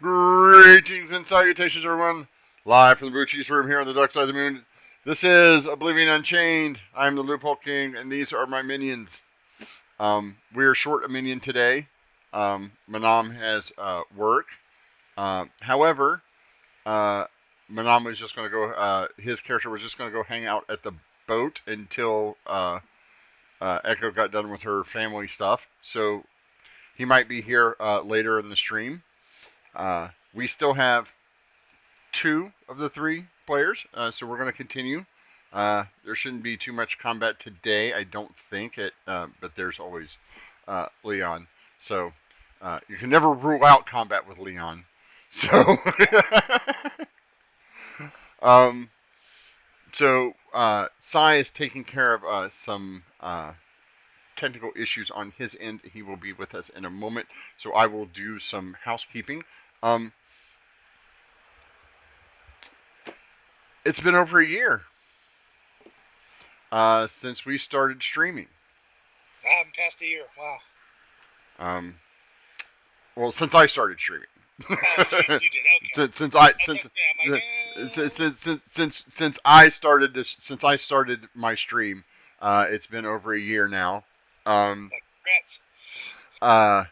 Greetings and salutations, everyone. Live from the Bucci's room here on the dark side of the moon. This is Oblivion Unchained. I'm the Loophole King, and these are my minions. We are short a minion today. Manam has work. However, uh, Manam was just going to go. His character was just going to go hang out at the boat until Echo got done with her family stuff. So he might be here later in the stream. We still have two of the three players, so we're going to continue. There shouldn't be too much combat today, I don't think. But there's always Leon, so you can never rule out combat with Leon. So, um, Sai is taking care of some technical issues on his end. He will be with us in a moment, so I will do some housekeeping. Um, it's been over a year since we started streaming. I haven't passed a year. Wow. Um, well, since I started streaming. Oh, you did. Okay. since I since Yeah, I'm like, since I started my stream, it's been over a year now. Um, congrats. uh,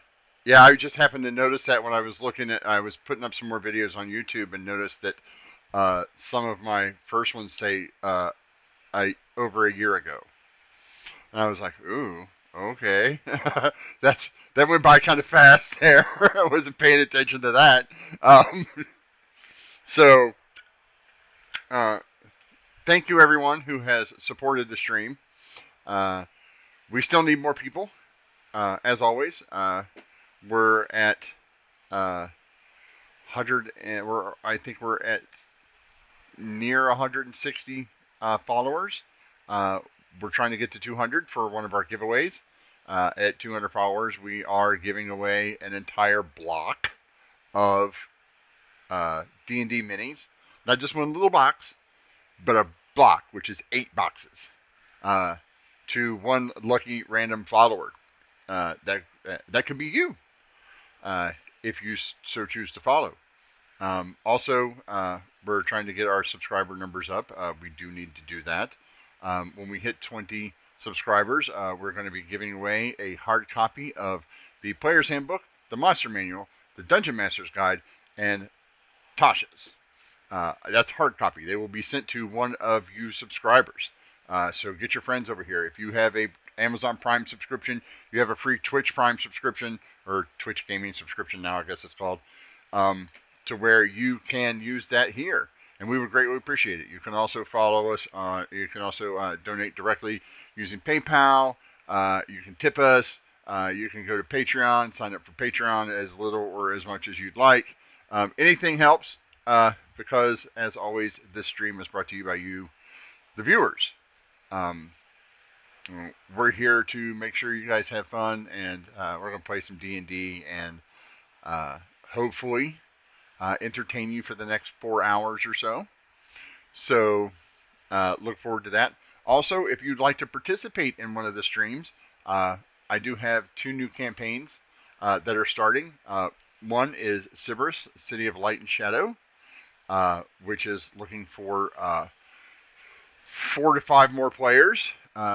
yeah, I just happened to notice that when I was putting up some more videos on YouTube and noticed that some of my first ones say over a year ago. And I was like, ooh, okay. That went by kind of fast there. I wasn't paying attention to that. Um, so, uh, thank you everyone who has supported the stream. Uh, we still need more people, as always. We're at 100, and I think we're at near 160 followers. Uh, we're trying to get to 200 for one of our giveaways. At 200 followers, we are giving away an entire block of D&D minis. Not just one little box, but a block, which is 8 boxes, uh, to one lucky random follower. That could be you, uh, if you so choose to follow. Also, we're trying to get our subscriber numbers up. We do need to do that. When we hit 20 subscribers, we're going to be giving away a hard copy of the Player's Handbook, the Monster Manual, the Dungeon Master's Guide, and Tasha's. That's hard copy. They will be sent to one of you subscribers. So get your friends over here. If you have a Amazon Prime subscription, you have a free Twitch Prime subscription, or Twitch Gaming subscription now, I guess it's called, to where you can use that here. And we would greatly appreciate it. You can also follow us. You can also donate directly using PayPal. You can tip us. You can go to Patreon, sign up for Patreon as little or as much as you'd like. Anything helps, because, as always, this stream is brought to you by you, the viewers. Um, we're here to make sure you guys have fun, and we're going to play some D&D and hopefully entertain you for the next 4 hours or so. So look forward to that. Also, if you'd like to participate in one of the streams, I do have 2 new campaigns that are starting. One is Sybaris, City of Light and Shadow, which is looking for 4 to 5 more players,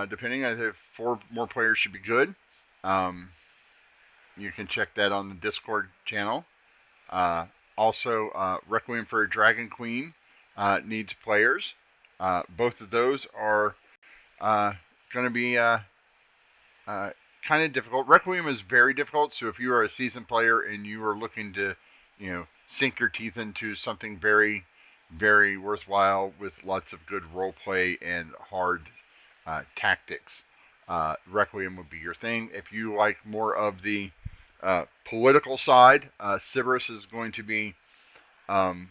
depending. I think 4 more players should be good. You can check that on the Discord channel. Also, Requiem for a Dragon Queen needs players. Both of those are going to be kind of difficult. Requiem is very difficult, so if you are a seasoned player and you are looking to, sink your teeth into something very, very worthwhile with lots of good role play and hard tactics, Requiem would be your thing. If you like more of the political side, Sybaris is going to be um,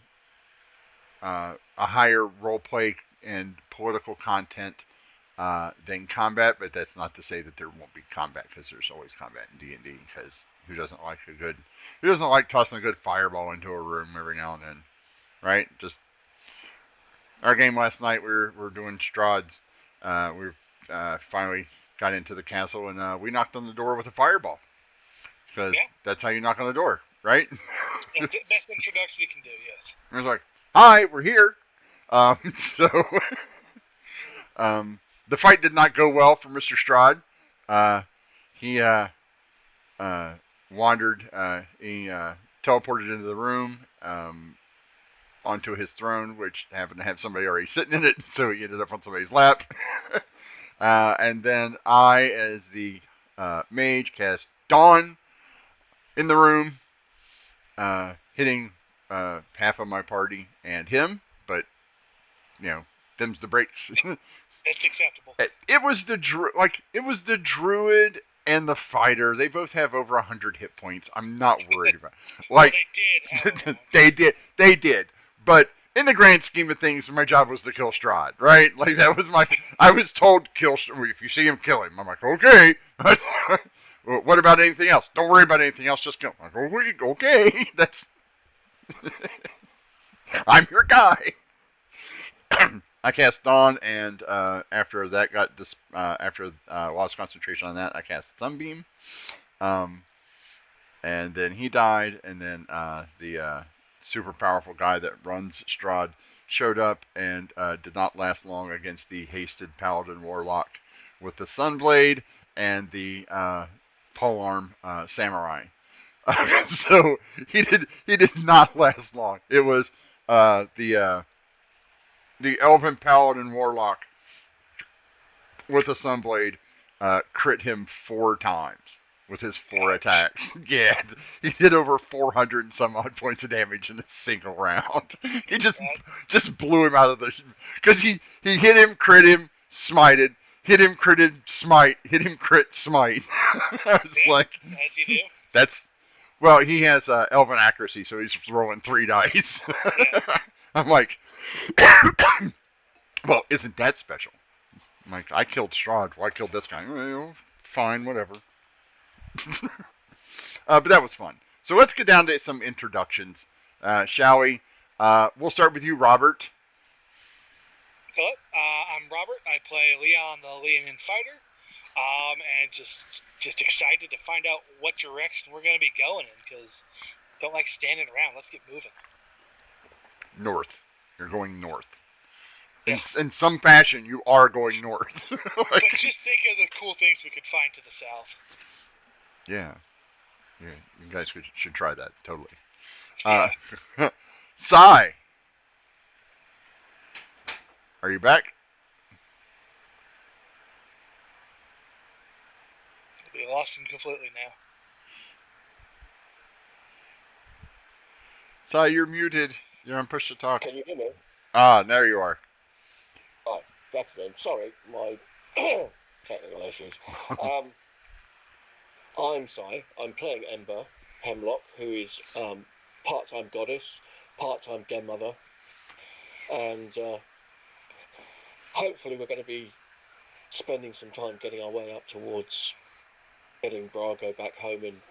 a higher role play and political content than combat, but that's not to say that there won't be combat, because there's always combat in D&D. Because who doesn't like tossing a good fireball into a room every now and then, right? Just our game last night, we were doing Strahd's. We finally got into the castle, and we knocked on the door with a fireball, because yeah. that's how you knock on the door, right? Best introduction you can do, yes. I was like, "Hi, we're here." So the fight did not go well for Mr. Strahd. He uh, wandered. He teleported into the room onto his throne, which happened to have somebody already sitting in it, so he ended up on somebody's lap. And then I, as the mage, cast Dawn in the room, hitting half of my party and him, but them's the breaks. It's acceptable. It was the druid and the fighter. They both have over 100 hit points. I'm not worried about. Well, Like they did have they did. But in the grand scheme of things, my job was to kill Strahd, right? Like that was my. I was told kill. If you see him, kill him. I'm like, okay. What about anything else? Don't worry about anything else. Just kill him. I'm like, okay. That's. I'm your guy. I cast Dawn, and after that after lost concentration on that, I cast Sunbeam. Um, and then he died, and then the super powerful guy that runs Strahd showed up and did not last long against the hasted Paladin Warlock with the Sunblade and the polearm Samurai. So he did not last long. It was the Elven Paladin Warlock with a Sunblade crit him 4 times with his 4 attacks. Yeah, he did over 400 and some odd points of damage in a single round. He just blew him out of the because he hit him, crit him, smited, hit him, critted, smite, hit him, crit, smite. I was like, as you do. That's well, he has elven accuracy, so he's rolling 3 dice. Yeah. I'm like, well, isn't that special? I'm like, I killed Strahd. Well, I killed this guy. Well, fine, whatever. But that was fun. So let's get down to some introductions, shall we? We'll start with you, Robert. Hello, I'm Robert. I play Leon, the Leonin fighter, and just excited to find out what direction we're going to be going in, because don't like standing around. Let's get moving. North. You're going north. Yeah. In some fashion, you are going north. But just think of the cool things we could find to the south. Yeah. You guys should try that, totally. Yeah. Sai, are you back? We lost him completely now. Sai, you're muted. You're on push to talk. Can you hear me? There you are. Oh, that's good. Sorry, my technical issues. I'm Sai. I'm playing Ember Hemlock, who is part-time goddess, part-time den mother, and hopefully we're going to be spending some time getting our way up towards getting Brago back home and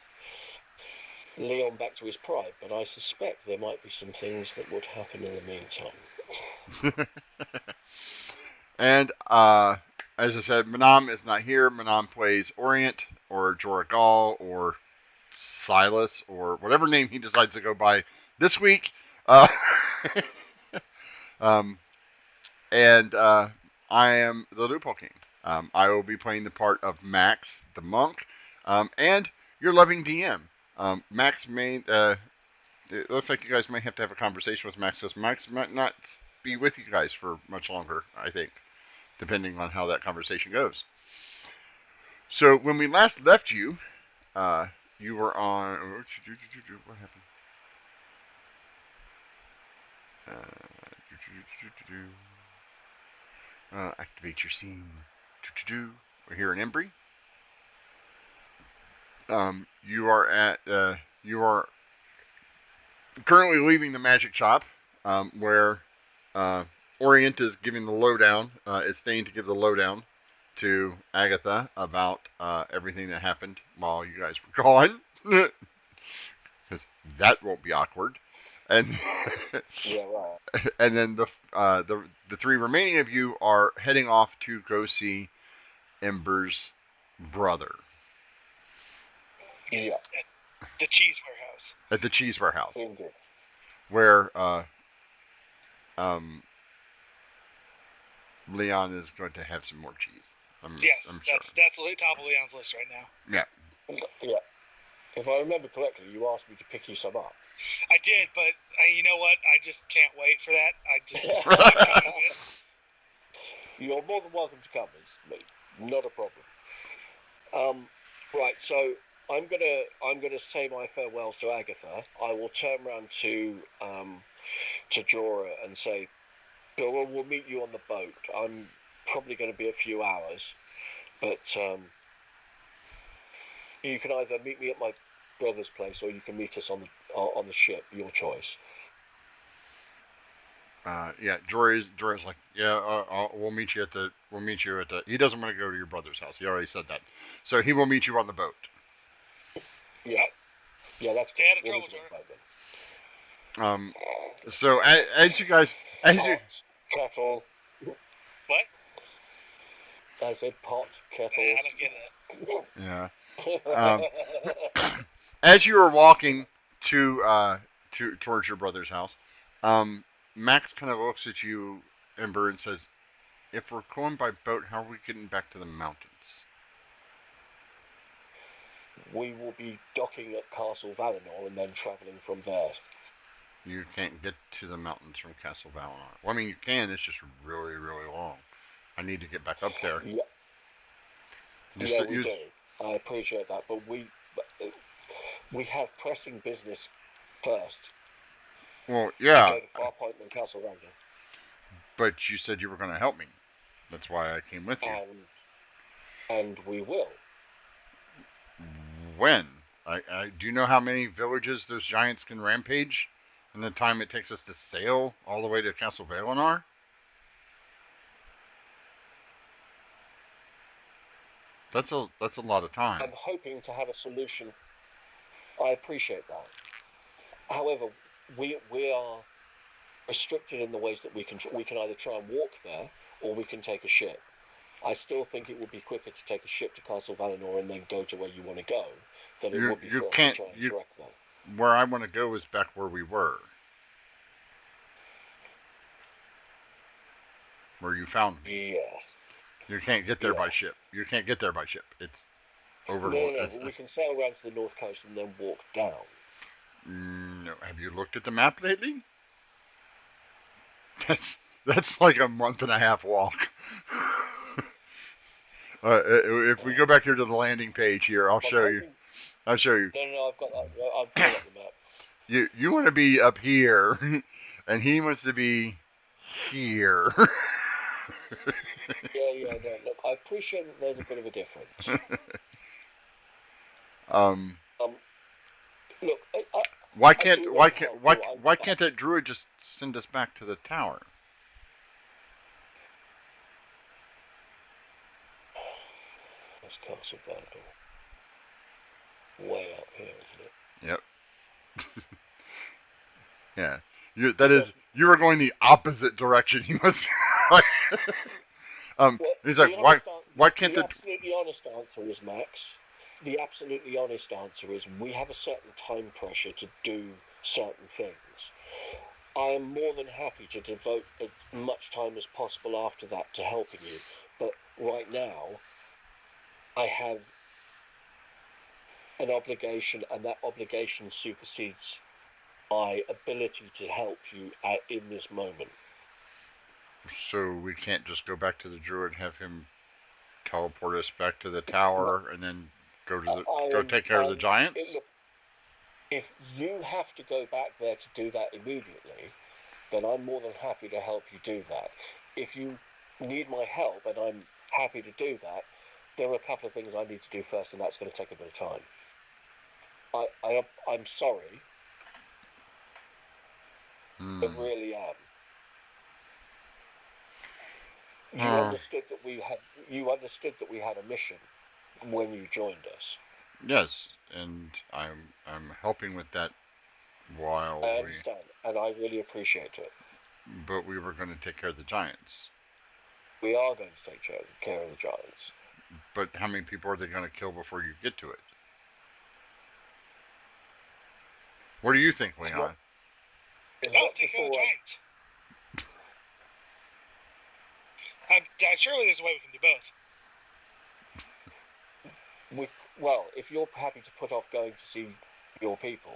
Leon back to his pride. But I suspect there might be some things that would happen in the meantime. And as I said, Manam is not here. Manam plays Orient or Joragal or Silas or whatever name he decides to go by this week. And I am the Loophole King. I will be playing the part of Max, the monk, and your loving DM. Max may. It looks like you guys might have to have a conversation with Max, because Max might not be with you guys for much longer, I think, depending on how that conversation goes. So when we last left you, you were on. What happened? Activate your scene. We're here in Embry. You are currently leaving the magic shop, where Orient is giving the lowdown. Is staying to give the lowdown to Agatha about everything that happened while you guys were gone, because that won't be awkward. And Yeah, right. and then the 3 remaining of you are heading off to go see Ember's brother. Yeah. The cheese warehouse. At the cheese warehouse, Indeed. where um, Leon is going to have some more cheese. Yes, I'm sure. that's top of Leon's list right now. Yeah. Yeah. If I remember correctly, you asked me to pick you some up. I did, but you know what? I just can't wait for that. I just You're more than welcome to come. It's not a problem. Right. So I'm gonna say my farewells to Agatha. I will turn round to Jorah and say, Jorah, we'll meet you on the boat. I'm probably going to be a few hours, but you can either meet me at my brother's place or you can meet us on the ship. Your choice. Yeah, Jory's like, yeah, we'll meet you at the. He doesn't want to go to your brother's house. He already said that, so he will meet you on the boat. Yeah, yeah, that's stay out of good. trouble, Jorah. Um, so as you guys, as you, Pot, kettle. What? I said pot, kettle. I don't get yeah, um, as you are walking to towards your brother's house, um, Max kind of looks at you, Ember, and says, "If we're going by boat, how are we getting back to the mountains?" We will be docking at Castle Valinor and then travelling from there. You can't get to the mountains from Castle Valinor. Well, I mean, you can. It's just really, really long. I need to get back up there. Yeah, You, yeah, we you, do. I appreciate that, but we have pressing business first well, to yeah, go to Farpoint and Castle Valinor, but you said you were going to help me. That's why I came with you. and we will. When? Do you know how many villages those giants can rampage, and the time it takes us to sail all the way to Castle Valinor? That's a lot of time. I'm hoping to have a solution. I appreciate that. However, we are restricted in the ways that we can either try and walk there or we can take a ship. I still think it would be quicker to take a ship to Castle Valinor and then go to where you want to go than it would be You for us to can't. try and trek there. Where I want to go is back where we were, where you found me. Yeah. You can't get there Yeah. by ship. You can't get there by ship. It's over. No. We can sail around to the north coast and then walk down. No. Have you looked at the map lately? That's like a month and a half walk. If we go back here to the landing page here, I'll show you. I'll show you. No. I've got that. I've got the map. You want to be up here, and he wants to be here. Yeah. No, look, I appreciate that there's a bit of a difference. um, Um, Look, why I can't do why want to can't help why you. why can't that druid just send us back to the tower? That's Castle Valinor. Way up here, isn't it? Yep. Yeah. You were going the opposite direction. He was like, Well, he's like, why can't the the absolutely honest answer is, Max, the absolutely honest answer is we have a certain time pressure to do certain things. I am more than happy to devote as much time as possible after that to helping you, but right now I have an obligation, and that obligation supersedes my ability to help you in this moment. so we can't just go back to the druid and have him teleport us back to the No, tower and then go take care of the giants? look, if you have to go back there to do that immediately, then I'm more than happy to help you do that. If you need my help, and I'm happy to do that, there are a couple of things I need to do first, and that's going to take a bit of time. I'm sorry. I Hmm. really am. Uh, You understood that we had a mission when you joined us. yes, and I'm helping with that while I understand, and I really appreciate it. but we were going to take care of the giants. We are going to take care of the giants. But how many people are they going to kill before you get to it? What do you think, Leon? Take care of the Giants. Surely there's a way we can do both. Well, if you're happy to put off going to see your people.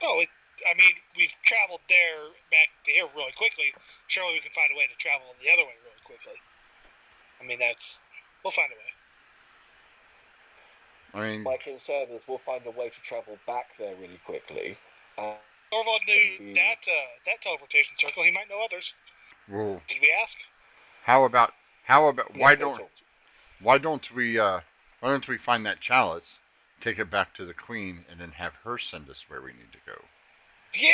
Oh, we've traveled there back to here really quickly. Surely we can find a way to travel the other way really quickly. We'll find a way. My concern is we'll find a way to travel back there really quickly. Thorvald knew that teleportation circle. He might know others. Well, did we ask? How about why don't we find that chalice, take it back to the Queen, and then have her send us where we need to go? Yeah!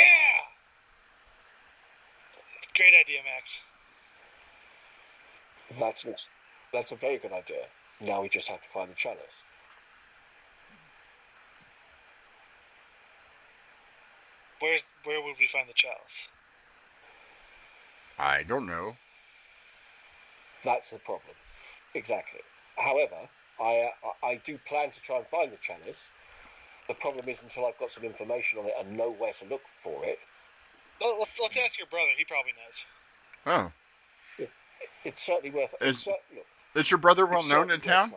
Great idea, Max. That's a very good idea. Now we just have to find the chalice. Where would we find the chalice? I don't know. That's the problem. Exactly. However, I do plan to try and find the chalice. The problem is until I've got some information on it and know where to look for it. Well, let's ask your brother. He probably knows. Oh. It's certainly worth it. Is your brother well known in town?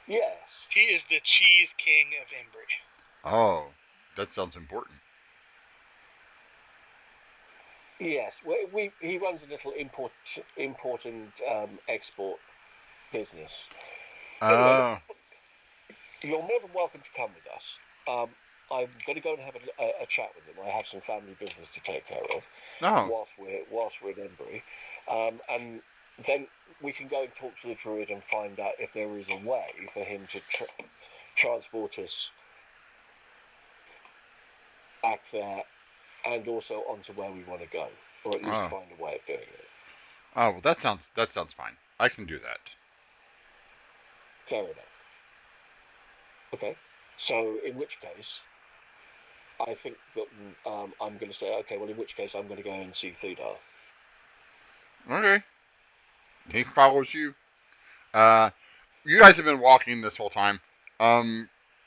Yes. He is the Cheese King of Embry. Oh, that sounds important. Yes, he runs a little import and export business. Oh. You're more than welcome to come with us. I'm going to go and have a chat with him. I have some family business to take care of. Oh. Whilst we're in Embry, and then we can go and talk to the druid and find out if there is a way for him to transport us back there and also onto where we want to go, or at least find a way of doing it. Oh, well, that sounds fine. I can do that. Fair enough. Okay, so in which case, I think that I'm going to say, okay, well, in which case I'm going to go and see Thedar. Okay. He follows you. You guys have been walking this whole time.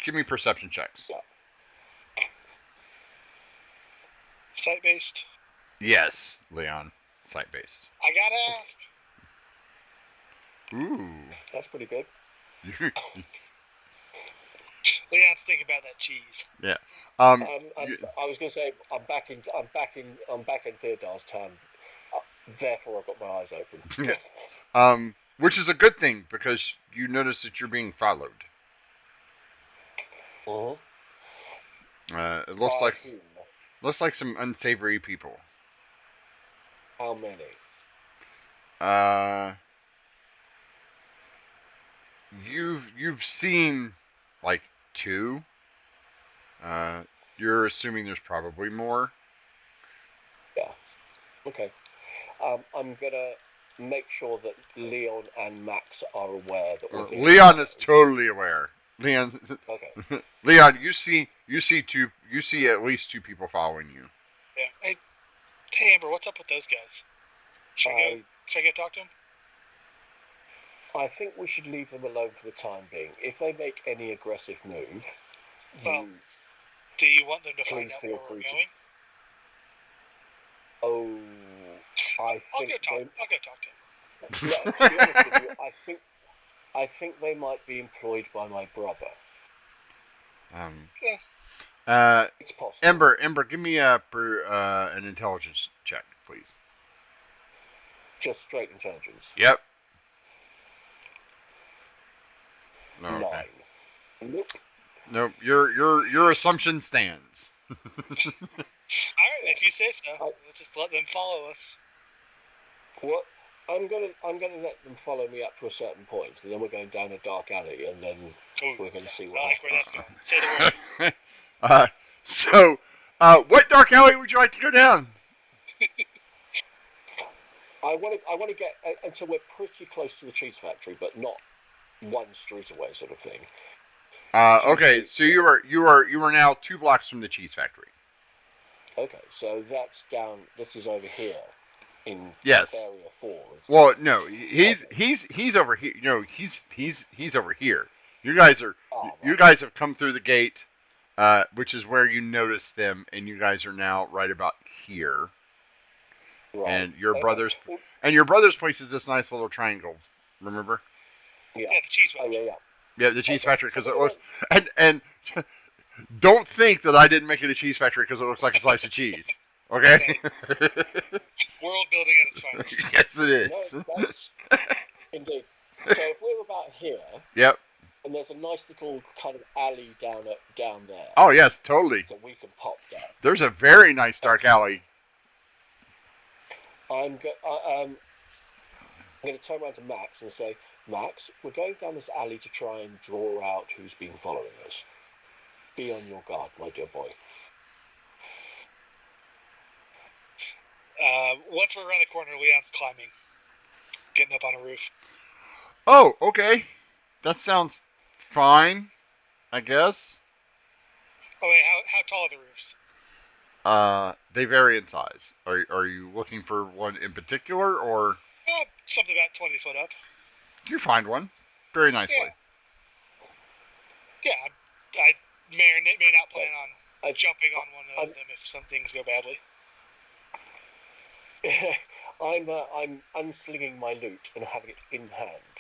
Give me perception checks. Yeah. Sight-based? Yes, Leon. Sight-based. I gotta ask. Ooh. That's pretty good. Leon's thinking about that cheese. Yeah. I was going to say I'm back in Theodar's town. Therefore, I've got my eyes open. Yeah. Which is a good thing because you notice that you're being followed. It looks like some unsavory people. How many? You've seen like 2. You're assuming there's probably more. Yeah. Okay. I'm gonna make sure that Leon and Max are aware that Leon is totally aware. Leon. Okay. Leon, you see at least 2 people following you. Yeah. Hey, Amber, what's up with those guys? Should I go talk to them? I think we should leave them alone for the time being. If they make any aggressive move, do you want them to find out where we're going? I'll go talk to them. Yeah, to be honest with you, I think they might be employed by my brother. It's possible. Ember, give me an intelligence check, please. Just straight intelligence. Yep. No. Okay. 9. Nope. Your assumption stands. All right, if you say so, we'll just let them follow us. What? I'm gonna let them follow me up to a certain point, and then we're going down a dark alley, and then we're gonna see what happens. Where that's going. Say the word. So, what dark alley would you like to go down? I want to get until we're pretty close to the cheese factory, but not one street away, sort of thing. Okay, so you are now 2 blocks from the cheese factory. Okay, so that's down. This is over here. in Yes. Area 4. Well, no, he's over here. No, he's over here. You guys are you Right. guys have come through the gate, which is where you noticed them, and you guys are now right about here. Right. And your brother's place is this nice little triangle. Remember? Yeah. Yeah, the cheese Oh, factory. yeah. Yeah, the cheese factory because So it looks and don't think that I didn't make it a cheese factory because it looks like a slice of cheese. Okay. World building at its finest. Yes, it No, is. that's indeed. So if we're about here, Yep. and there's a nice little kind of alley down there Oh yes, totally. that we can pop down. There's a very nice dark alley. I'm going to turn around to Max and say, Max, we're going down this alley to try and draw out who's been following us. Be on your guard, my dear boy. Once we're around the corner, Leon's climbing, getting up on a roof. Oh, okay. That sounds fine, I guess. Oh wait, how tall are the roofs? They vary in size. Are you looking for one in particular, or Something about 20 foot up. you find one very nicely? Yeah, I may or may not plan on jumping on one of them if some things go badly. I'm unslinging my loot and having it in hand,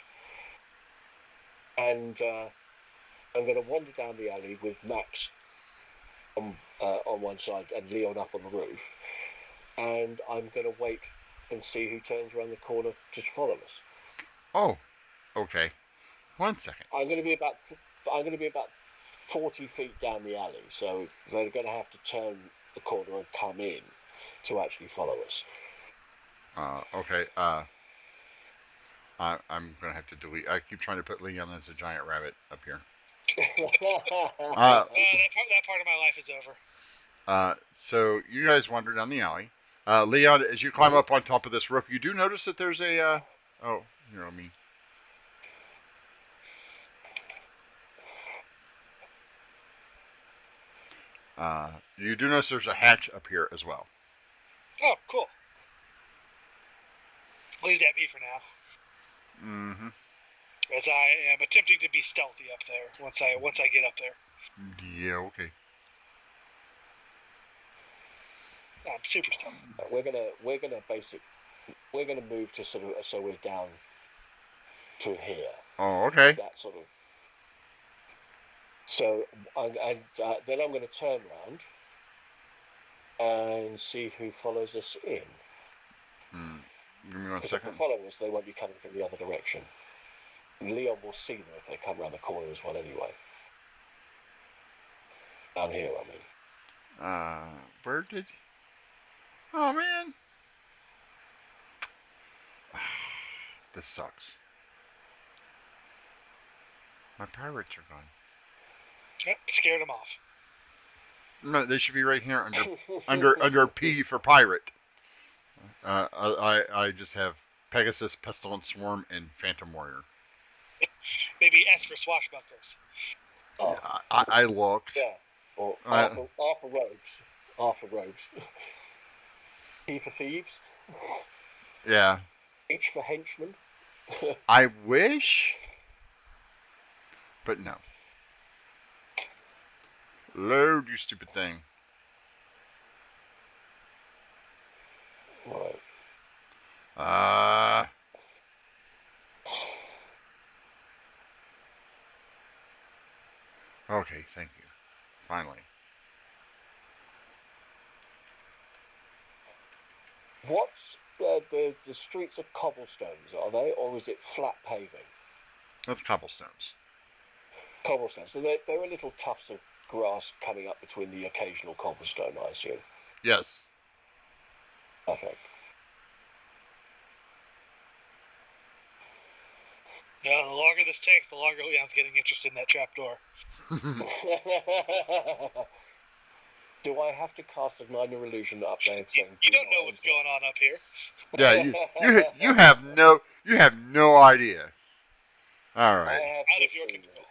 and I'm going to wander down the alley with Max on one side and Leon up on the roof, and I'm going to wait and see who turns around the corner to follow us. Oh, okay. 1 second. I'm going to be about 40 feet down the alley, so they're going to have to turn the corner and come in to actually follow us. Okay. I'm gonna have to delete. I keep trying to put Leon as a giant rabbit up here. That part of my life is over. So you guys wander down the alley. Leon, as you climb up on top of this roof, you do notice that there's a. Oh, you know me. You do notice there's a hatch up here as well. Oh, cool. Leave that be for now. Mm-hmm. As I am attempting to be stealthy up there once I get up there. Yeah. Okay. I'm super stealthy. We're gonna move to sort of so we're down to here. Oh, okay. That sort of. So then I'm going to turn around and see who follows us in. Give me 1 Because if second. they're following us, they won't be coming from the other direction. Leon will see them if they come around the corner as well anyway. Down here, I mean. Where did? Oh man. This sucks. My pirates are gone. Yep, scared him off. No, they should be right here under P for pirate. I just have Pegasus, Pestilent Swarm, and Phantom Warrior. Maybe S for swashbucklers. Oh. Yeah, I looked. Yeah. Or Arthur Rogues. Arthur Rogues. P for thieves. Yeah. H for henchmen. I wish, but no. Load, you stupid thing. Right. Okay, thank you. Finally. What's the streets are cobblestones, are they, or is it flat paving? That's cobblestones. Cobblestones. So they're a little tufts of grass coming up between the occasional cobblestone, I assume. Yes. Perfect. Yeah, the longer this takes, the longer Leon's getting interested in that trapdoor. Do I have to cast a minor illusion up there? You don't know what's going on up here. Yeah, you have no idea. All right. Out of your control.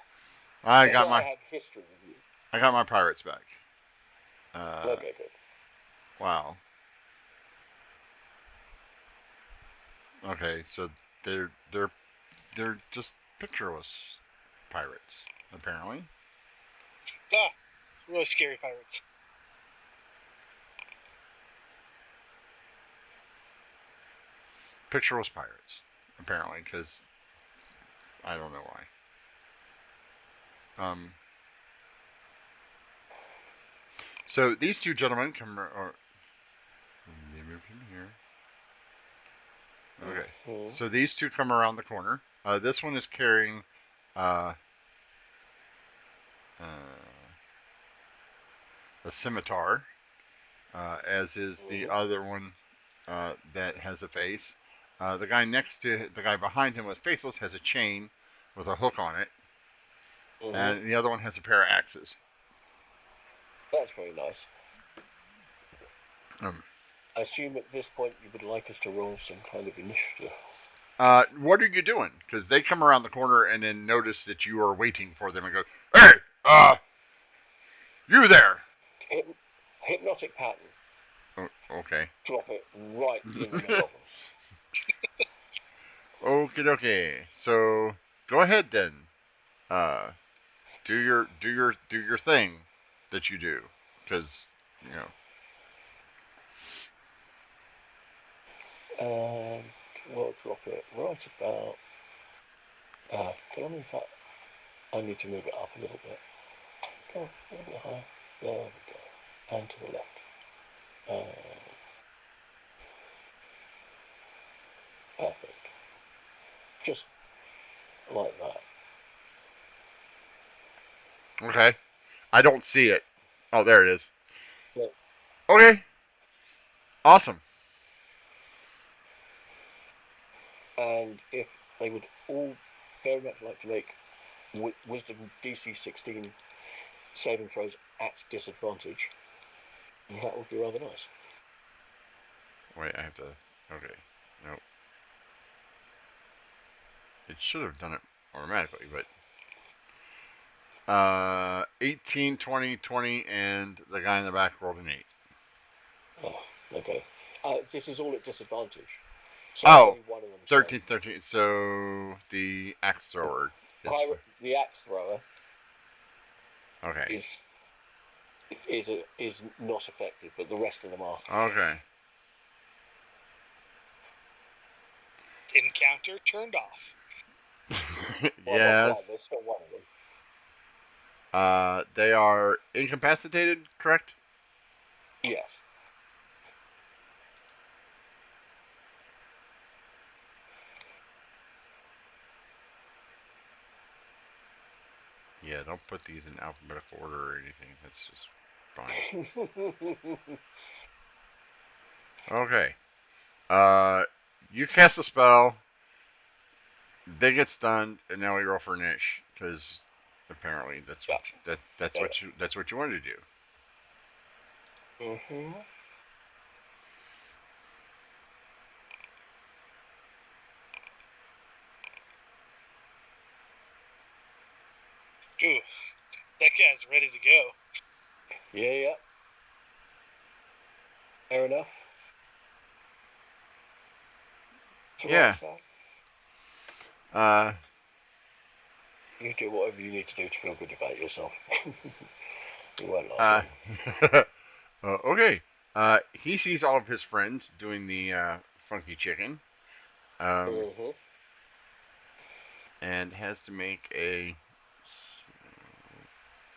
I have history with you. I got my pirates back. Okay, good. Wow. Okay, so they're they're they're just pictureless pirates, apparently. Ah, really scary pirates. Pictureless pirates, apparently, because I don't know why. So these two gentlemen come. They moved him here. Okay. Mm-hmm. So these two come around the corner. This one is carrying uh, uh, a scimitar, as is the Mm-hmm. other one that has a face. The guy next to the guy behind him was faceless has a chain with a hook on it, Mm-hmm. and the other one has a pair of axes. That's very nice. Um, I assume at this point you would like us to roll some kind of initiative. what are you doing? Because they come around the corner and then notice that you are waiting for them and go, "Hey, you there?" Hypnotic pattern. Oh, okay. Drop it right in the middle of them. Okie dokie. So go ahead then. Uh, do your thing that you do, because you know. And we'll drop it right about. Can I move that? I need to move it up a little bit. Go a little bit higher. There we go. And to the left. Perfect. Just like that. Okay. I don't see it. Oh, there it is. Look, Okay. Awesome. and if they would all very much like to make Wisdom DC 16 saving throws at disadvantage, that would be rather nice. Wait, I have to. Okay. Nope. It should have done it automatically, but 18, 20, 20, and the guy in the back rolled an 8. Oh, okay. This is all at disadvantage. So Oh, only one of them 13, 13. So the axe The thrower is. pirate, the axe thrower, Okay. is not effective, but the rest of them are. Okay. Encounter turned off. Well, not Yes. quite. There's still one of them. They are incapacitated, correct? Yes. Yeah, don't put these in alphabetical order or anything. That's just fine. Okay. Uh, you cast a spell. They get stunned, and now we roll for an ish because apparently that's what Yeah. that's what you wanted to do. Mm-hmm. Ooh, that guy's ready to go. Yeah. Fair enough. Yeah. Right, sir. Uh. You do whatever you need to do to feel good about yourself. You won't last Uh. long. Okay. He sees all of his friends doing the funky chicken. Um. Mm-hmm. And has to make a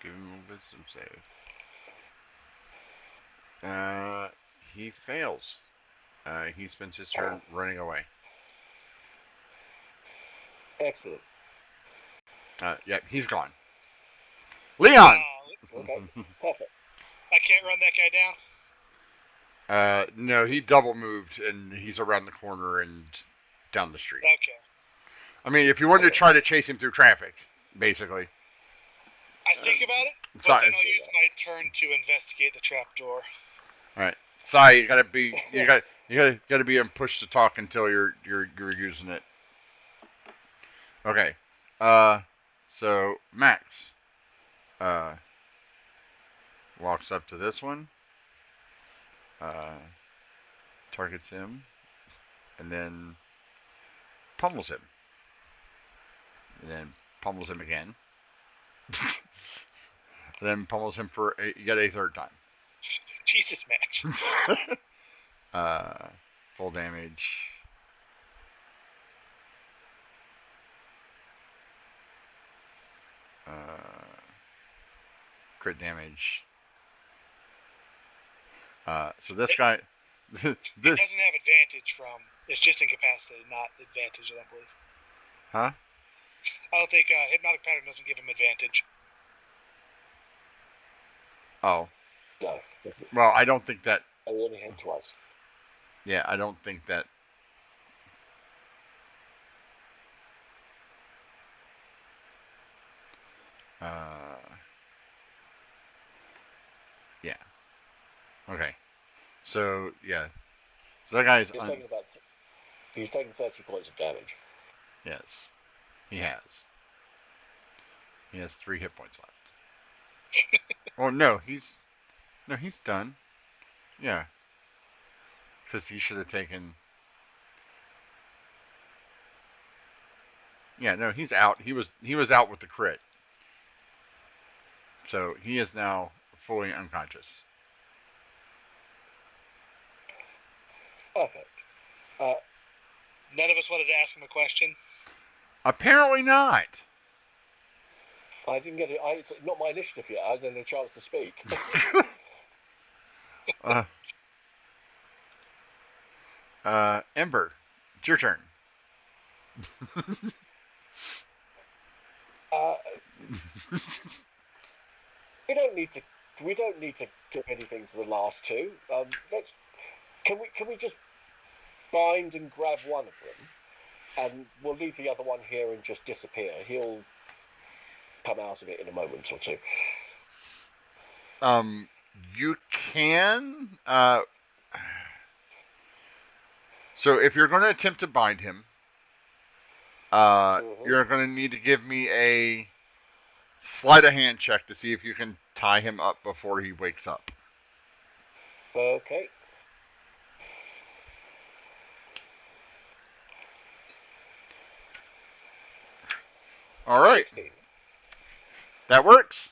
give him a wisdom save. He fails. He spends his turn running away. Excellent. Yeah, he's gone. Leon. Okay. Perfect. I can't run that guy down. No, he double moved and he's around the corner and down the street. Okay. I mean, if you wanted to try to chase him through traffic, basically. I think about it, but Sai, then I'll use my turn to investigate the trapdoor. all right, Sai, you gotta be in push to talk until you're using it. Okay. Uh, so Max, uh, walks up to this one, uh, targets him, and then pummels him. And then pummels him again. And then pummels him for yet a third time. Jesus, Max. Full damage. Crit damage. So this guy. It doesn't have advantage from. It's just incapacitated, not advantage, I believe. Huh? I don't think Hypnotic Pattern doesn't give him advantage. Oh. No. Well, I don't think that. I only hit twice. Yeah, I don't think that. Yeah. Okay. So yeah. So that guy's. He's taken 30 points of damage. Yes. He has. He has 3 hit points left. Oh no, he's done. Yeah. Because he should have taken. Yeah, no, he's out. He was out with the crit. So he is now fully unconscious. Perfect. None of us wanted to ask him a question. Apparently not. I didn't get it. It's not my initiative yet. I didn't have a chance to speak. Ember, it's your turn. We don't need to do anything to the last two. Can we just bind and grab one of them, and we'll leave the other one here and just disappear. He'll come out of it in a moment or two. You can. So if you're going to attempt to bind him, you're going to need to give me a sleight of hand check to see if you can tie him up before he wakes up. Okay. All right. 16. That works.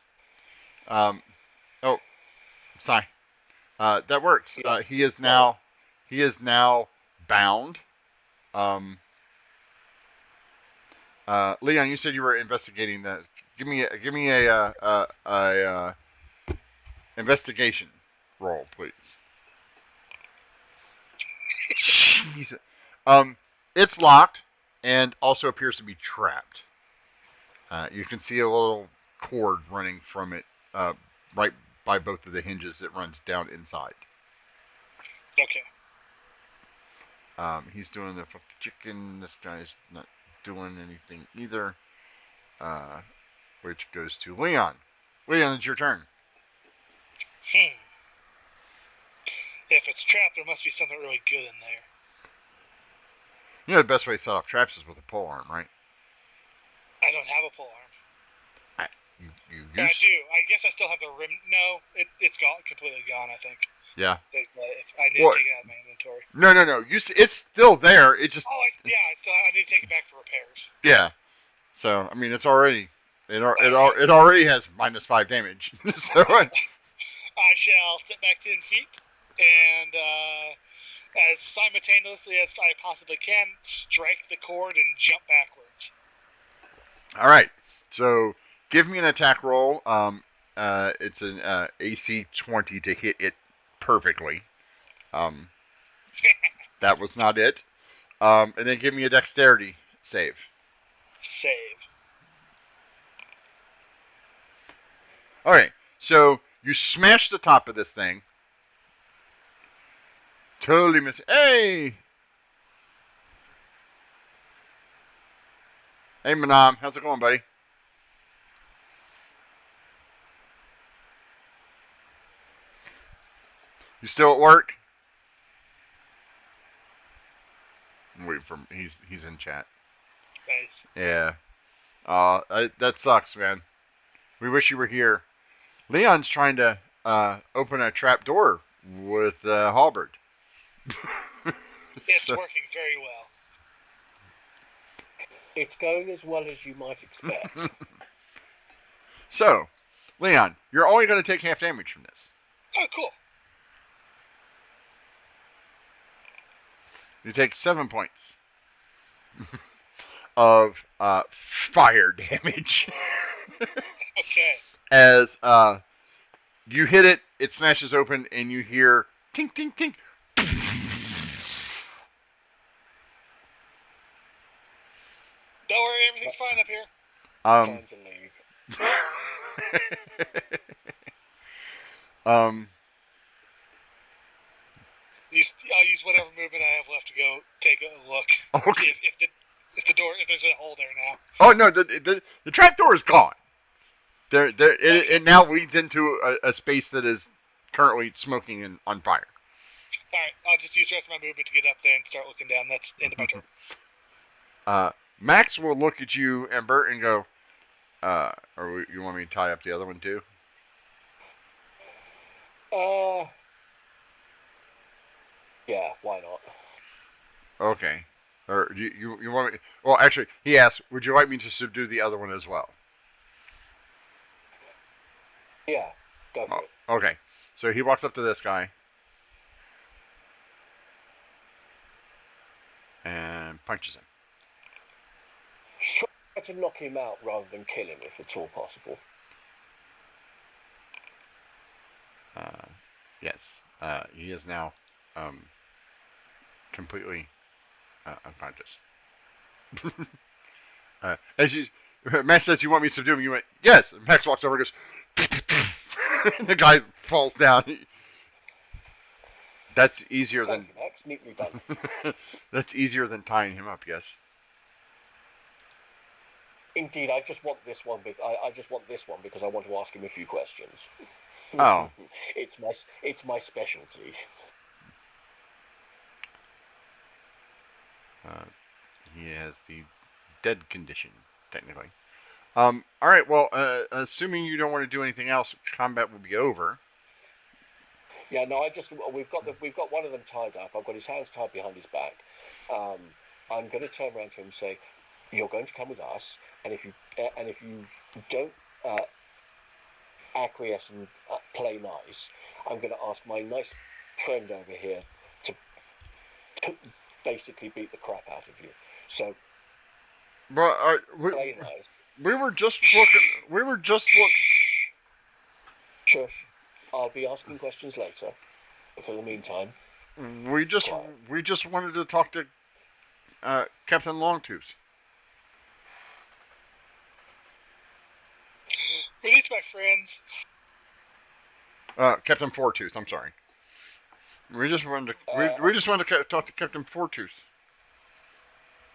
Sorry. That works. Yeah. He is now bound. Leon, you said you were investigating that. Give me a investigation roll, please. Jesus. It's locked and also appears to be trapped. You can see a little cord running from it, right by both of the hinges that runs down inside. Okay. He's doing the fuck chicken. This guy's not doing anything either. Which goes to Leon. Leon, it's your turn. If it's trapped, there must be something really good in there. You know the best way to set off traps is with a pole arm, right? I don't have a pole arm. You I do. I guess I still have the rim. No, it's gone, completely gone. I think. Yeah. I need to take it out of my inventory. No. It's still there. It just. Oh, I need to take it back for repairs. Yeah. So I mean, it's already. It already has -5 damage. So. I shall step back 10 feet and, as simultaneously as I possibly can, strike the cord and jump backwards. All right. So give me an attack roll. It's an AC 20 to hit it perfectly. That was not it. And then give me a dexterity save. Save. All right. So you smash the top of this thing. Totally miss. Hey! Hey, Manam. How's it going, buddy? You still at work? Wait for he's in chat. Nice. Yeah. That sucks, man. We wish you were here. Leon's trying to open a trap door with halberd. It's working very well. It's going as well as you might expect. So, Leon, you're only going to take half damage from this. Oh, cool. You take 7 points of fire damage. Okay. As you hit it, it smashes open, and you hear tink, tink, tink. Don't worry, everything's fine up here. Time to leave. I'll use whatever movement I have left to go take a look. Okay. If there's a hole there now. Oh no, the trapdoor is gone. It now leads into a space that is currently smoking and on fire. Alright, I'll just use the rest of my movement to get up there and start looking down. That's the end of my turn. Max will look at you, Ember, and go, or you want me to tie up the other one too? Yeah, why not? Okay. Or you want me? Well, actually, he asked, would you like me to subdue the other one as well? Yeah, go for it. Okay. So he walks up to this guy and punches him. Try to knock him out rather than kill him, if at all possible. Yes. He is now completely unconscious. As you, Max says, you want me to subdue him? You went, yes. And Max walks over and goes, and the guy falls down. That's easier than. Thank you, Max. Neatly done. That's easier than tying him up. Yes. Indeed, I just want this one. I just want this one because I want to ask him a few questions. Oh. It's my specialty. He has the dead condition, technically. All right. Well, assuming you don't want to do anything else, combat will be over. Yeah, no, we've got one of them tied up. I've got his hands tied behind his back. I'm going to turn around to him and say, "You're going to come with us, and if you don't acquiesce and play nice, I'm going to ask my nice friend over here to basically beat the crap out of you." So, but play nice. We were just looking. Shush. I'll be asking questions later. But for the meantime, we just wanted to talk to Captain Longtooth. Were these my friends? Captain Fourtooth. I'm sorry. We just wanted to talk to Captain Fourtooth.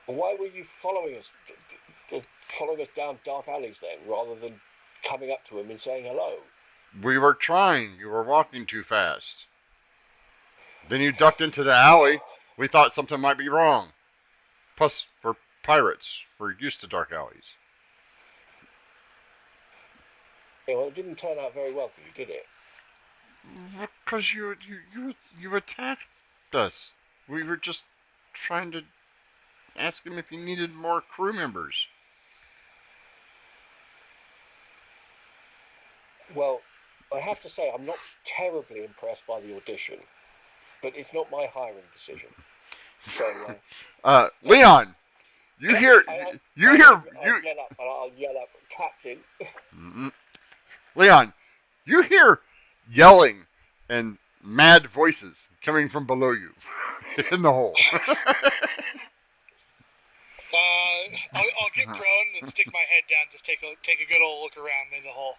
Why were you following us down dark alleys then, rather than coming up to him and saying hello? We were trying. You were walking too fast. Then you ducked into the alley. We thought something might be wrong. Plus, we're pirates. We're used to dark alleys. Yeah, well, it didn't turn out very well for you, did it? Because you attacked us. We were just trying to ask him if he needed more crew members. Well, I have to say I'm not terribly impressed by the audition, but it's not my hiring decision. So, Leon, I'll yell up, Captain. Leon, you hear yelling and mad voices coming from below you in the hole. I'll get prone and stick my head down, just take a good old look around in the hole.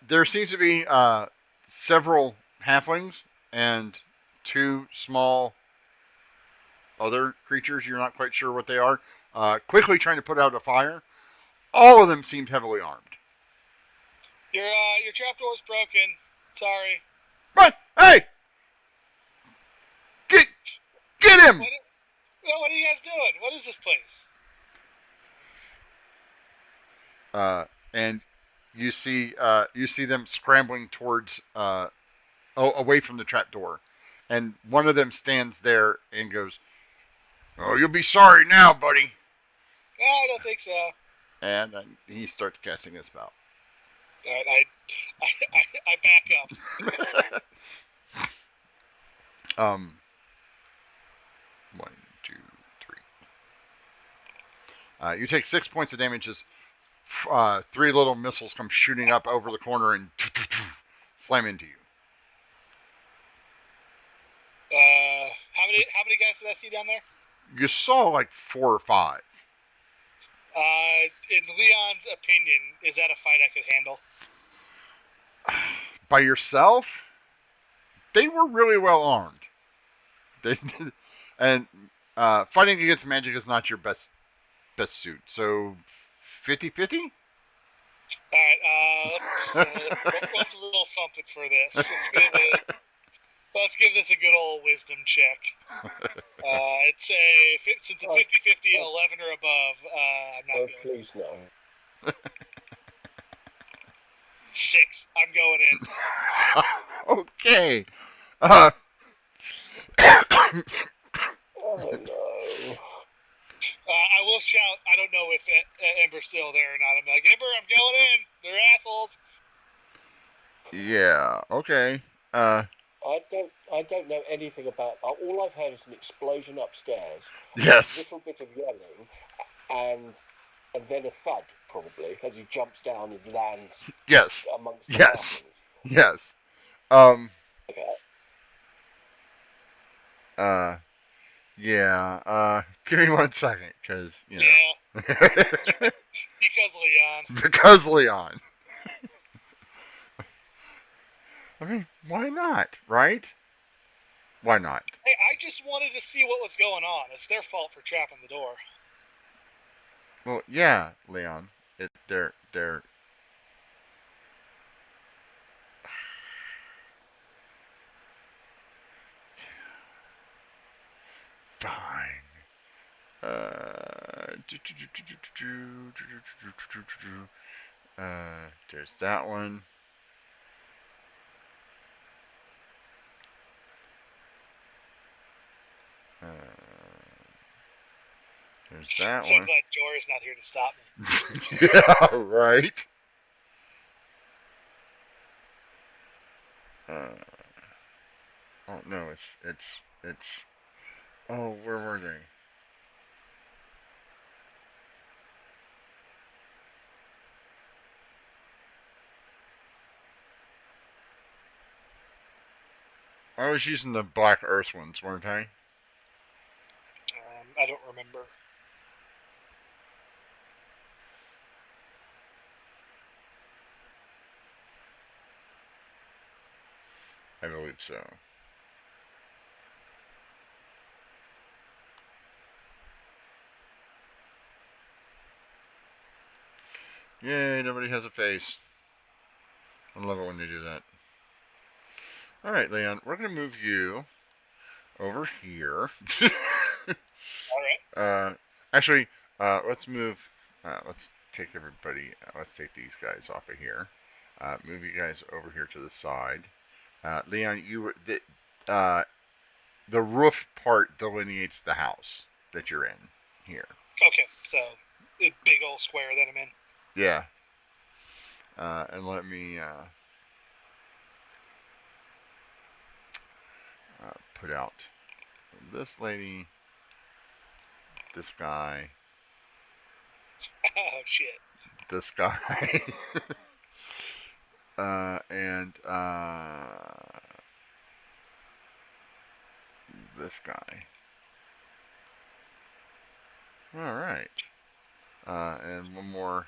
There seems to be several halflings and 2 small other creatures. You're not quite sure what they are. Quickly trying to put out a fire. All of them seemed heavily armed. Your trapdoor's broken. Sorry. But hey, get him! What are you guys doing? What is this place? And you see them scrambling towards away from the trapdoor, and one of them stands there and goes, Oh, you'll be sorry now, buddy. No, I don't think so. And he starts casting his spell. Alright, I back up. um, 1, 2, 3. You take 6 points of damage as 3 little missiles come shooting up over the corner and slam into you. How many guys did I see down there? You saw like 4 or 5. In Leon's opinion, is that a fight I could handle? By yourself, they were really well armed. And fighting against magic is not your best suit. So 50-50? Alright, let's roll something for this. Let's give this a good old wisdom check. I'd say since it's 50-50, 11 or above, I'm not going. Please no. 6. I'm going in. Okay. Oh no. I will shout. I don't know if Ember's still there or not. I'm like, Ember, I'm going in. They're assholes. Yeah. Okay. I don't know anything about. All I've heard is an explosion upstairs. Yes. A little bit of yelling, and then a thud probably as he jumps down and lands. Yes. Amongst the Yes. mountains. Yes. Okay. Yeah. Give me 1 second, because you know. Yeah. Because Leon. Because Leon. I mean, why not, right? Why not? Hey, I just wanted to see what was going on. It's their fault for trapping the door. Well, yeah, Leon. They're fine. There's that one. There's that So one. glad Jory's not here to stop me. Yeah, right. Oh no, it's. Oh, where were they? I was using the Black Earth ones, weren't I? I don't remember. I believe so. Yay, nobody has a face. I love it when they do that. Alright, Leon, we're going to move you over here. Alright. Actually, let's move. Let's take everybody. Let's take these guys off of here. Move you guys over here to the side. Leon, the roof part delineates the house that you're in here. Okay, so the big old square that I'm in. Yeah. And let me put out this lady, this guy, Oh shit. this guy, and this guy. All right. And one more,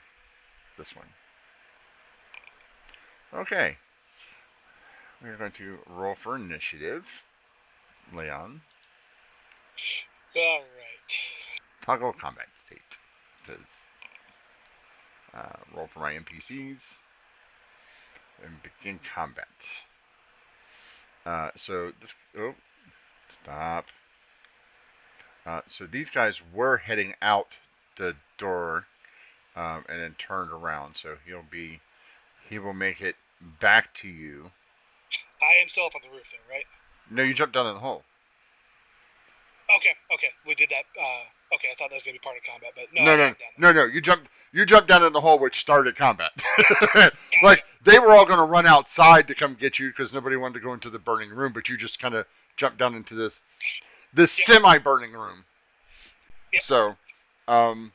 this one. Okay. We're going to roll for initiative. Leon. Alright. Toggle combat state. Because roll for my NPCs. And begin combat. So this. Oh, stop. So these guys were heading out the door, and then turned around. So he will make it back to you. I am still up on the roof though, right? No, you jumped down in the hole. Okay. We did that. Okay, I thought that was gonna be part of combat, but no, I No, got no, him down no, there. no. You jumped down in the hole, which started combat. Gotcha. Like they were all going to run outside to come get you because nobody wanted to go into the burning room, but you just kind of jumped down into this Yep. semi-burning room. Yep. So, um,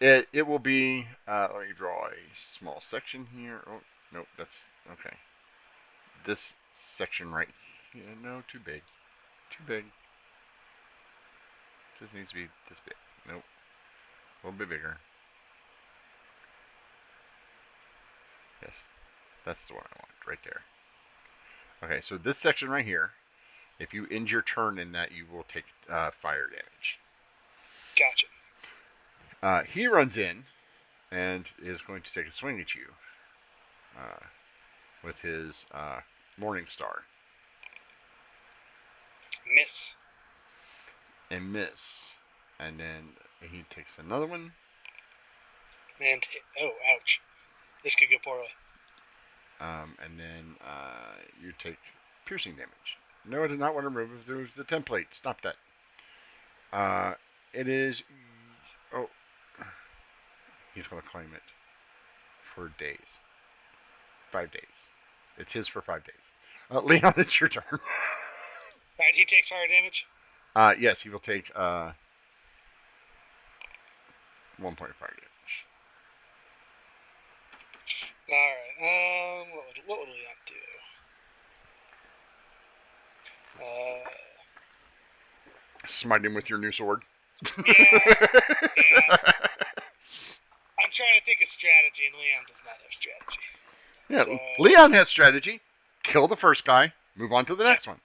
it will be. Let me draw a small section here. Oh, nope, that's okay. This section right here. No, too big. Too big. Just needs to be this big. Nope, a little bit bigger. Yes, that's the one I want right there. Okay, so this section right here, if you end your turn in that, you will take fire damage. Gotcha. He runs in and is going to take a swing at you uh, with his Morning Star Miss. and miss. And then he takes another one. And oh, ouch. This could go poorly. And then you take piercing damage. No, I did not want to remove. There's the template. Stop that. Uh, it is. Oh, he's going to claim it for days. 5 days. It's his for 5 days. Leon, it's your turn. Alright, he takes fire damage. Yes, he will take 1.5 damage. Alright, what would Leon do? Smite him with your new sword. Yeah. I'm trying to think of strategy, and Leon does not have strategy. Yeah, So, Leon has strategy. Kill the first guy, move on to the next one.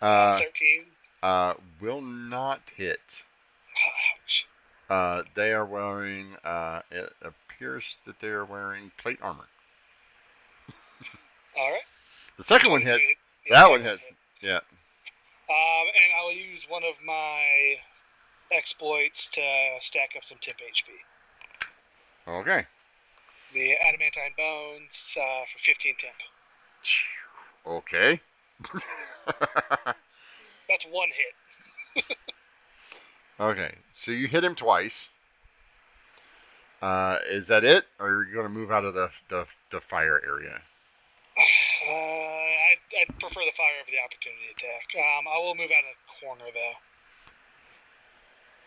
13. Will not hit. Ouch. They are wearing, it appears that they are wearing plate armor. Alright. The second one hits. Yeah, That one hits. Yeah. And I'll use one of my exploits to stack up some temp HP. Okay. The adamantine bones for 15 temp. Okay. That's one hit. Okay, so you hit him twice. Is that it, or are you going to move out of the fire area? I'd prefer the fire over the opportunity attack. I will move out of the corner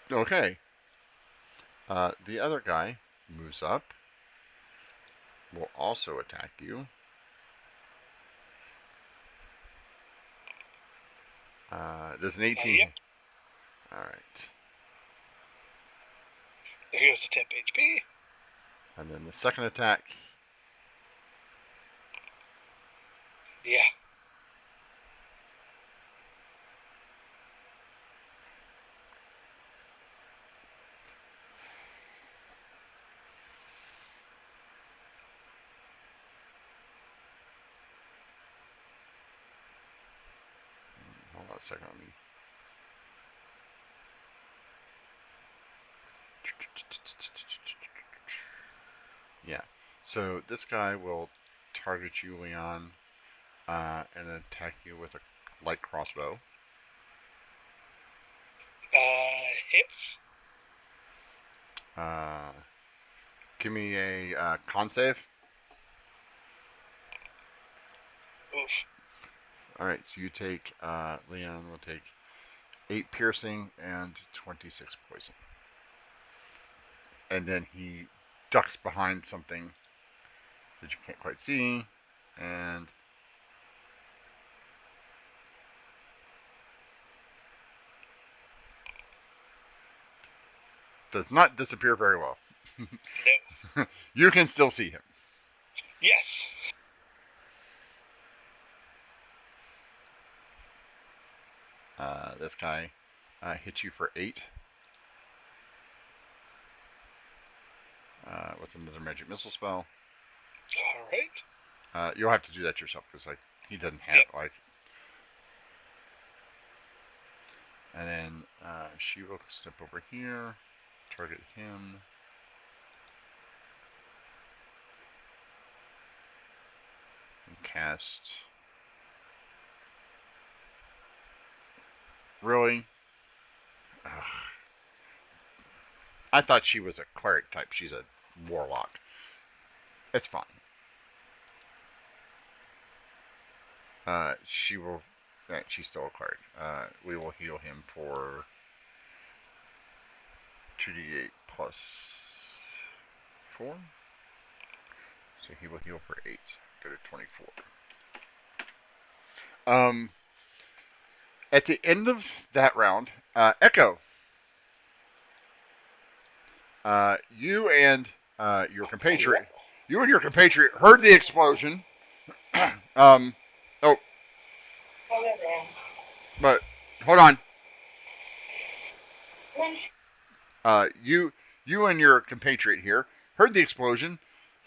though. Okay. The other guy moves up. Will also attack you. Does an 18? Yep. All right. Here's the temp HP. And then the second attack. Yeah. Hold on a second. Let me. Yeah. So this guy will target you, Leon, and attack you with a light crossbow. Hits. Give me a con save. Oof. All right. So you take Leon will take 8 piercing and 26 poison. And then he ducks behind something that you can't quite see, and does not disappear very well. No. You can still see him. Yes. This guy hits you for 8 with another magic missile spell. All right. You'll have to do that yourself because like he doesn't have like. And then she will step over here, target him. And cast Really? Ugh. I thought she was a cleric type. She's a warlock. It's fine. She will. She's still a cleric. We will heal him for 2d8 plus 4. So he will heal for 8. Go to 24. At the end of that round, Echo, you and your compatriot, heard the explosion. um, oh, but hold on. You and your compatriot here heard the explosion.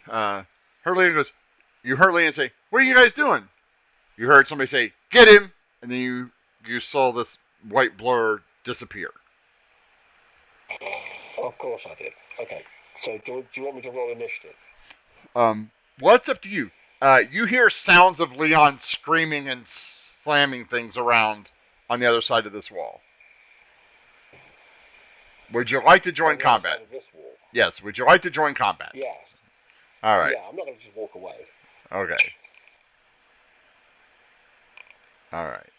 Hurley goes. You heard Leanne say, "What are you guys doing?" You heard somebody say, "Get him!" And then you saw this white blur disappear. Of course I did. Okay. So do you want me to roll initiative? Well, it's up to you. You hear sounds of Leon screaming and slamming things around on the other side of this wall. Would you like to join combat? Of this wall? Yes. Would you like to join combat? Yes. All right. Yeah, I'm not going to just walk away. Okay. All right.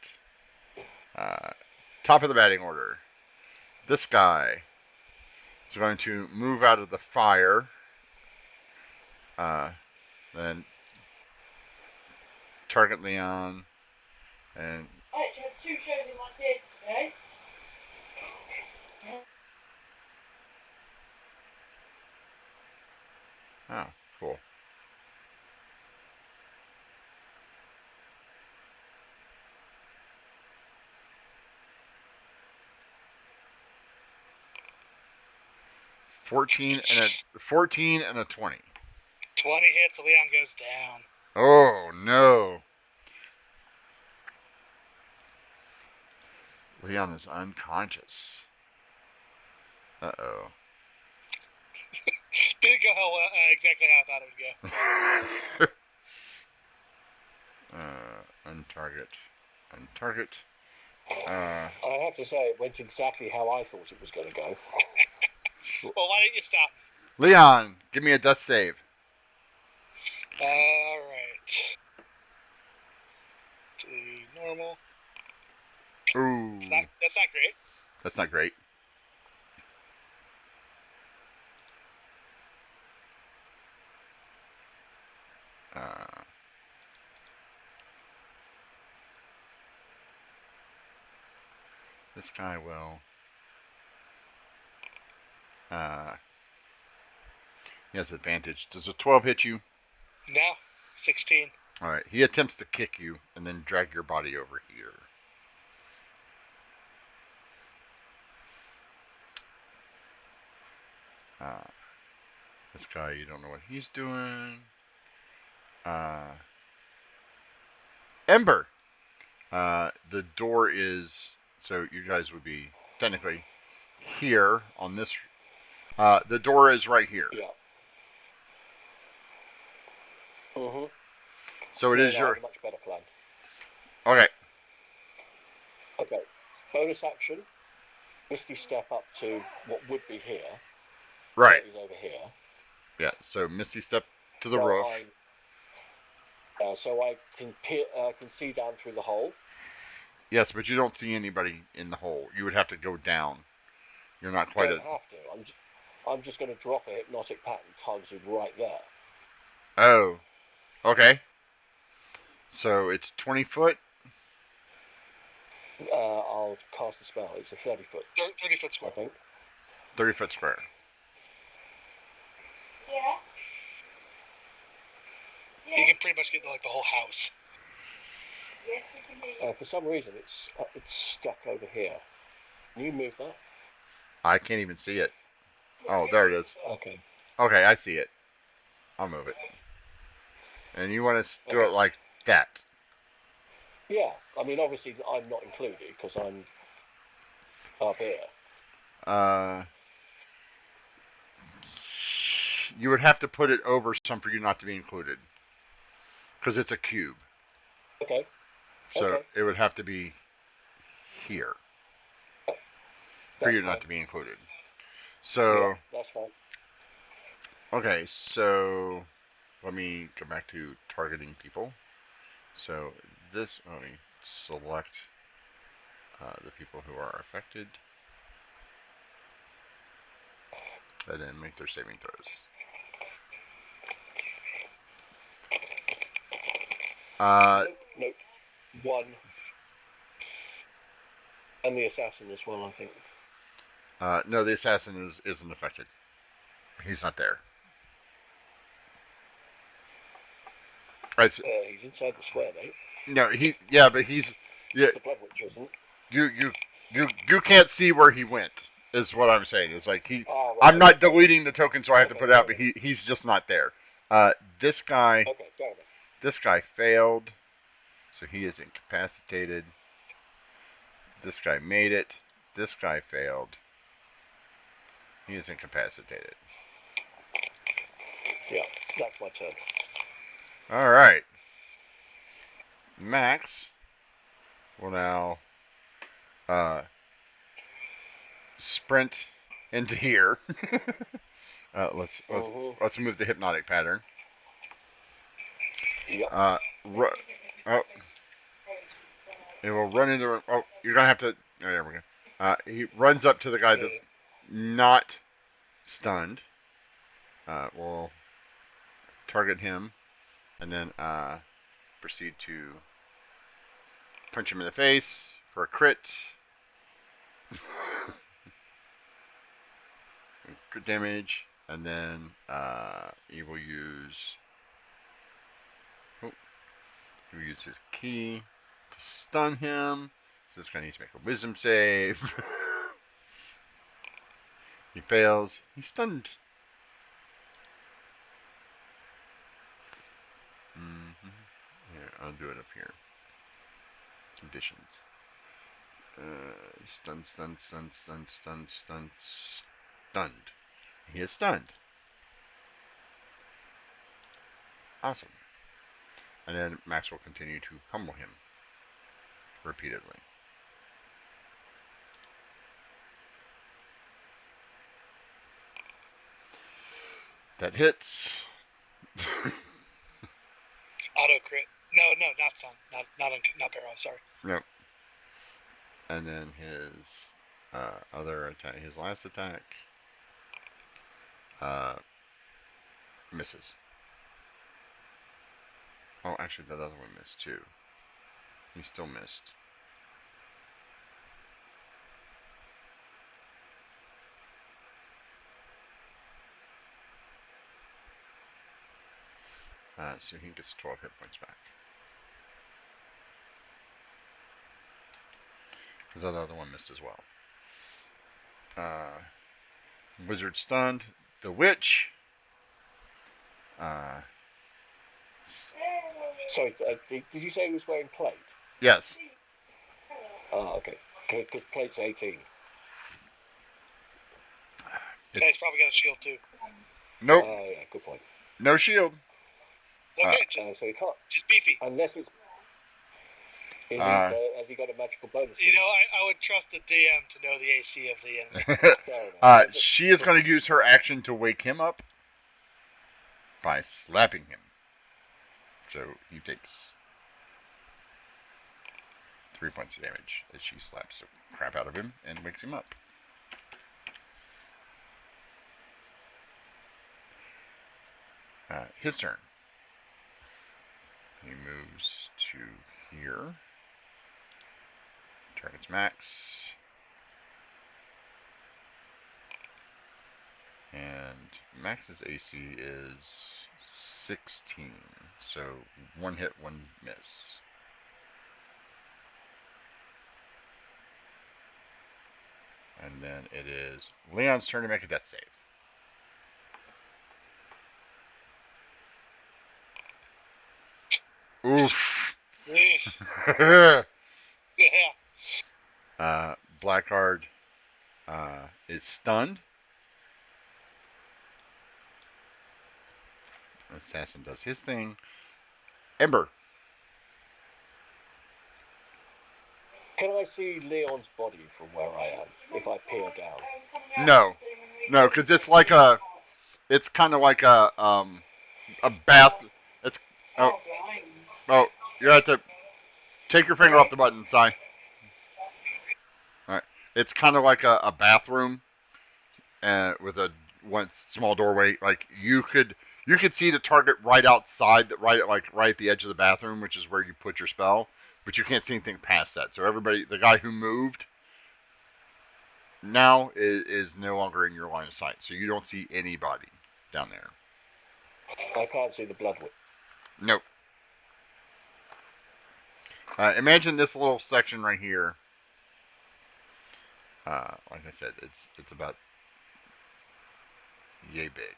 Top of the batting order. This guy is going to move out of the fire. Then target Leon. And I actually have 2 shows in my theatre today. oh, cool. Fourteen and a 20. 20 hits, Leon goes down. Oh no. Leon is unconscious. Uh-oh. Didn't go exactly how I thought it would go. Untarget. I have to say, it went exactly how I thought it was going to go. Well, why didn't you stop me? Leon, give me a death save. Alright. Normal. Ooh. That's not great. That's not great. This guy will. He has advantage. Does a 12 hit you? No. 16. Alright. He attempts to kick you and then drag your body over here. This guy, you don't know what he's doing. Ember. The door is. So you guys would be technically here on this. The door is right here. Yeah. Mm-hmm. So it is your. I have a much better plan. Okay. Okay. Bonus action. Misty step up to what would be here. Right. He's over here. Yeah. So Misty step to the roof. So I can see down through the hole. Yes, but you don't see anybody in the hole. You would have to go down. You're not quite. I don't have to. I'm just going to drop a hypnotic pattern tugs right there. Oh. Okay. So it's 20 foot. I'll cast a spell. It's a 30 foot. 30 foot square. I think. 30 foot square. Yeah. You can pretty much get like the whole house. Yes, we can hear you. For some reason, it's stuck over here. Can you move that? I can't even see it. Oh, there it is. Okay. Okay, I see it. I'll move it. And you want to do it like that? Yeah. I mean, obviously, I'm not included because I'm up here. You would have to put it over some for you not to be included. Because it's a cube. Okay. So it would have to be here. for That's you fine. not to be included. Yeah, So, that's fine. okay, so let me go back to targeting people. So this, let me select the people who are affected, and then make their saving throws. Nope. One. And the assassin as well, I think. No, the assassin isn't affected. He's not there. Right. He's inside the square, mate. No, yeah, but he's yeah. The Blood Witch isn't. You can't see where he went. Is what I'm saying. It's like Oh, right, I'm okay, not deleting the token, so I have to put it out. But enough. he's just not there. This guy. Okay, fair enough. This guy failed, so he is incapacitated. This guy made it. This guy failed. He is incapacitated. Yeah, that's my turn. All right. Max will now sprint into here. Let's move the hypnotic pattern. Yep. Oh, it will run into. Oh, you're gonna have to. Oh, there we go. He runs up to the guy that's not stunned. We'll target him, and then proceed to punch him in the face for a crit. Crit damage, and then he will use. Oh, he will use his key to stun him. So this guy needs to make a wisdom save. He fails. He's stunned. Mm-hmm. Here, I'll do it up here. Conditions. Stunned. He is stunned. Awesome. And then Max will continue to pummel him repeatedly. That hits. Auto crit. No, not stun. Not barrel. Sorry. Nope. And then his other attack, his last attack, misses. Oh, actually, that other one missed too. He still missed. So he gets 12 hit points back. Because that other one missed as well. Wizard stunned. The witch. Sorry, did you say he was wearing plate? Yes. Oh, okay. Because plate's 18. He's probably got a shield too. Nope. Oh, yeah, good point. No shield. Okay, so he can't. Just beefy. Unless it's. He needs, has he got a magical bonus? You know, I would trust the DM to know the AC of the enemy. She is going to use her action to wake him up by slapping him. So he takes 3 points of damage as she slaps the crap out of him and wakes him up. His turn. He moves to here. Targets Max. And Max's AC is 16. So one hit, one miss. And then it is Leon's turn to make a death save. Oof. Yeah. Blackguard is stunned. Assassin does his thing. Ember. Can I see Leon's body from where I am if I peer down? No, because it's kind of like a bath. It's oh oh you have to take your finger off the button, Si. All right, it's kind of like a bathroom with a one small doorway. Like you could see the target right outside, right at the edge of the bathroom, which is where you put your spell, but you can't see anything past that. So the guy who moved now is no longer in your line of sight, so you don't see anybody down there. I can't see the blood. Nope. Imagine this little section right here. Like I said, it's about yay big.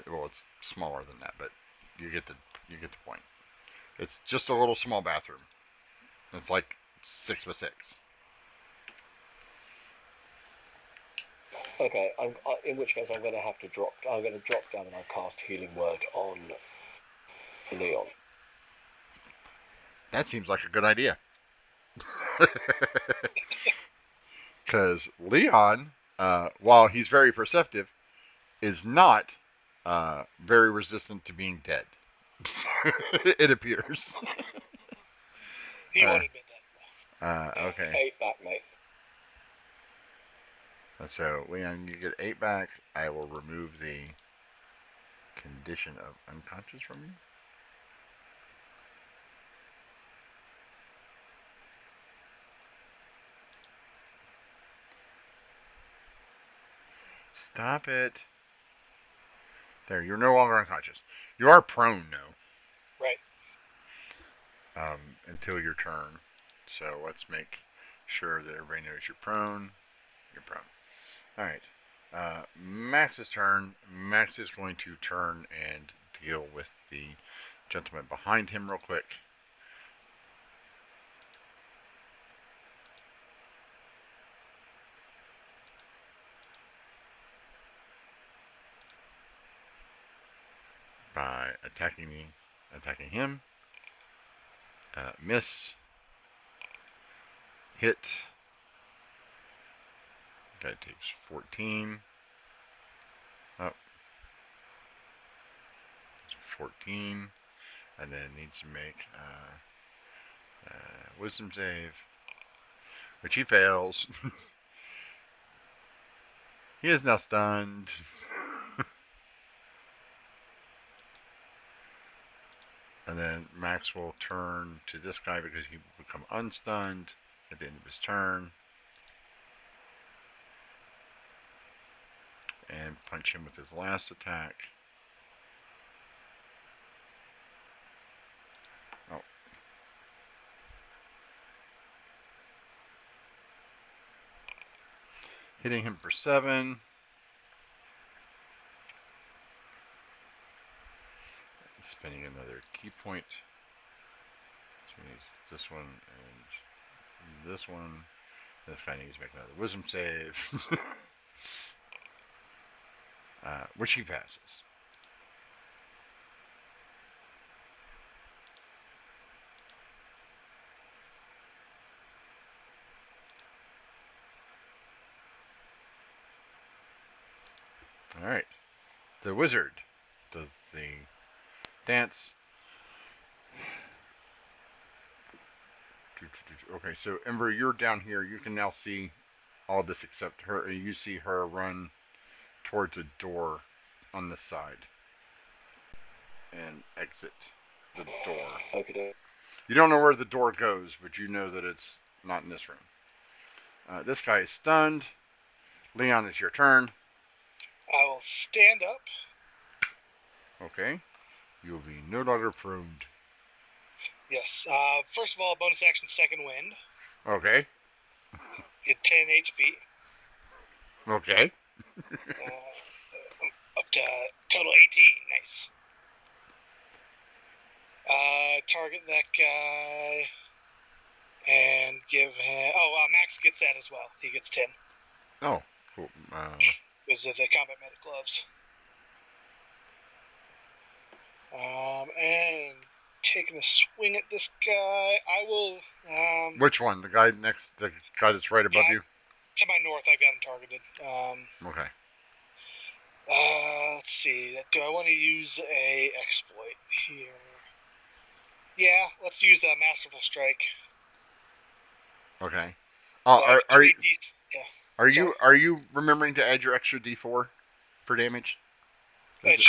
Well, it's smaller than that, but you get the point. It's just a little small bathroom. It's like 6 by 6. Okay, in which case I'm going to have to drop. I'm going to drop down and I'll cast Healing Word on Leon. That seems like a good idea. Because Leon, while he's very perceptive, is not very resistant to being dead. It appears. He won't admit that. Okay. 8 back, mate. So, Leon, you get 8 back. I will remove the condition of unconscious from you. Stop it. There, you're no longer unconscious. You are prone now. Right. Until your turn. So let's make sure that everybody knows you're prone. You're prone. Alright. Max's turn. Max is going to turn and deal with the gentleman behind him real quick. By attacking him. Miss. Hit. Guy takes 14. Oh. 14. And then needs to make wisdom save. Which he fails. He is now stunned. And then Max will turn to this guy because he will become unstunned at the end of his turn. And punch him with his last attack. Oh. Hitting him for 7. Spending another key point. So he needs this one and this one. This guy needs to make another wisdom save. Which he passes. Alright. The wizard does the dance. Okay, so Ember, you're down here. You can now see all this except her. You see her run towards a door on this side and exit the door. Okay. You don't know where the door goes, but you know that it's not in this room. This guy is stunned. Leon, it's your turn. I will stand up. Okay. You will be no longer pruned. Yes. First of all, bonus action, second wind. Okay. Get 10 HP. Okay. Up to total 18. Nice. Target that guy and give him. Max gets that as well. He gets 10. Oh, cool. Because of the combat medic gloves. And take gonna swing at this guy. I will. Which one? The guy that's right above you? To my north, I've got him targeted. Okay. Let's see. Do I want to use a exploit here? Yeah, let's use a Masterful Strike. Okay. Yeah. Are you remembering to add your extra D4 for damage? Is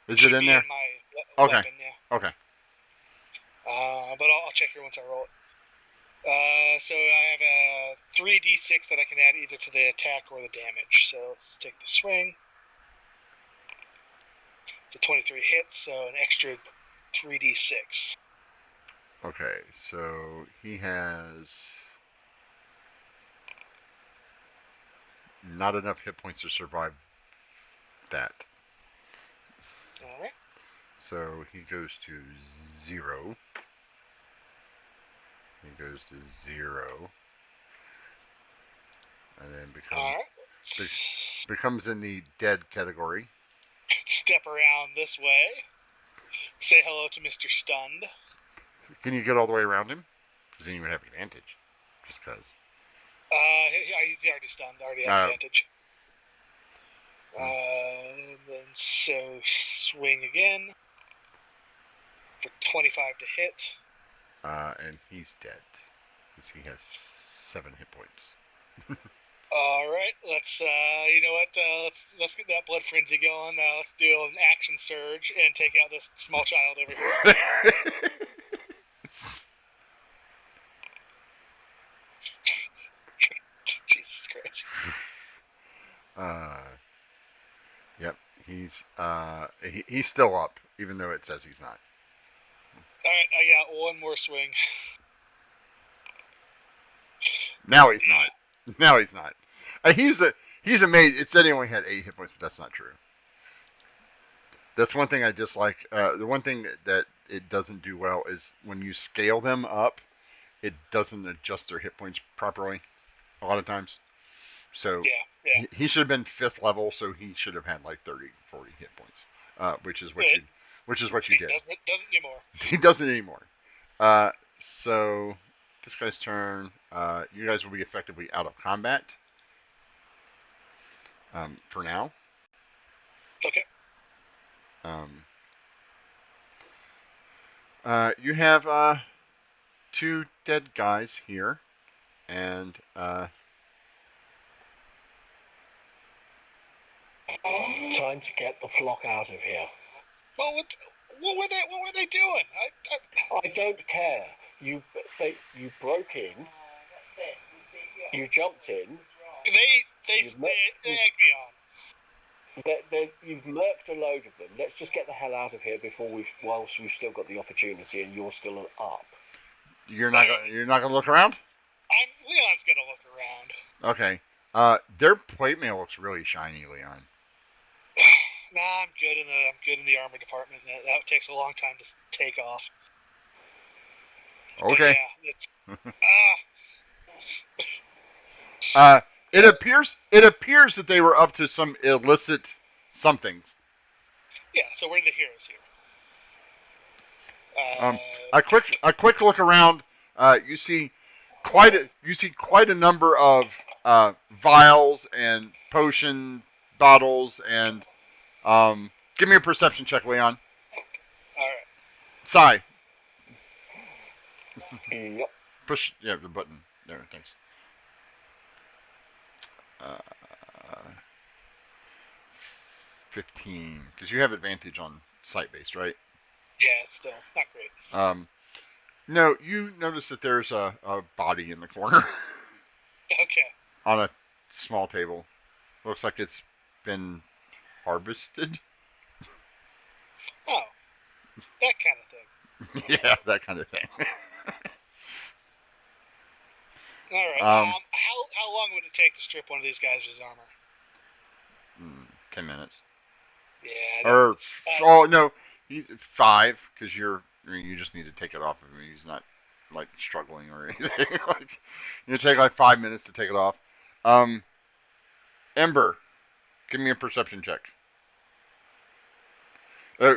it in there? In my weapon, yeah. Okay. But I'll check here once I roll it. So I have a 3d6 that I can add either to the attack or the damage. So let's take the swing. So 23 hits, so an extra 3d6. Okay, so he has not enough hit points to survive that. Alright. So he goes to 0. He goes to 0. And then becomes in the dead category. Step around this way. Say hello to Mr. Stunned. Can you get all the way around him? Because then you would have advantage. Just because. He's already stunned. Already have advantage. Then so swing again for 25 to hit. And he's dead because he has 7 hit points. All right, let's. You know what? Let's get that blood frenzy going. Let's do an action surge and take out this small child over here. Jesus Christ. Yep, he's still up, even though it says he's not. Alright, I got one more swing. Now he's not. Now he's not. He's a mage. It said he only had 8 hit points, but that's not true. That's one thing I dislike. The one thing that it doesn't do well is when you scale them up, it doesn't adjust their hit points properly a lot of times. So yeah. He should have been 5th level, so he should have had like 30, 40 hit points, which is what you did. Doesn't anymore. He doesn't anymore. So this guy's turn. You guys will be effectively out of combat. For now. Okay. You have 2 dead guys here, and time to get the flock out of here. Well, what were they doing? I don't care. You broke in. You jumped in. They egged me on. You've murked a load of them. Let's just get the hell out of here whilst we've still got the opportunity and you're still up. You're not gonna look around? Leon's gonna look around. Okay. Their plate mail looks really shiny, Leon. Nah, I'm good in the armor department. That takes a long time to take off. Okay. Yeah, it appears that they were up to some illicit somethings. Yeah. So we're the heroes here. A quick look around. You see quite a number of vials and potion bottles and give me a perception check, Leon. All right. Sai. Yep. Push the button. There, thanks. 15, because you have advantage on site-based, right? Yeah, it's still not great. No, you notice that there's a body in the corner. Okay. On a small table. Looks like it's been harvested. Oh, that kind of thing. Yeah, that kind of thing. All right. How long would it take to strip one of these guys' armor? 10 minutes. Yeah. No, he's 5 because you just need to take it off of him. He's not like struggling or anything. You take like 5 minutes to take it off. Ember, give me a perception check.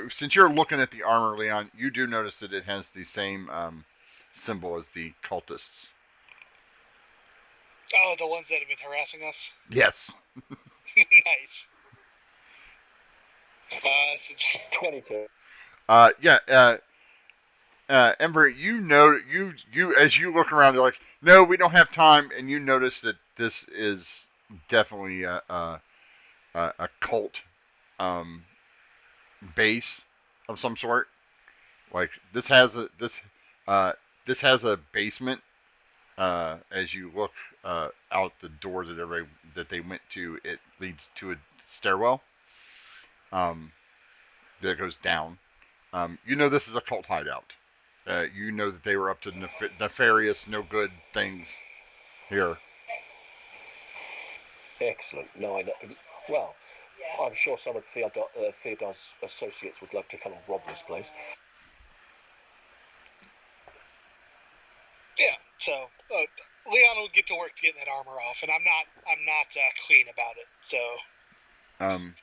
Since you're looking at the armor, Leon, you do notice that it has the same symbol as the cultists. Oh, the ones that have been harassing us? Yes. Nice. 22. Yeah. Ember, you as you look around, you're like, no, we don't have time, and you notice that this is definitely a cult base of some sort. Like this has a basement. As you look out the door that they went to, it leads to a stairwell that goes down. You know this is a cult hideout. You know that they were up to nefarious, no good things here. Excellent. No, I know. Well, I'm sure some of Theodore's associates would love to come and rob this place. Yeah, so Leon will get to work to get that armor off, and I'm not clean about it. So if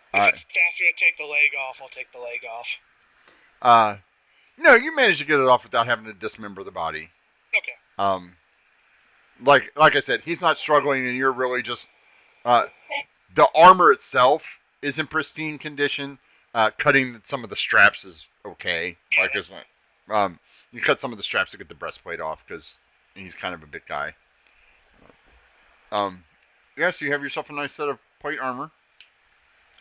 it's faster to take the leg off, I'll take the leg off. No, you managed to get it off without having to dismember the body. Okay. Like I said, he's not struggling, and you're really just the armor itself is in pristine condition. Cutting some of the straps is okay. Yeah. Like it's not. You cut some of the straps to get the breastplate off because he's kind of a big guy. Yeah, so you have yourself a nice set of plate armor.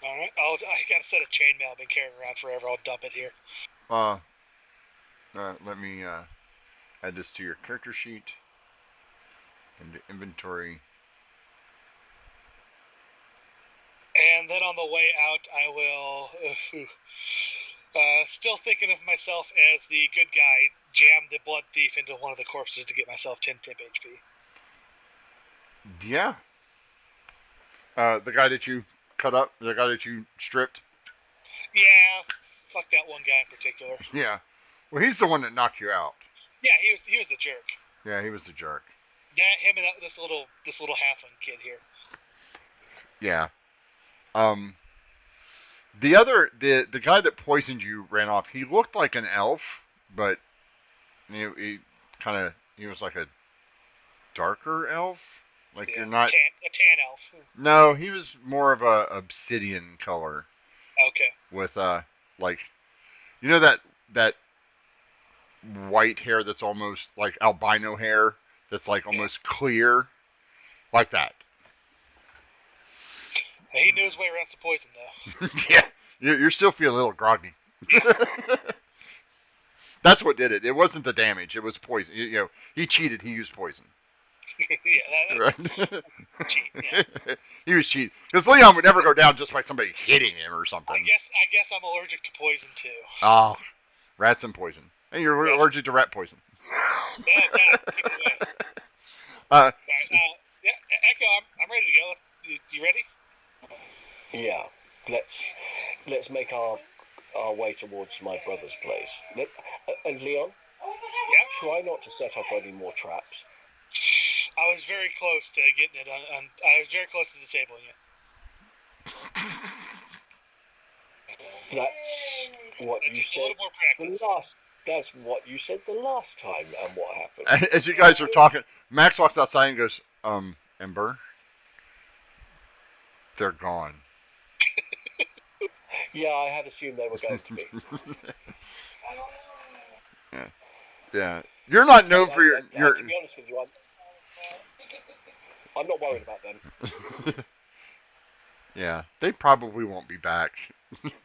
All right. I got a set of chainmail I've been carrying around forever. I'll dump it here. Let me add this to your character sheet. Into inventory. And then on the way out, I will, still thinking of myself as the good guy, jam the blood thief into one of the corpses to get myself 10 temp HP. Yeah. The guy that you cut up, the guy that you stripped. Yeah, fuck that one guy in particular. Yeah. Well, he's the one that knocked you out. Yeah, he was the jerk. Yeah, he was the jerk. Yeah, him and this little halfling kid here. Yeah. The guy that poisoned you ran off. He looked like an elf, but he was like a darker elf. Like yeah, you're not a tan elf. No, he was more of a obsidian color. Okay. With like you know that white hair that's almost like albino hair that's like almost clear, like that. He knew his way around some poison though. Yeah, you're still feeling a little groggy. That's what did it. It wasn't the damage. It was poison. You know, he cheated. He used poison. Yeah, right. Cheat, yeah. He was cheating because Leon would never go down just by somebody hitting him or something. I guess I'm allergic to poison too. Oh, rats and poison. Hey, you're allergic to rat poison. Yeah, keep it away. Right, yeah, Echo, I'm ready to go. You ready? Yeah. Let's make our way towards my brother's place. And Leon, try not to set up any more traps. I was very close to getting it I was very close to disabling it. That's what you said. A little more practice. That's what you said the last time, and what happened? as you guys are talking, Max walks outside and goes, Ember, they're gone. Yeah, I had assumed they were going to be. Yeah. You're not known for your. To be honest with you, I'm not worried about them. Yeah, they probably won't be back.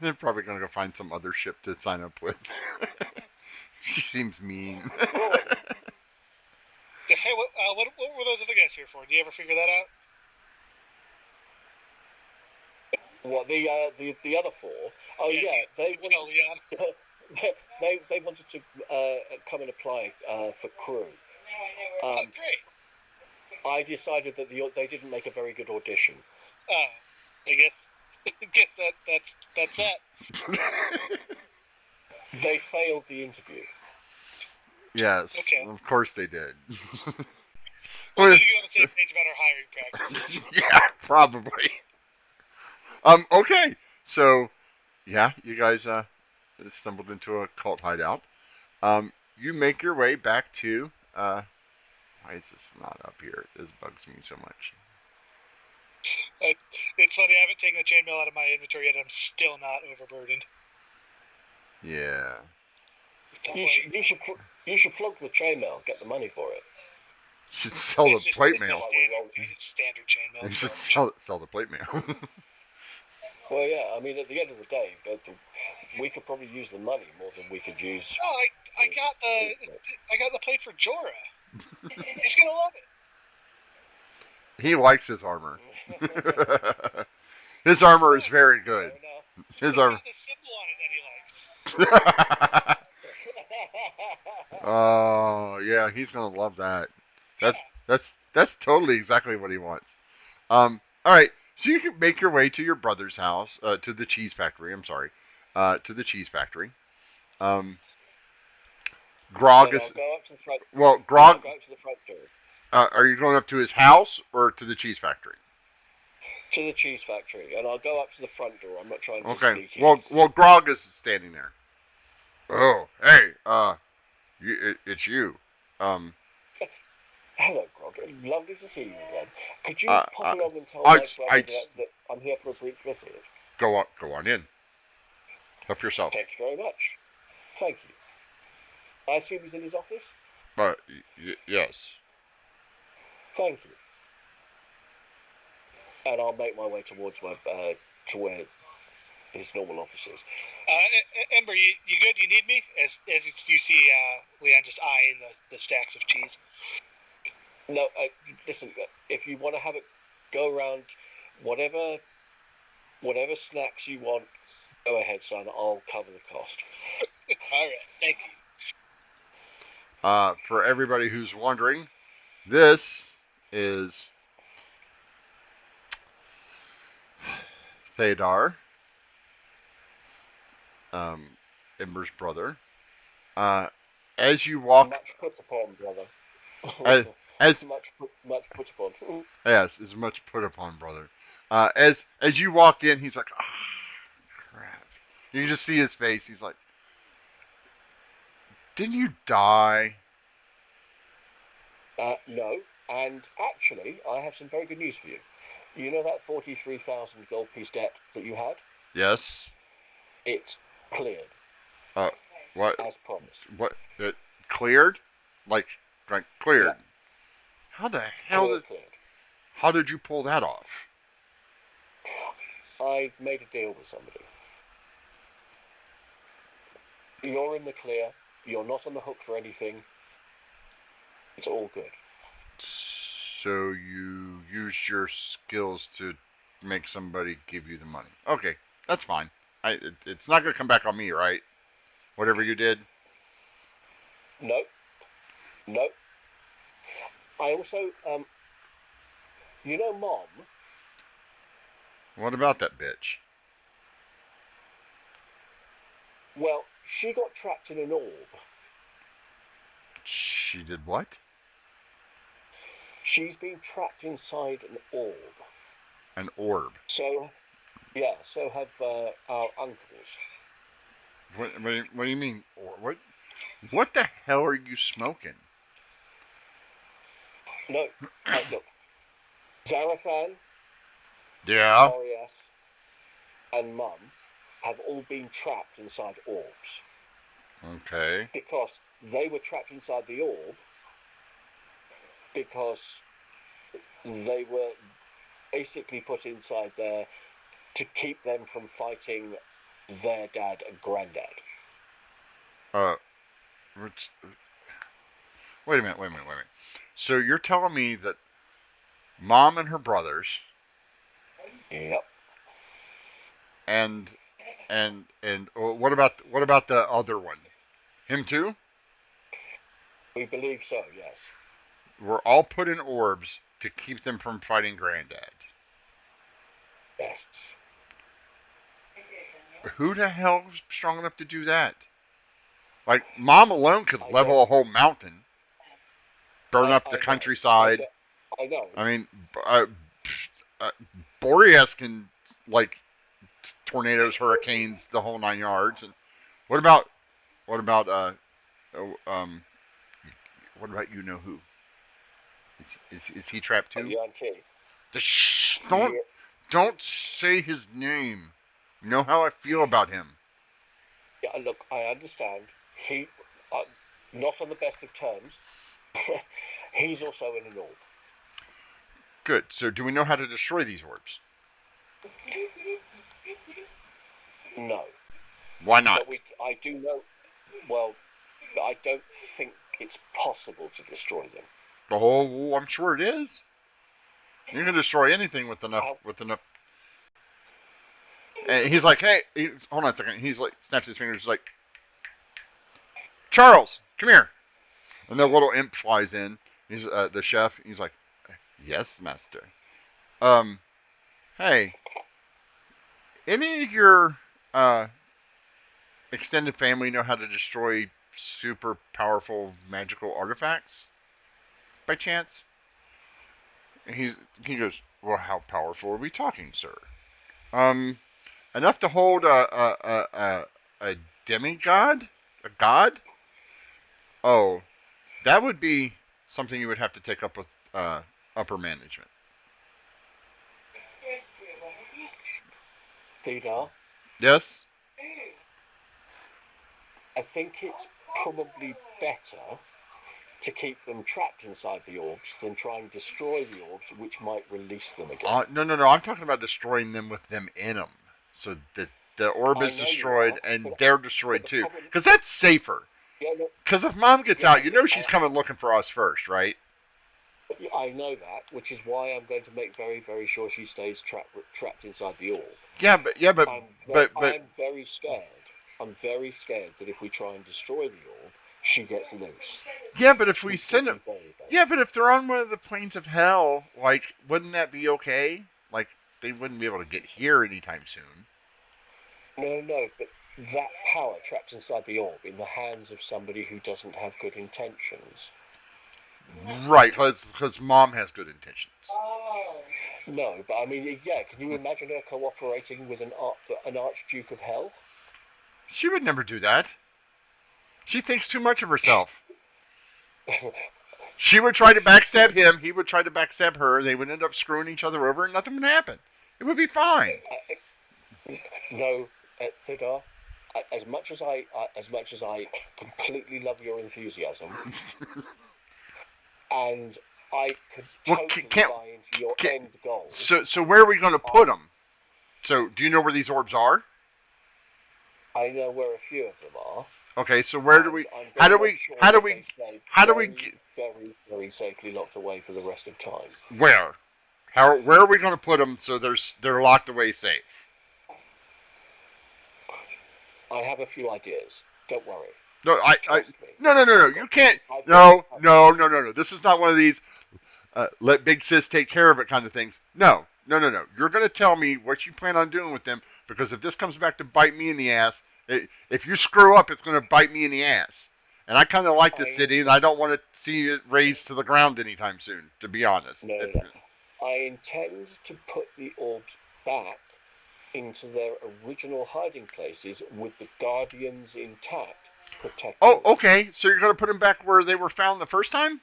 They're probably going to go find some other ship to sign up with. She seems mean. Hey, what were those other guys here for? Did you ever figure that out? What, the other four? Oh yeah, they wanted to come and apply for crew. Great. I decided that they didn't make a very good audition. I guess that's that. They failed the interview. Yes, okay. Of course they did. We're going to get on the same page about our hiring practices. Yeah, probably. Okay, So yeah, you guys stumbled into a cult hideout. You make your way back to why is this not up here? This bugs me so much. It's funny, I haven't taken the chainmail out of my inventory yet. I'm still not overburdened. Yeah. You should plug the chainmail, get the money for it. You should sell the plate mail. It's standard chainmail. You should sell the plate mail. Well, yeah. I mean, at the end of the day, we could probably use the money more than we could use. Oh, I got the plate for Jorah. He's gonna love it. He likes his armor. His armor is very good. His armor. The symbol on it that he likes. Oh yeah, he's gonna love that. That's totally exactly what he wants. All right, so you can make your way to your brother's house, to the cheese factory. I'm sorry, to the cheese factory. Grog is well. Grog. Go up to the front door. Are you going up to his house or to the cheese factory? To the cheese factory, and I'll go up to the front door. I'm not trying to Okay. sneak in. Well, Grog is standing there. Oh, hey, it's you. Hello, Grog. Lovely to see you again. Could you pop along and tell my brother that I'm here for a brief visit? Go on in. Help yourself. Thanks very much. Thank you. I assume he's in his office? Yes. Thank you. And I'll make my way towards to where his normal office is. Ember, you good? You need me? As you see, Leon just eyeing the stacks of cheese. No, listen. If you want to have it, go around. Whatever snacks you want, go ahead, son. I'll cover the cost. All right, thank you. For everybody who's wondering, this is Thedar, Ember's brother. As you walk, much put upon, brother. as much put upon. Yes, is much put upon, brother. As you walk in, he's like, oh, crap. You can just see his face. He's like, didn't you die? No. And actually, I have some very good news for you. You know that 43,000 gold piece debt that you had? Yes. It's cleared. What? As promised. What? It cleared? Like cleared? Yeah. How the hell How did you pull that off? I made a deal with somebody. You're in the clear. You're not on the hook for anything. It's all good. So you used your skills to make somebody give you the money. Okay, that's fine. It's not going to come back on me, right? Whatever you did? No. I also, you know Mom? What about that bitch? Well, she got trapped in an orb. She did what? She's been trapped inside an orb. An orb? So have our uncles. What do you mean? What the hell are you smoking? No, look. Zarathan, Yeah. Orias, and Mum have all been trapped inside orbs. Okay. Because they were trapped inside the orb because they were basically put inside there to keep them from fighting their dad and granddad. Wait a minute. So you're telling me that Mom and her brothers. Yep. And what about the other one? Him too? We believe so, yes. We're all put in orbs to keep them from fighting Granddad. Yes. Who the hell is strong enough to do that? Like, Mom alone could level a whole mountain, burn up the countryside. I know. I mean, Boreas can, like, tornadoes, hurricanes, the whole 9 yards. And what about what about oh, what about you know who? Is he trapped too? Unchained. Don't Yeah, don't say his name. You know how I feel about him. yeah, look, I understand. He, uh, not on the best of terms. He's also in an orb. Good. So do we know how to destroy these orbs? No, Why not? but I do know. Well, I don't think it's possible to destroy them. Oh, I'm sure it is. You can destroy anything with enough How? with enough. And he's like, hey, hold on a second. He's like, snaps his fingers, like, Charles, come here. And the little imp flies in. He's the chef. He's like, yes, master. Um, hey, any of your uh extended family know how to destroy super powerful magical artifacts by chance? And he goes, well, how powerful are we talking, sir? Um, enough to hold a demigod, a god. Oh, that would be something you would have to take up with upper management. Cedar, Yes. I think it's probably better to keep them trapped inside the orbs than try and destroy the orbs, which might release them again. No, no, no. I'm talking about destroying them with them in them, so that the orb I is know you destroyed are, and but, they're but destroyed the too. problem, Because that's safer. yeah, no, Because if mom gets yeah, out, you know she's coming looking for us first, right? I know that, which is why I'm going to make very, very sure she stays trapped inside the orb. Yeah, but but I'm very scared. I'm very scared that if we try and destroy the orb, she gets loose, yeah, but if we which would send them, be very bad. yeah, but if they're on one of the planes of hell, like, wouldn't that be okay? Like, they wouldn't be able to get here anytime soon. No, but that power trapped inside the orb in the hands of somebody who doesn't have good intentions. Right, because mom has good intentions. No, but I mean, yeah, can you imagine her cooperating with an Archduke of Hell? She would never do that. She thinks too much of herself. She would try to backstab him. He would try to backstab her. They would end up screwing each other over, and nothing would happen. It would be fine. No, Thidar, as much as I completely love your enthusiasm, and I could Well, totally can't, buy into your can't. end goal. So where are we going to put them? So do you know where these orbs are? I know where a few of them are. Okay, so where do we? I'm How going do to make we? sure How do that we? they stay How do we? very, very, very safely locked away for the rest of time. Where? How? Where are we going to put them so they're locked away safe? I have a few ideas. Don't worry. No, Trust me. no. I've got, You can't. I've got No, you covered. no. This is not one of these let big sis take care of it kind of things. No. You're going to tell me what you plan on doing with them because if this comes back to bite me in the ass, if you screw up, it's going to bite me in the ass. And I kind of like this city, and I don't want to see it razed to the ground anytime soon, to be honest. No. I intend to put the orbs back into their original hiding places with the guardians intact, protecting Oh, them. okay. So you're going to put them back where they were found the first time?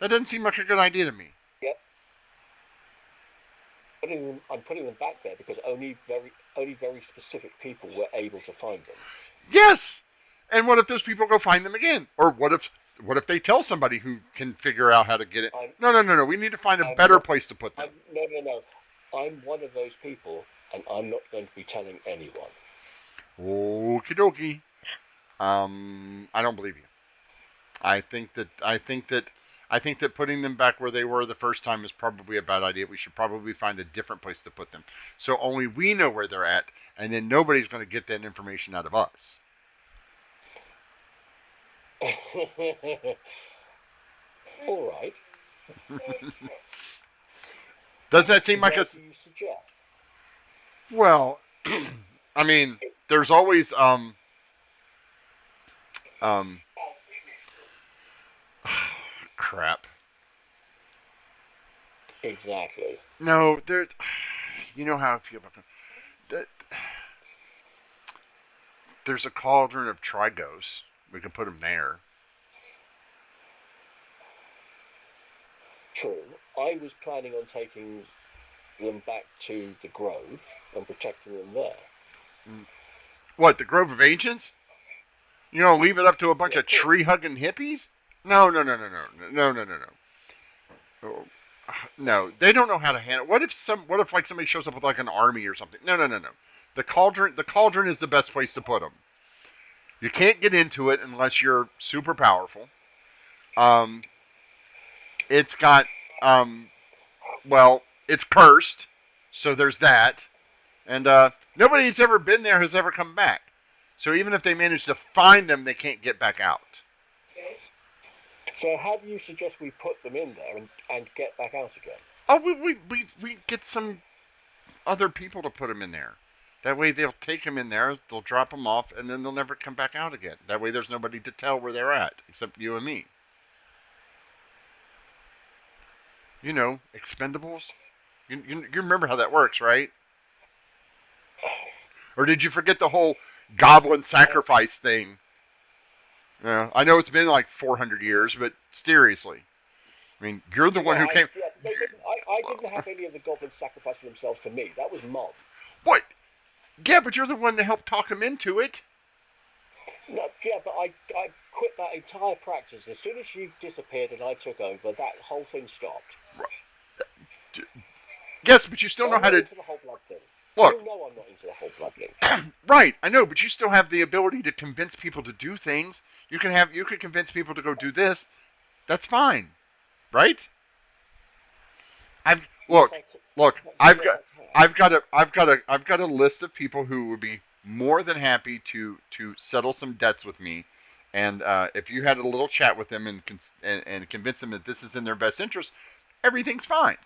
That doesn't seem like a good idea to me. Yep. I'm putting them back there because only very specific people were able to find them. Yes. And what if those people go find them again? Or what if they tell somebody who can figure out how to get it? No. We need to find a better place to put them. No. I'm one of those people, and I'm not going to be telling anyone. Okie dokie. I don't believe you. I think that putting them back where they were the first time is probably a bad idea. We should probably find a different place to put them, so only we know where they're at, and then nobody's going to get that information out of us. All right. Does that seem like Where a? do you suggest? Well, I mean, there's always um crap. Exactly. No, there. You know how I feel about them. There's a cauldron of Trigos. We can put them there. True. I was planning on taking them back to the Grove and protecting them there. What, the Grove of Ancients? You know, leave it up to a bunch Yeah, of tree-hugging hippies? No, no, no, no, no, no, no, no, no. Oh, no, they don't know how to handle. What if like somebody shows up with like an army or something? No, no, no, no. The cauldron is the best place to put them. You can't get into it unless you're super powerful. Um, it's got well, it's cursed, so there's that. And nobody that's ever been there has ever come back. So even if they manage to find them, they can't get back out. So how do you suggest we put them in there and get back out again? Oh, we get some other people to put them in there. That way they'll take them in there, they'll drop them off, and then they'll never come back out again. That way there's nobody to tell where they're at except you and me. You know, expendables. You remember how that works, right? Or did you forget the whole goblin sacrifice thing? Yeah, I know it's been like 400 years, but seriously. I mean, you're the one who came. I didn't have any of the goblins sacrificing themselves to me. That was Mom. What? Yeah, but you're the one that helped talk him into it. No, yeah, but I quit that entire practice. As soon as she disappeared and I took over, that whole thing stopped. Yes, but you still know I'm how not to. into the whole blood thing. Look. You know I'm not into the whole blood thing. Right, I know, but you still have the ability to convince people to do things. You could convince people to go do this. That's fine, right? I've look, I've got a list of people who would be more than happy to settle some debts with me, and if you had a little chat with them and convince them that this is in their best interest, everything's fine.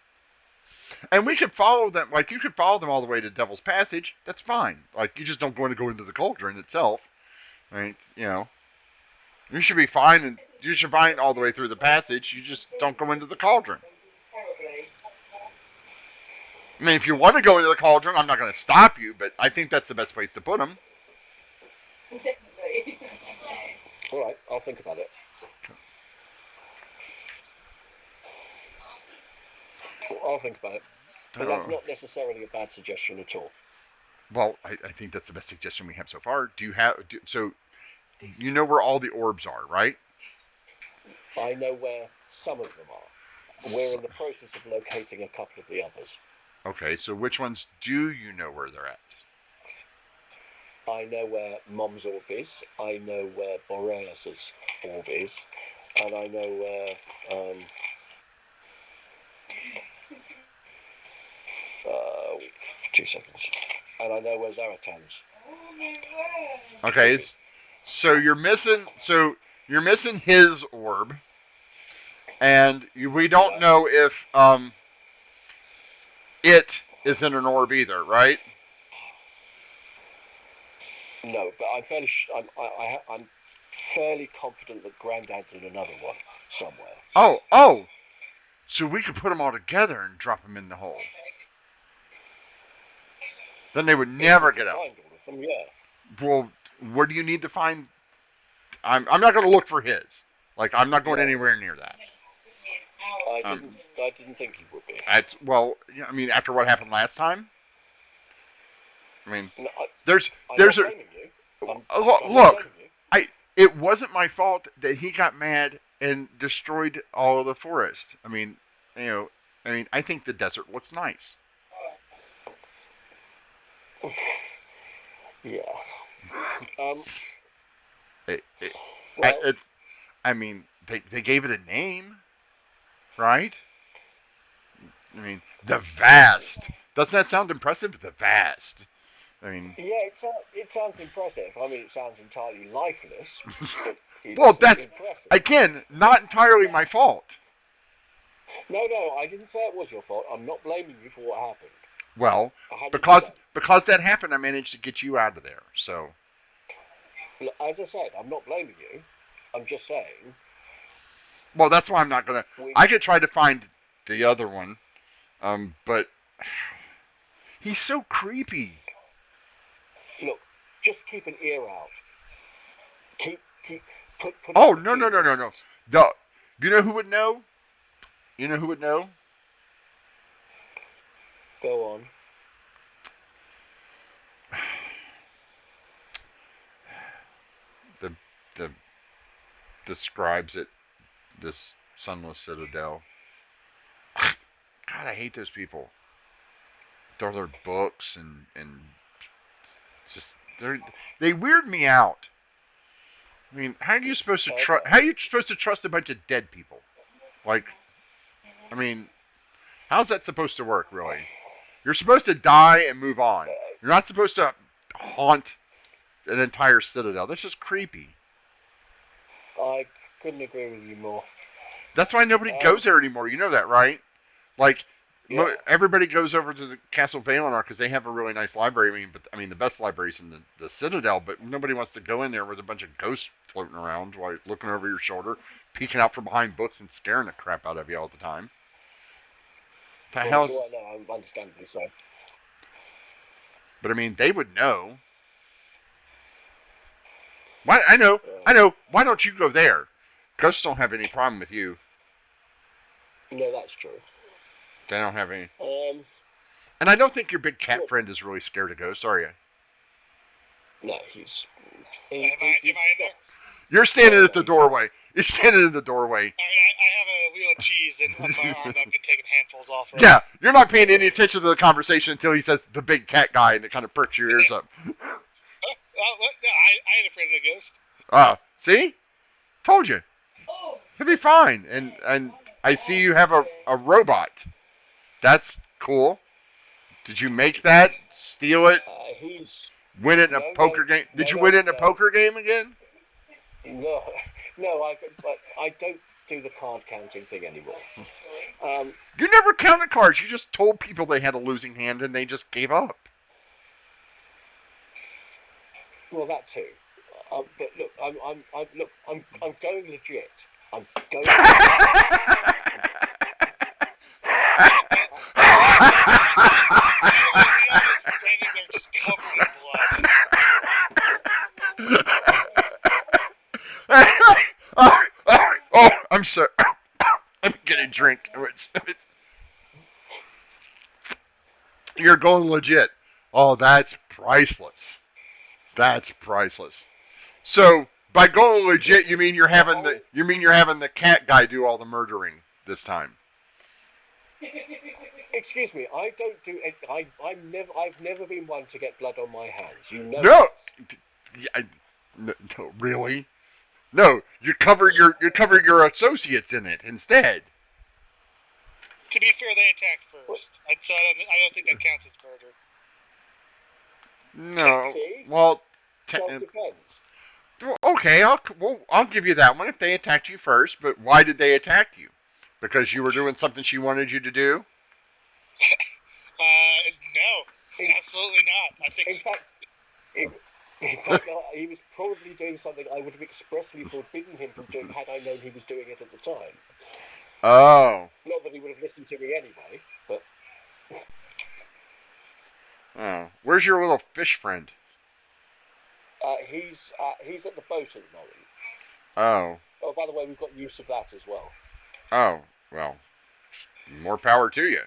And we could follow them, like you could follow them all the way to Devil's Passage. That's fine. Like you just don't want to go into the cauldron itself. Right? You know, you should be fine, and you should find all the way through the passage. You just don't go into the cauldron. I mean, if you want to go into the cauldron, I'm not going to stop you, but I think that's the best place to put them. All right, I'll think about it. I'll think about it. But that's not necessarily a bad suggestion at all. Well, I think that's the best suggestion we have so far. So you know where all the orbs are, right? I know where some of them are. We're in the process of locating a couple of the others. Okay, so which ones do you know where they're at? I know where Mom's orb is. I know where Boreas's orb is. And I know where 2 seconds. And I know where Zaratan's. Okay, so you're missing his orb, and we don't know if it is in an orb either, right? No, but I'm fairly confident that Grandad's in another one somewhere. Oh, so we could put them all together and drop them in the hole. Then they would never get out. Find all of them, yeah. Well, where do you need to find? I'm not going to look for his. Like I'm not going anywhere near that. I didn't think he would be. Well, I mean, after what happened last time. I mean, No, there's a look. It wasn't my fault that he got mad and destroyed all of the forest. I mean, I think the desert looks nice. Yeah. I mean, they gave it a name, right? I mean, the Vast. Doesn't that sound impressive? The Vast. I mean, yeah, it sounds impressive. I mean, it sounds entirely lifeless. Well, that's impressive. Again not entirely my fault. No, I didn't say it was your fault. I'm not blaming you for what happened. Well, 100%. because that happened, I managed to get you out of there. So, Look, as I said, I'm not blaming you. I'm just saying. Well, that's why I'm not gonna. I could try to find the other one, but he's so creepy. Look, just keep an ear out. Put Oh, out the no, no, no, no, feelers. no. You know who would know? You know who would know? Go on. The the scribes at this Sunless Citadel. God, I hate those people. Throw their books and just they weird me out. I mean, how are you supposed to trust? How are you supposed to trust a bunch of dead people? Like, I mean, how's that supposed to work, really? You're supposed to die and move on. You're not supposed to haunt an entire citadel. That's just creepy. I couldn't agree with you more. That's why nobody goes there anymore. You know that, right? Like, Yeah. everybody goes over to the Castle Valinor because they have a really nice library. I mean, the best libraries in the Citadel. But nobody wants to go in there with a bunch of ghosts floating around, while looking over your shoulder, peeking out from behind books and scaring the crap out of you all the time. The hell's? Well, no, I'm understandably so. But I mean, they would know. Why? I know. Why don't you go there? Ghosts don't have any problem with you. No, that's true. They don't have any. And I don't think your big cat friend is really scared of ghosts, are you? No, he's. Am I in there? You're standing at the doorway. You're standing in the doorway. I mean, I have a wheel of cheese on my arm that I've been taking handfuls off of. Yeah, you're not paying any attention to the conversation until he says the big cat guy, and it kind of perks your ears up. I ain't afraid of the ghost. See? Told you. He'll be fine. And I see you have a robot. That's cool. Did you make that? Steal it? Win it in a poker game? Did you win it in a poker game again? No, but I don't do the card counting thing anymore. You never counted cards. You just told people they had a losing hand and they just gave up. Well, that too. But look, I'm going legit. I'm going. Standing there just covered in blood. Oh, I'm sorry. Let me get a drink. You're going legit. Oh, that's priceless. That's priceless. So, by going legit, you mean you're having the cat guy do all the murdering this time? Excuse me, I don't do. I've never been one to get blood on my hands. You know. No, really? No, you cover your associates in it instead. To be fair, they attacked first. So I don't think that counts as murder. No. Well, depends. Okay, I'll give you that one if they attacked you first. But why did they attack you? Because you were doing something she wanted you to do? No, absolutely not. I think. In fact, he was probably doing something I would have expressly forbidden him from doing had I known he was doing it at the time. Oh. Not that he would have listened to me anyway, but. Oh, where's your little fish friend? He's at the boat at the moment. Oh. Oh, by the way, we've got use of that as well. Oh, well, more power to you.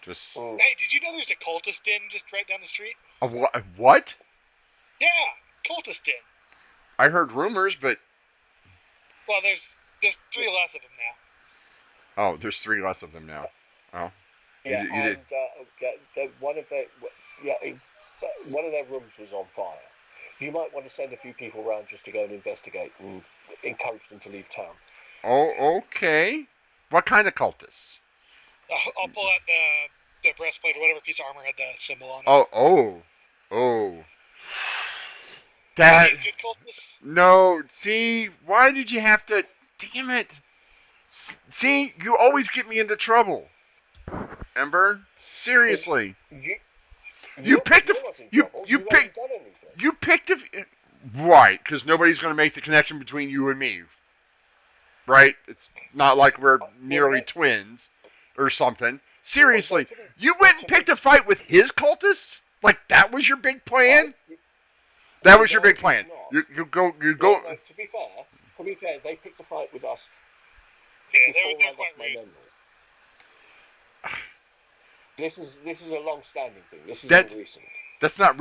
Just. Hey, did you know there's a cultist den just right down the street? A what? Yeah, cultist den. I heard rumors, but. Well, there's 3 less of them now. Oh, there's 3 less of them now. Oh. Yeah, and one of their rooms was on fire. You might want to send a few people around just to go and investigate and encourage them to leave town. Oh, okay. What kind of cultists? I'll pull out the breastplate or whatever piece of armor had the symbol on it. Oh. That. Good cultists? No, see, why did you have to? Damn it! See, you always get me into trouble. Ember, seriously. You picked right, because nobody's going to make the connection between you and me. Right? It's not like we're nearly twins or something. Seriously, you went and picked a fight with his cultists? Like that was your big plan? That was your No, big it's plan. not. You go. No, to be fair, they picked a fight with us Yeah, before they're I quite lost my ready. memory. This is a long-standing thing. This isn't That recent. that's not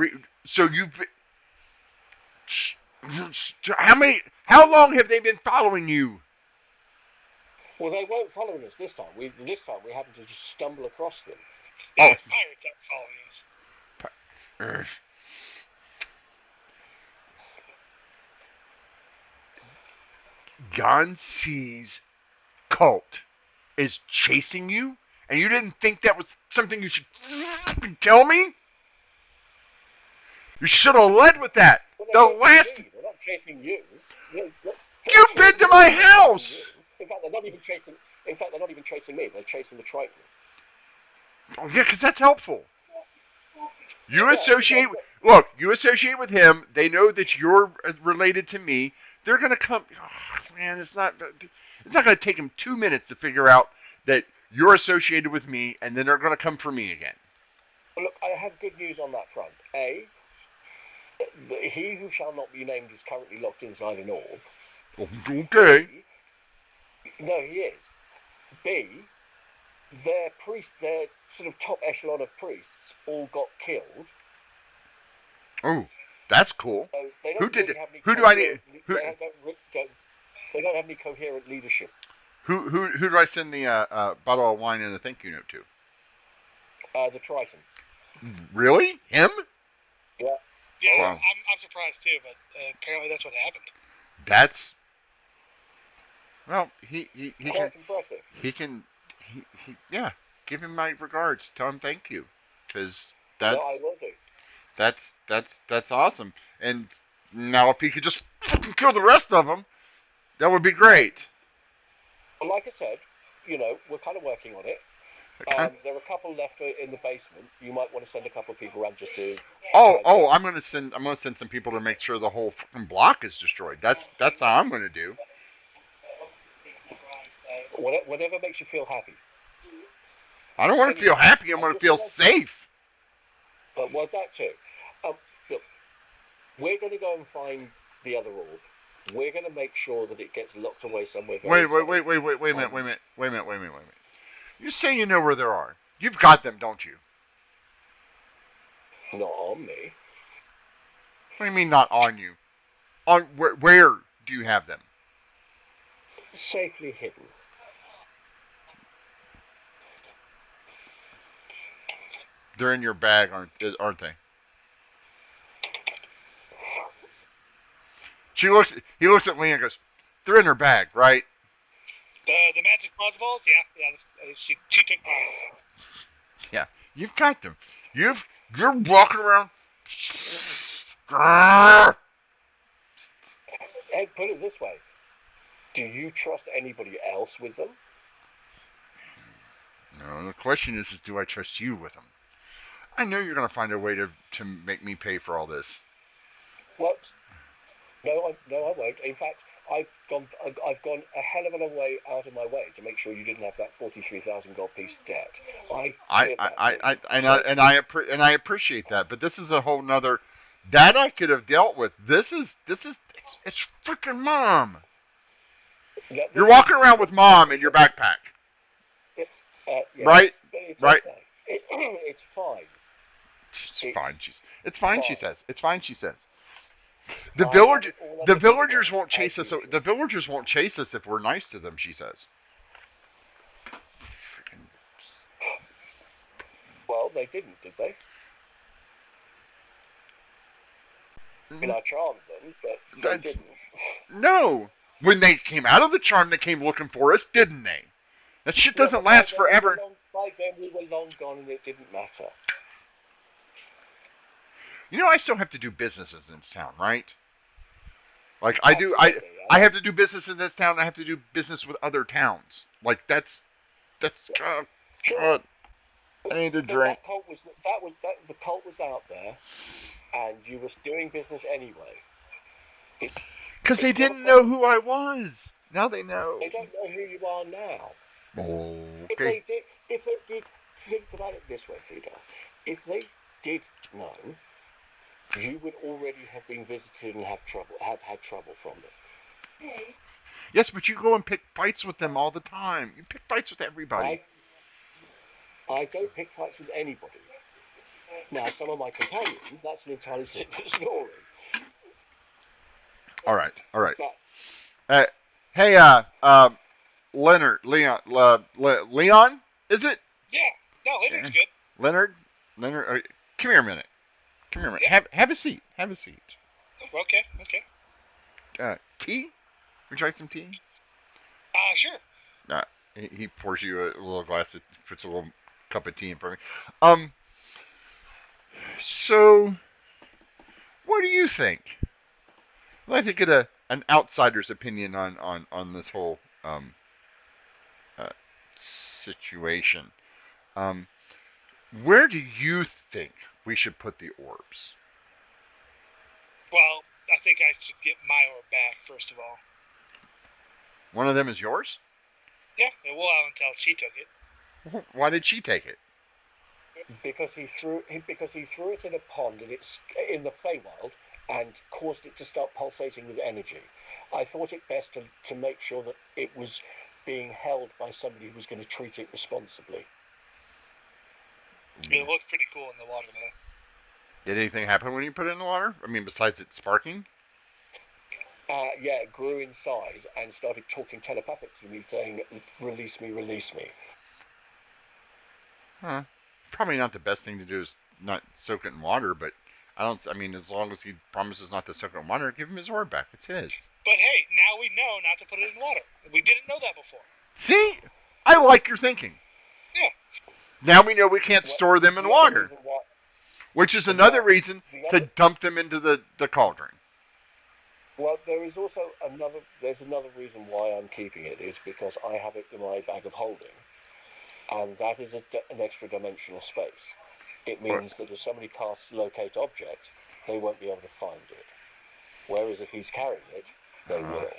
so you've how many how long have they been following you? Well, they weren't following us this time. This time we happened to just stumble across them. Yeah, Oh. it's pirates that were following us. Gansi's cult is chasing you, and you didn't think that was something you should tell me? You should have led with that. Well, The last. they're not chasing you. You've been to my house. In fact, they're not even chasing. In fact, they're not even chasing me. They're chasing the Triton. Oh yeah, because that's helpful. You Yeah, associate. Look, you associate with him. They know that you're related to me. They're gonna come. Oh, man, it's not. It's not gonna take them 2 minutes to figure out that you're associated with me, and then they're gonna come for me again. Well, look, I have good news on that front. A, he who shall not be named is currently locked inside an orb. Okay. B, no, he is. B, their priest, their sort of top echelon of priests, all got killed. Oh, that's cool. So they don't Who did really it? have any Who do I need? Who they don't have any coherent leadership. who do I send the bottle of wine and a thank you note to? The Triton. Really? Him? Yeah. Yeah, Wow. I'm surprised too, but apparently that's what happened. That's well, he Quite impressive. he yeah. Give him my regards. Tell him thank you, because No, I will do. that's awesome. And now if he could just fucking kill the rest of them, that would be great. Well, like I said, we're kind of working on it. Okay. There are a couple left in the basement. You might want to send a couple of people around just to. Oh, I'm gonna send some people to make sure the whole fucking block is destroyed. That's how I'm gonna do. Whatever makes you feel happy. I don't want to feel happy. I want to feel safe. Well, that too. Look, we're going to go and find the other orb. We're going to make sure that it gets locked away somewhere. Wait a minute. You say you know where they are. You've got them, don't you? Not on me. What do you mean not on you? On where do you have them? Safely hidden. They're in your bag, aren't they? He looks at Lee and goes, "They're in her bag, right?" The magic fuzz balls, yeah. She took mine. Yeah, you've got them. You're walking around. Hey, put it this way. Do you trust anybody else with them? No, the question is do I trust you with them? I know you're going to find a way to make me pay for all this. What? No, I won't. In fact, I've gone a hell of a long way out of my way to make sure you didn't have that 43,000 gold piece debt. I appreciate that, but this is a whole nother that I could have dealt with. This is it's freaking mom. You're walking around with mom in your backpack, yeah, right? Right. Okay. It's fine. It's fine. It's fine. She says. It's fine. She says. The villagers won't chase us. The villagers won't chase us if we're nice to them. She says. Well, they didn't, did they? I mean, I charmed them, but they didn't. No. When they came out of the charm, they came looking for us, didn't they? That shit doesn't last forever. By then we were long gone and it didn't matter. You know, I still have to do business in this town, right? Like I do, I have to do business in this town. I have to do business with other towns. Like that's God. I need a drink. The cult was out there, and you were doing business anyway. Because they didn't know who I was. Now they know. They don't know who you are now. Okay. If they did, think about it this way, Frida. If they did know, you would already have been visited and have had trouble from them. Yes, but you go and pick fights with them all the time. You pick fights with everybody. I don't pick fights with anybody. Now, some of my companions, that's an entirely different story. All right, all right. But Hey, Leonard, Leon, is it? Yeah. No, Leonard's good. Leonard, come here a minute. Come here a minute. Yeah. Have a seat. Have a seat. Okay. Tea? Would you like some tea? Sure. He pours you a little glass. It puts a little cup of tea in front of me. So what do you think? I'd like to get an outsider's opinion on this whole uh, situation. Um, where do you think we should put the orbs? Well, I think I should get my orb back first of all. One of them is yours? Yeah, it will out until she took it. Why did she take it? because he threw it in a pond in the Feywild and caused it to start pulsating with energy. I thought it best to make sure that it was being held by somebody who was going to treat it responsibly. It looked pretty cool in the water though. Did anything happen when you put it in the water? I mean, besides it sparking? Yeah, it grew in size and started talking telepathically to me, saying, "Release me, release me." Huh. Probably not the best thing to do is not soak it in water, but I mean, as long as he promises not to soak it in water, give him his orb back. It's his. But hey, now we know not to put it in water. We didn't know that before. See? I like your thinking. Yeah. Now we know we can't store them in water, which is another reason to dump them into the cauldron. Well, there's another reason why I'm keeping it is because I have it in my bag of holding, and that is an extra dimensional space. It means that if somebody casts locate object, they won't be able to find it. Whereas if he's carrying it, they will.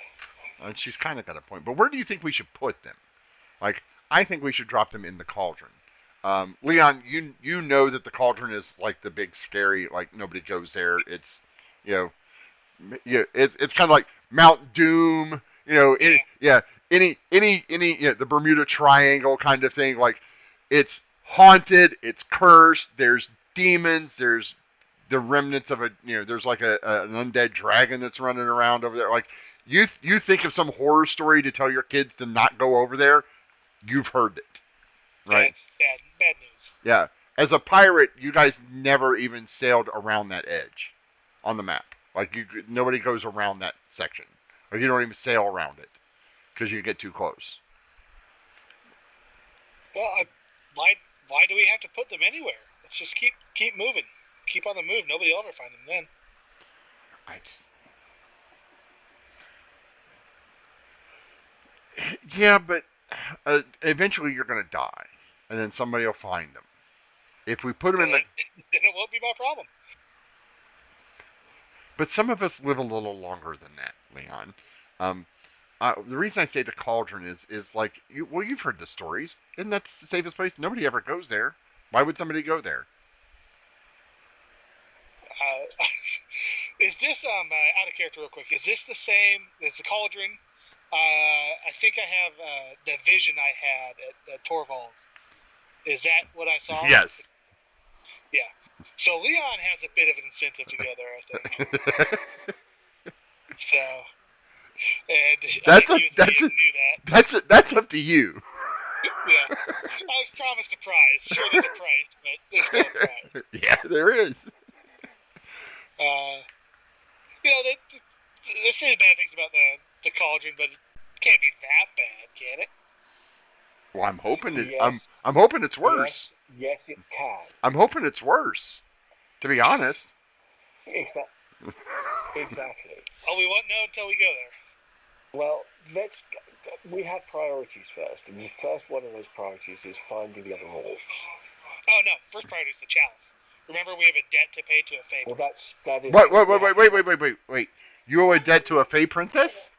And she's kind of got a point. But where do you think we should put them? Like, I think we should drop them in the cauldron. Leon, you know that the cauldron is like the big scary, like nobody goes there. It's, it's kind of like Mount Doom. Any the Bermuda Triangle kind of thing. Like, it's haunted, it's cursed. There's demons. There's the remnants of there's like an undead dragon that's running around over there. Like, you think of some horror story to tell your kids to not go over there, you've heard it, right? Bad news. Yeah. As a pirate, you guys never even sailed around that edge on the map. Like, nobody goes around that section. Like, you don't even sail around it because you get too close. Well, why do we have to put them anywhere? Let's just keep moving. Keep on the move. Nobody will ever find them then. Yeah, but eventually you're going to die, and then somebody will find them. If we put them in the... Then it won't be my problem. But some of us live a little longer than that, Leon. The reason I say the cauldron is like, you've heard the stories. Isn't that the safest place? Nobody ever goes there. Why would somebody go there? Is this, out of character real quick, is this the same as the cauldron? I think I have the vision I had at Torvald's. Is that what I saw? Yes. Yeah. So Leon has a bit of an incentive to go there, I think. So, and that's up to you. Yeah. I was promised a prize. Sure, there's a prize, but there's still a prize. Yeah, there is. They say bad things about the cauldron, but it can't be that bad, can it? Well, I'm hoping it. Yes. I'm hoping it's worse. Yes, it can. I'm hoping it's worse. To be honest. Exactly. Oh, we won't know until we go there. Well, we have priorities first, and the first one of those priorities is finding the other orbs. Oh no! First priority is the chalice. Remember, we have a debt to pay to a Fey. Well, that is. Wait! You owe a debt to a Fey princess?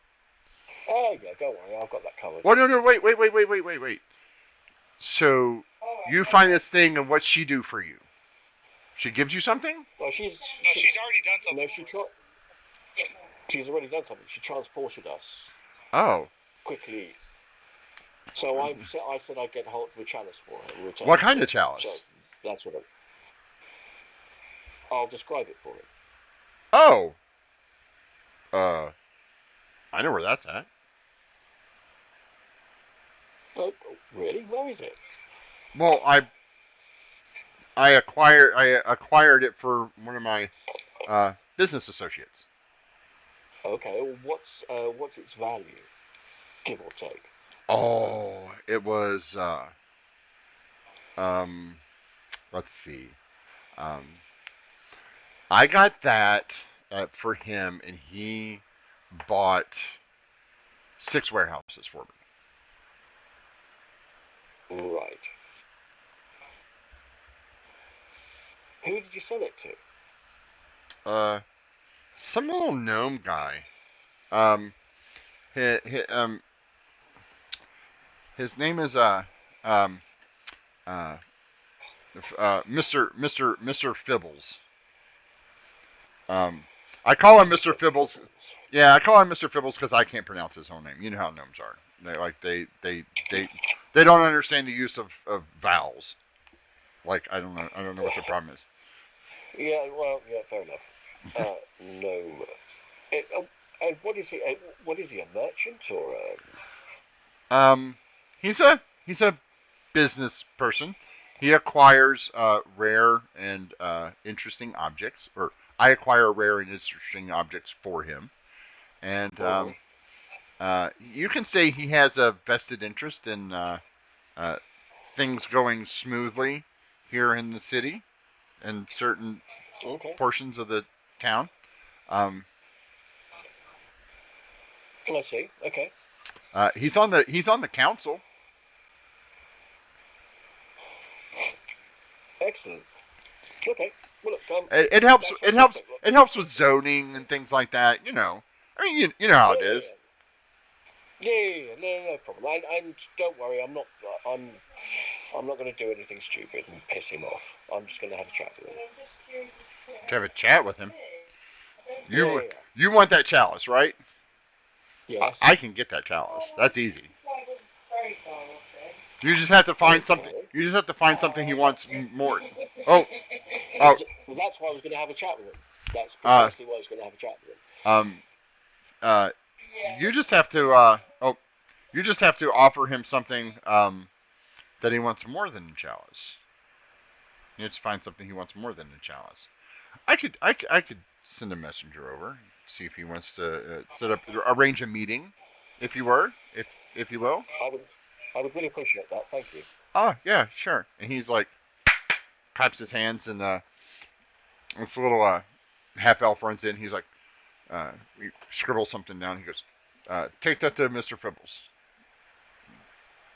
Oh yeah, don't worry, I've got that covered. Well, no, wait. So you find this thing, and what's she do for you? She gives you something? Well, she's already done something. No, she's already done something. She transported us Oh. quickly. So I said I'd get hold of a chalice for her. What kind of chalice? So that's what I'll describe it for him. Oh. I know where that's at. Oh, really? Where is it? Well, I acquired it for one of my business associates. Okay. Well, what's its value, give or take? Oh, it was um let's see. Um I got that for him, and he bought 6 warehouses for Right. Who did you sell it to? some little gnome guy. Um, his name is um, uh, Mr. Fibbles. Um, I call him Mr. Fibbles. Yeah, I call him Mr. Fibbles because I can't pronounce his whole name. You know how gnomes are. They don't understand the use of vowels. Like I don't know what their problem is. Yeah. Well. Yeah. Fair enough. No. And what is he? What is he? A merchant or Um, he's a business person. He acquires rare and interesting objects, or I acquire rare and interesting objects for him. And you can say he has a vested interest in uh, things going smoothly here in the city and certain Okay. portions of the town. Um, I see. Okay. he's on the council. Excellent. Okay. Well, look. It helps. That's It helps. fantastic. Look, It helps with zoning and things like that. You know. I mean, you know how it is. yeah. No problem. And don't worry. I'm not going to do anything stupid and piss him off. I'm just going to have a chat with him. To have a chat with him. You Yeah. you want that chalice, right? Yes. I can get that chalice. That's easy. You just have to find something. You just have to find something he wants more. Oh, oh. Well, that's why I was going to have a chat with him. That's Uh, precisely why I was going to have a chat with him. um. You just have to. You just have to offer him something. That he wants more than a chalice. You have to find something he wants more than a chalice. I could send a messenger over, see if he wants to arrange a meeting, if you were, if you will. I would really appreciate that. Thank you. Oh yeah, sure. And he's like, claps his hands, and this little half elf runs in. He's like, he scribbles something down. He goes, take that to Mr. Fibbles.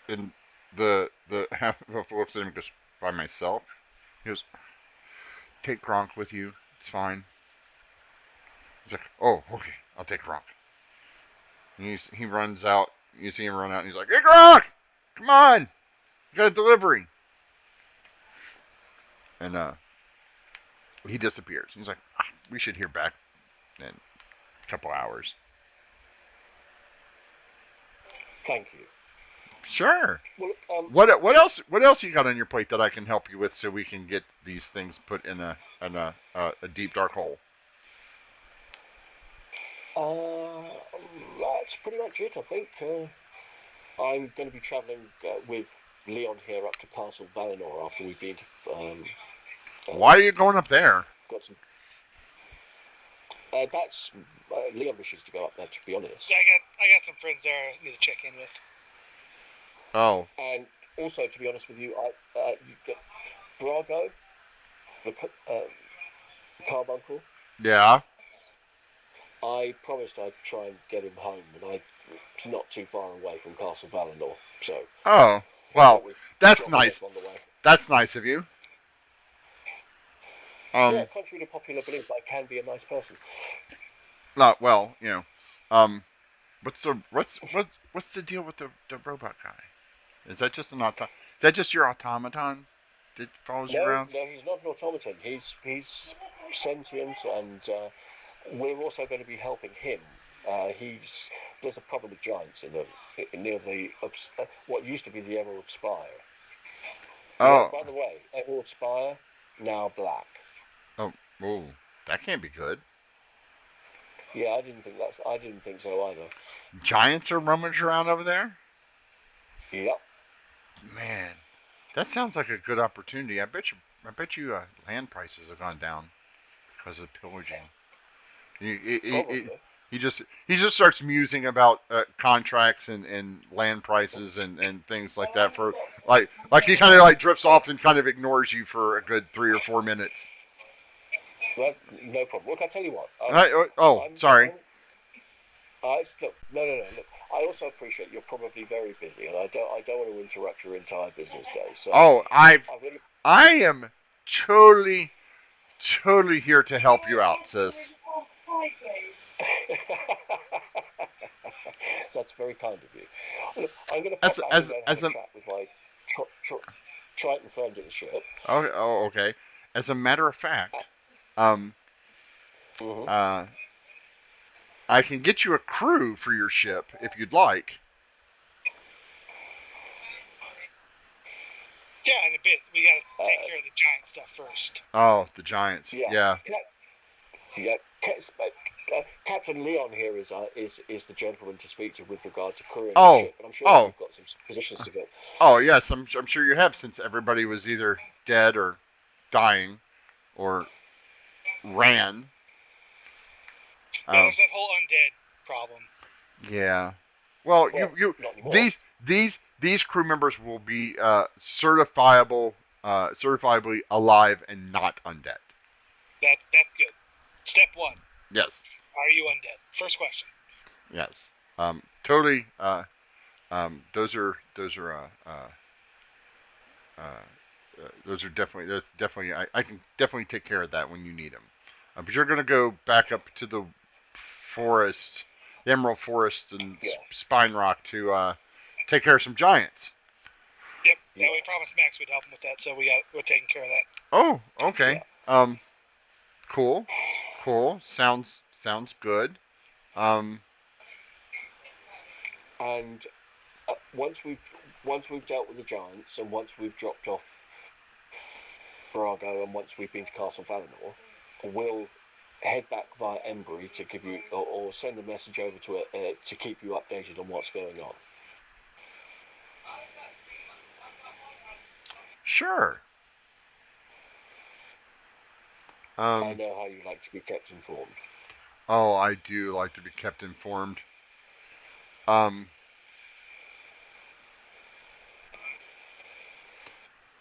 And the half elf looks at him and goes, by myself. He goes, take Gronk with you. It's fine. He's like, oh, okay, I'll take Gronk. And he runs out. You see him run out, and he's like, hey, Gronk! Come on! You got a delivery. And he disappears. He's like, we should hear back in a couple hours. Thank you. Sure. Well, What else you got on your plate that I can help you with so we can get these things put in a deep dark hole? That's pretty much it, I think. I'm going to be travelling with Leon here up to Castle Valinor after we've been. Why are you going up there? Got some. That's Leon wishes to go up there. To be honest. Yeah, I got some friends there I need to check in with. Oh. And also, to be honest with you, you get Brago, the carbuncle. Yeah. I promised I'd try and get him home, and I'm not too far away from Castle Valinor, so. Oh. Well, that's nice. That's nice of you. Yeah, contrary to popular belief, I can be a nice person. Well, you know, what's the deal with the robot guy? Is that just your automaton that follows you No, around? no, he's not an automaton. He's sentient, and we're also going to be helping him. There's a problem with giants near the what used to be the Emerald Spire. Oh, By the way, Emerald Spire now black. oh, oh, that can't be good. Yeah, I didn't think so either. Giants are rummaging around over there. Yep. Man, that sounds like a good opportunity. I bet you, land prices have gone down because of pillaging. Probably. He just starts musing about contracts and land prices and things like that for like he kind of like drifts off and kind of ignores you for a good 3 or 4 minutes. Well, no problem. Look, I tell you what. Sorry. Look, no. Look, I also appreciate you're probably very busy, and I don't want to interrupt your entire business day. So Oh, I'm going to. I am totally here to help you out, sis. That's very kind of you. Look, I'm going to As pop back and as go and have as a a chat with my Triton friend in the ship. okay. As a matter of fact, um, Mm-hmm. I can get you a crew for your ship if you'd like. Yeah, in a bit. We gotta take care of the giant stuff first. Oh, the Giants. Yeah. Yeah. Captain Leon here is the gentleman to speak to with regard to crewing the Oh, ship, but I'm sure oh, we've got some positions to go. oh, yes. I'm sure you have, since everybody was either dead or dying or ran. Yeah, there's that whole undead problem. Yeah. Well, Well, not anymore. these crew members will be certifiably alive and not undead. That's good. Step one. Yes. Are you undead? First question. Yes. Totally. Those are definitely. That's definitely. I can definitely take care of that when you need them. But you're gonna go back up to the forest, the Emerald Forest and Spine Rock to take care of some giants. Yep. Yeah, we promised Max we'd help him with that, so we're taking care of that. Oh, okay. Yeah. Cool. Sounds good. Um, And once we've dealt with the giants, and once we've dropped off Brago, and once we've been to Castle Valinor, we'll head back via Embry to give you or send a message over to keep you updated on what's going on. sure. I know how you like to be kept informed. Oh, I do like to be kept informed. Um,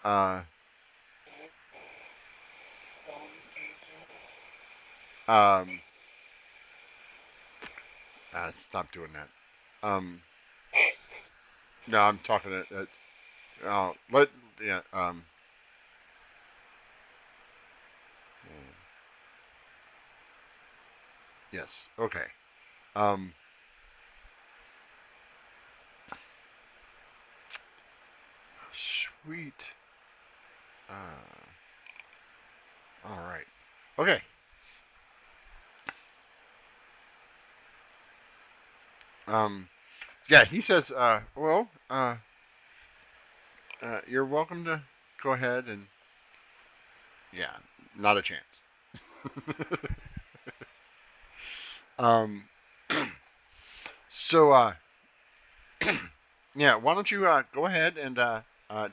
uh, um, stop doing that. Um, no, I'm talking to. Let yeah. Yes. Okay. Um, sweet. All right. Okay. Yeah, he says, you're welcome to go ahead and, yeah, not a chance. um, so, yeah, why don't you go ahead and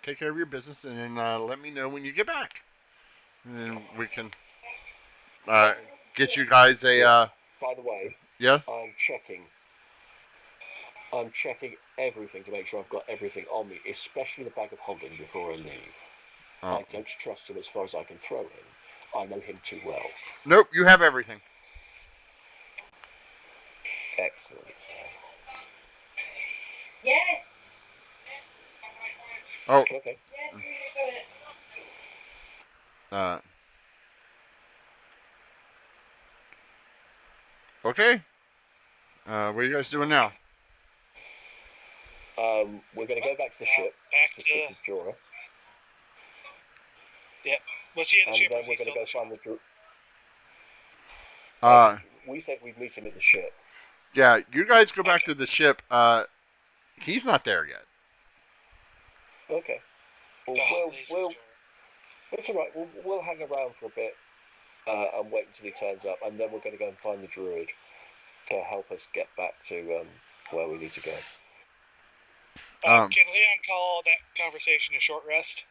take care of your business, and then let me know when you get back, and then we can get you guys a. By the way, Yes. I'm checking everything to make sure I've got everything on me, especially the bag of hogging before I leave. Oh. I don't trust him as far as I can throw him. I know him too well. Nope, you have everything. Excellent. Yes. Oh. Okay. Yes, we got it. Okay. What are you guys doing now? We're going to go back to the ship Back to speak to Jorah. Yep. Was he in the and ship? then we're going to go find the droid. We said we'd meet him at the ship. Yeah, you guys go back to the ship. He's not there yet. Okay. Well, it's all right. We'll hang around for a bit and wait until he turns up, and then we're going to go and find the droid to help us get back to where we need to go. Can Leon call that conversation a short rest?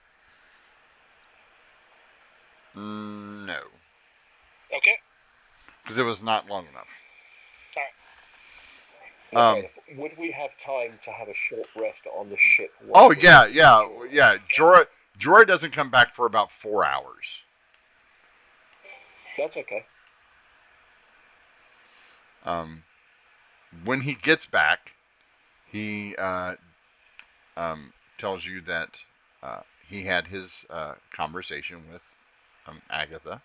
No. Okay. Because it was not long enough. All right. Would we have time to have a short rest on the ship? Yeah. Jorah doesn't come back for about 4 hours. That's okay. When he gets back, he tells you that he had his conversation with Agatha.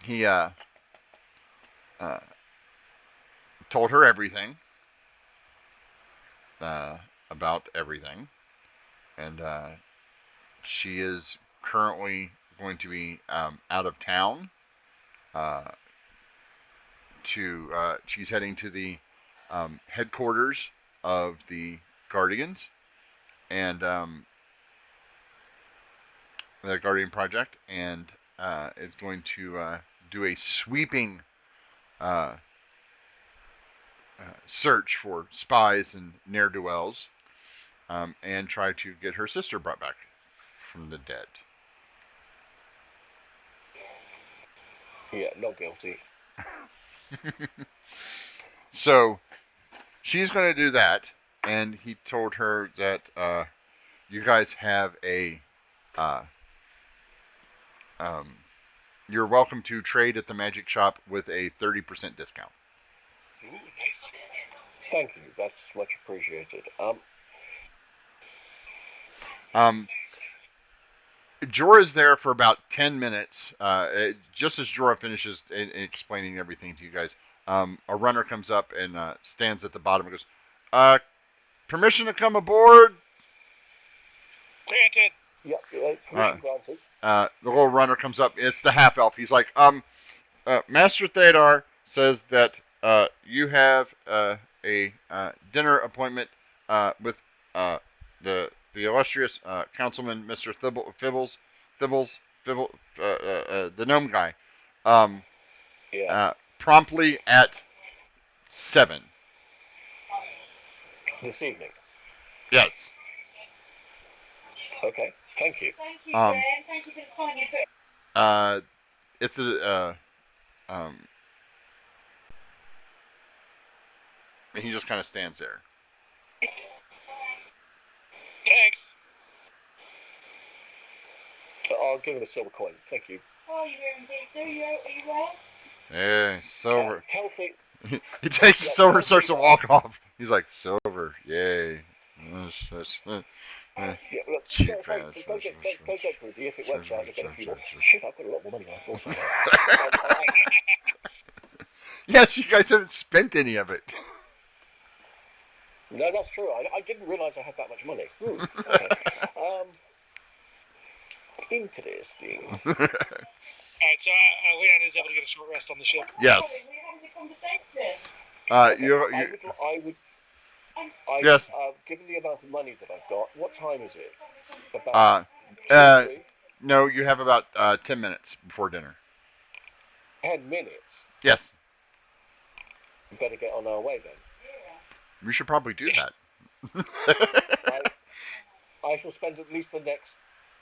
He told her everything about everything, and she is currently going to be out of town. She's heading to the headquarters of the Guardians and the Guardian Project, and is going to do a sweeping search for spies and ne'er-do-wells, and try to get her sister brought back from the dead. Yeah, not guilty. So she's going to do that, and he told her that you guys have a you're welcome to trade at the magic shop with a 30% discount. Ooh, nice. Thank you. That's much appreciated. Jorah's there for about 10 minutes. Just as Jorah finishes explaining everything to you guys, a runner comes up and stands at the bottom and goes, permission to come aboard? Granted. Yep, permission granted. The little runner comes up. It's the half-elf. He's like, Master Thadar says that you have a dinner appointment with the illustrious councilman, Mr. Fibbles, the gnome guy, promptly at 7. This evening? Yes. Okay, thank you. Thank you, Ben. Thank you for the time you put. It's a, he just kind of stands there. Thanks. I'll give him a silver coin. Thank you. Oh, you're indeed. Are you well? Yeah, silver. Healthy. He takes the silver and starts to walk off. He's like, silver, yay. Cheap ass. Go get Rudy if it works out. I'll get a few more. Shit, I've got a lot more money than I thought. Yes, you guys haven't spent any of it. No, that's true. I didn't realise I had that much money. Okay. Interesting. Alright, so Leon is able to get a short rest on the ship. Yes. Yes. Given the amount of money that I've got, what time is it? No, you have about 10 minutes before dinner. 10 minutes? Yes. We better get on our way then. We should probably do that. I shall spend at least the next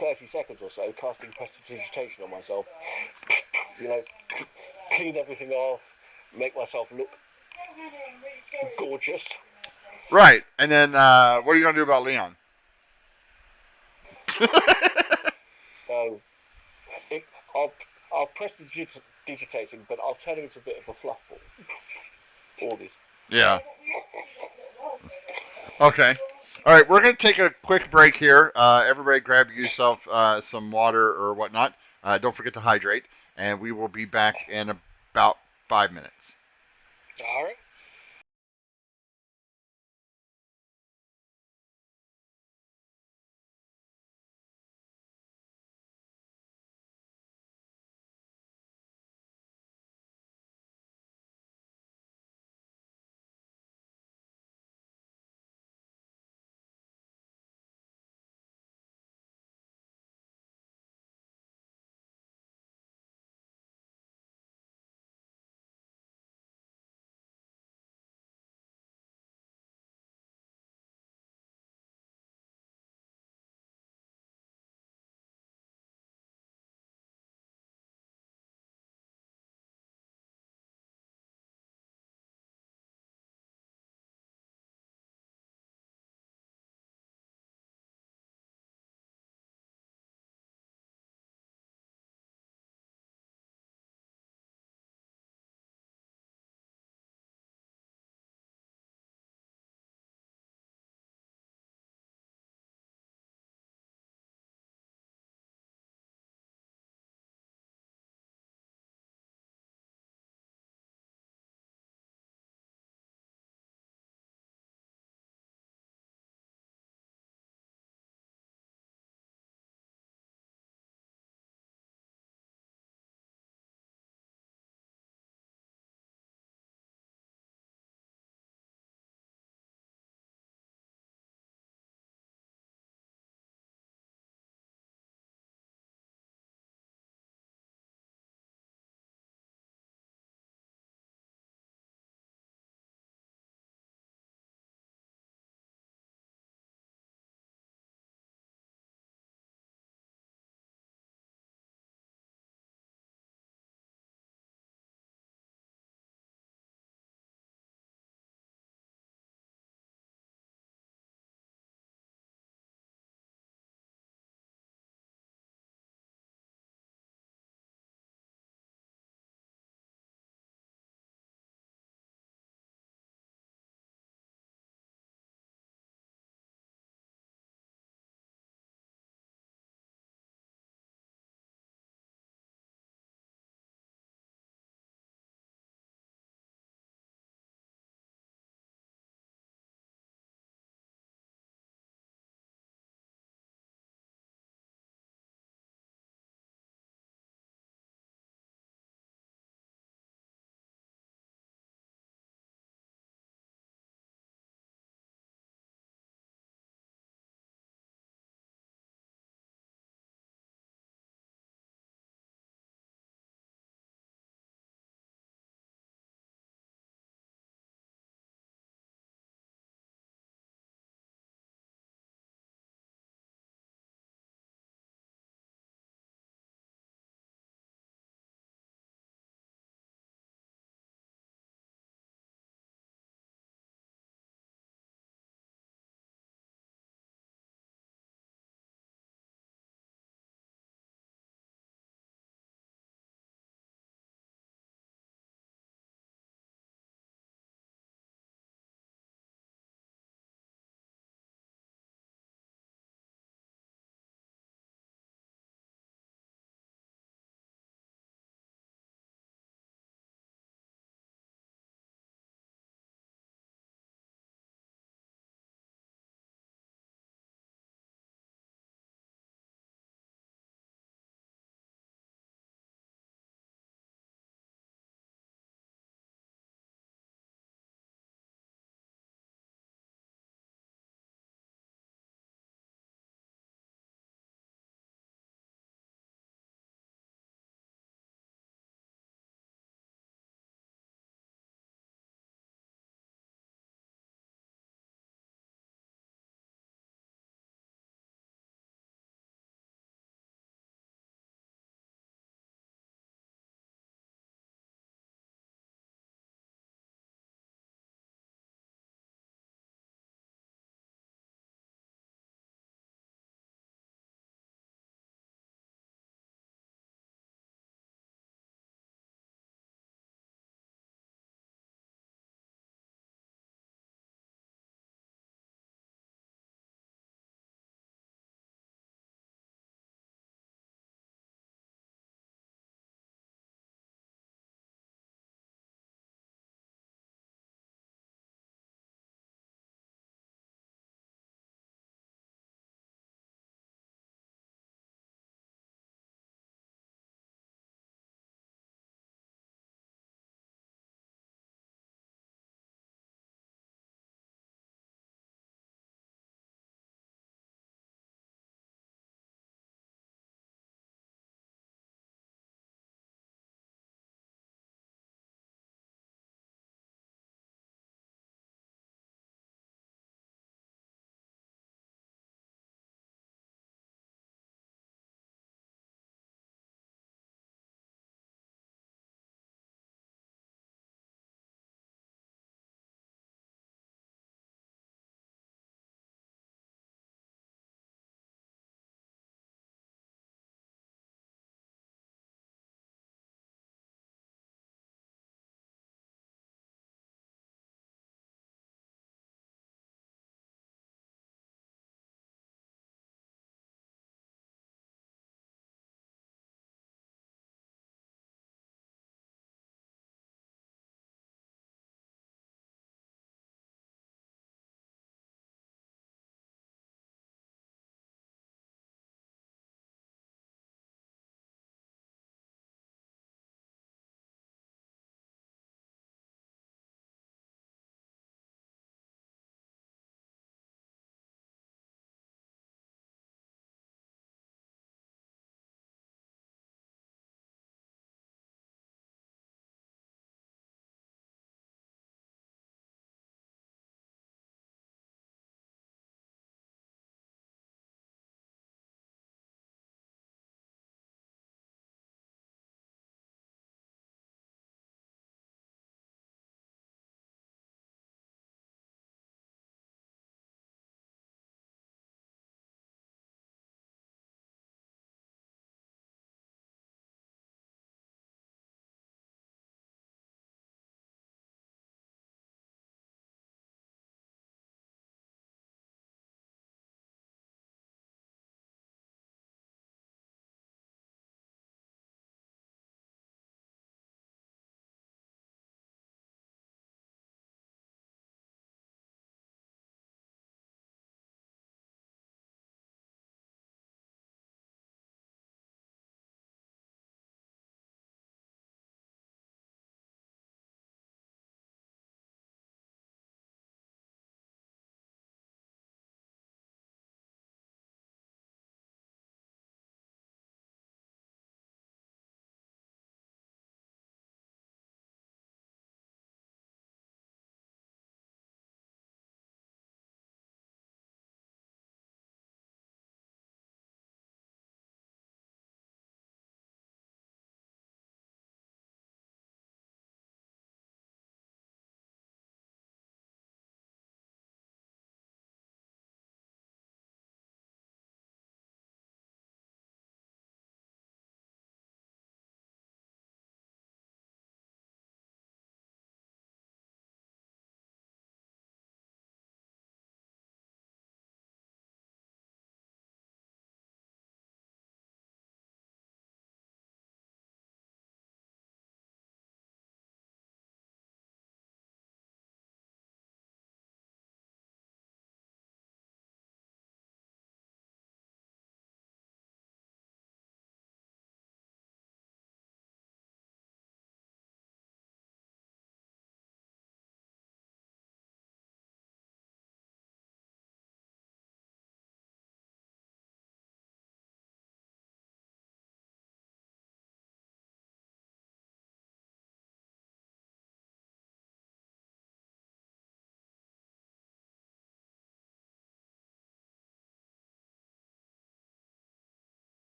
30 seconds or so casting prestidigitation on myself. Clean everything off, make myself look gorgeous. Right, and then what are you going to do about Leon? I'll prestidigitate him, but I'll turn him into a bit of a fluffball. All this. Yeah. Okay. All right, we're going to take a quick break here. Everybody grab yourself some water or whatnot. Don't forget to hydrate. And we will be back in about 5 minutes. All right.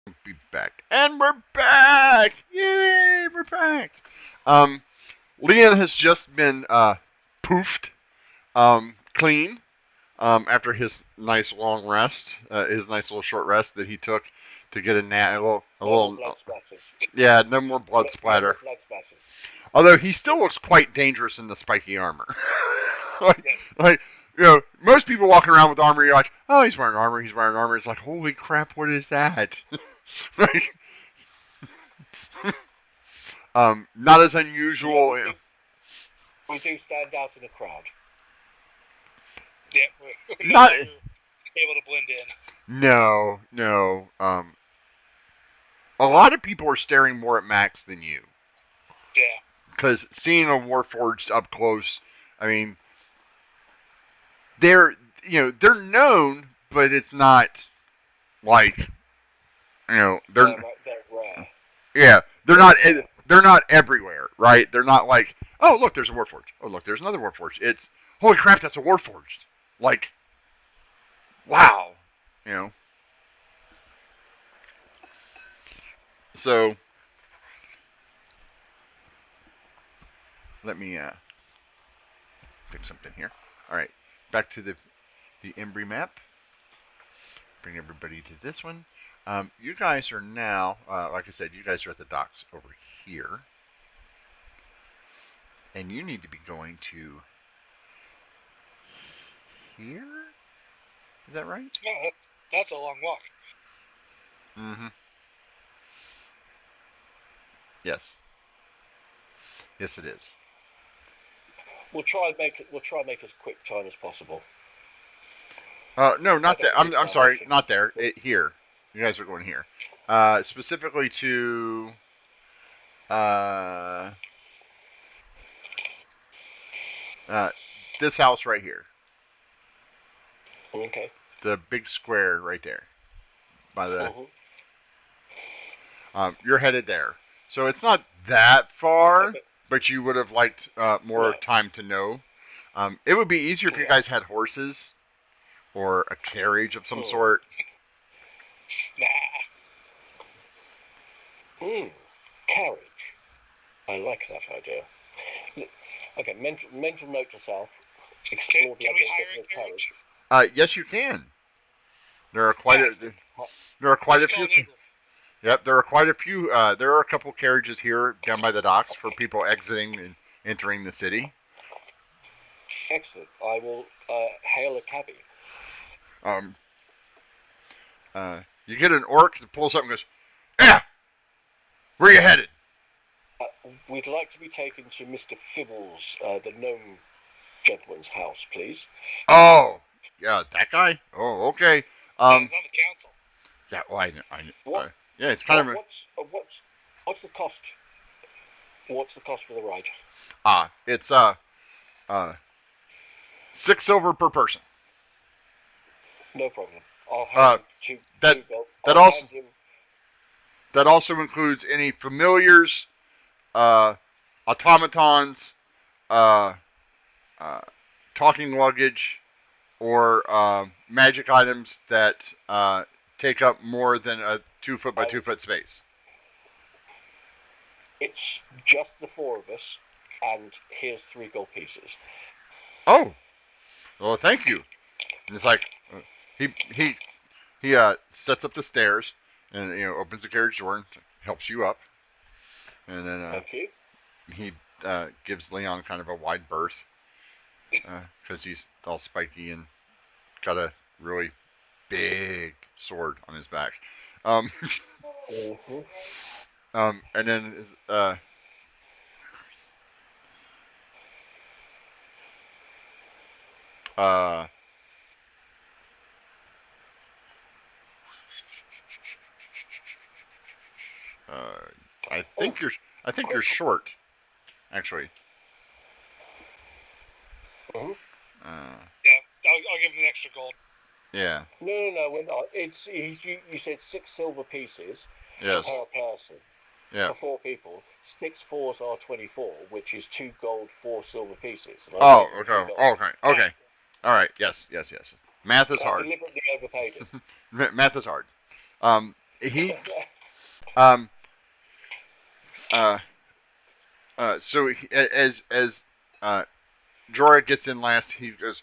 Be back, and we're back! Yay, we're back. Leon has just been poofed, clean, after his nice long rest, his nice little short rest that he took to get yeah, no more blood splatter. Although he still looks quite dangerous in the spiky armor. like, most people walking around with armor, you're like, oh, he's wearing armor, he's wearing armor. It's like, holy crap, what is that? like, not as unusual. Yeah, we do stand out in a crowd. Yeah, we're Not able to blend in. No. A lot of people are staring more at Max than you. Yeah. Because seeing a Warforged up close, I mean, they're known, but it's not like they're rare. Yeah, they're not everywhere, right? They're not like, oh look, there's a Warforged. Oh look, there's another Warforged. It's holy crap, that's a Warforged. Like, wow, So let me fix something here. All right, back to the Embry map. Bring everybody to this one. You guys are now, like I said, you guys are at the docks over here. And you need to be going to here? Is that right? Yeah, that's a long walk. Mm-hmm. Yes. Yes, it is. We'll try and make as quick time as possible. No, not there. I'm sorry, not there. Here. You guys are going here. Specifically to this house right here. Okay. The big square right there. By the you're headed there. So it's not that far, but you would have liked more time to know. It would be easier if you guys had horses or a carriage of some sort. Carriage. I like that idea. Okay, mental note to self. Explore the idea of carriage. Yes, you can. There are quite a few. Yep, there are quite a few. There are a couple carriages here down by the docks for people exiting and entering the city. Excellent. I will hail a cabbie. You get an orc that pulls up and goes, "Yeah, where are you headed?" We'd like to be taken to Mr. Fibbles, the gnome gentleman's house, please. Oh, yeah, that guy. Oh, okay. He's on the council. Yeah, well, yeah, it's kind of. What's the cost? What's the cost for the ride? It's 6 silver per person. No problem. I'll have that also includes any familiars, automatons, talking luggage, or magic items that take up more than a 2 foot by 2 foot space. It's just the 4 of us, and here's 3 gold pieces. Oh, well, thank you. And it's like he sets up the stairs and opens the carriage door and helps you up, and then he gives Leon kind of a wide berth because he's all spiky and got a really big sword on his back. And then I think you're short, actually. Yeah, I'll give him an extra gold. Yeah. No, we're not. You said 6 silver pieces yes. per person. Yeah. For 4 people. 6 fours are 24, which is 2 gold, 4 silver pieces. Oh, okay. All right. Yes. Math is hard. Deliberately overpaid it. Math is hard. he um uh so as uh Jorah gets in last, he goes,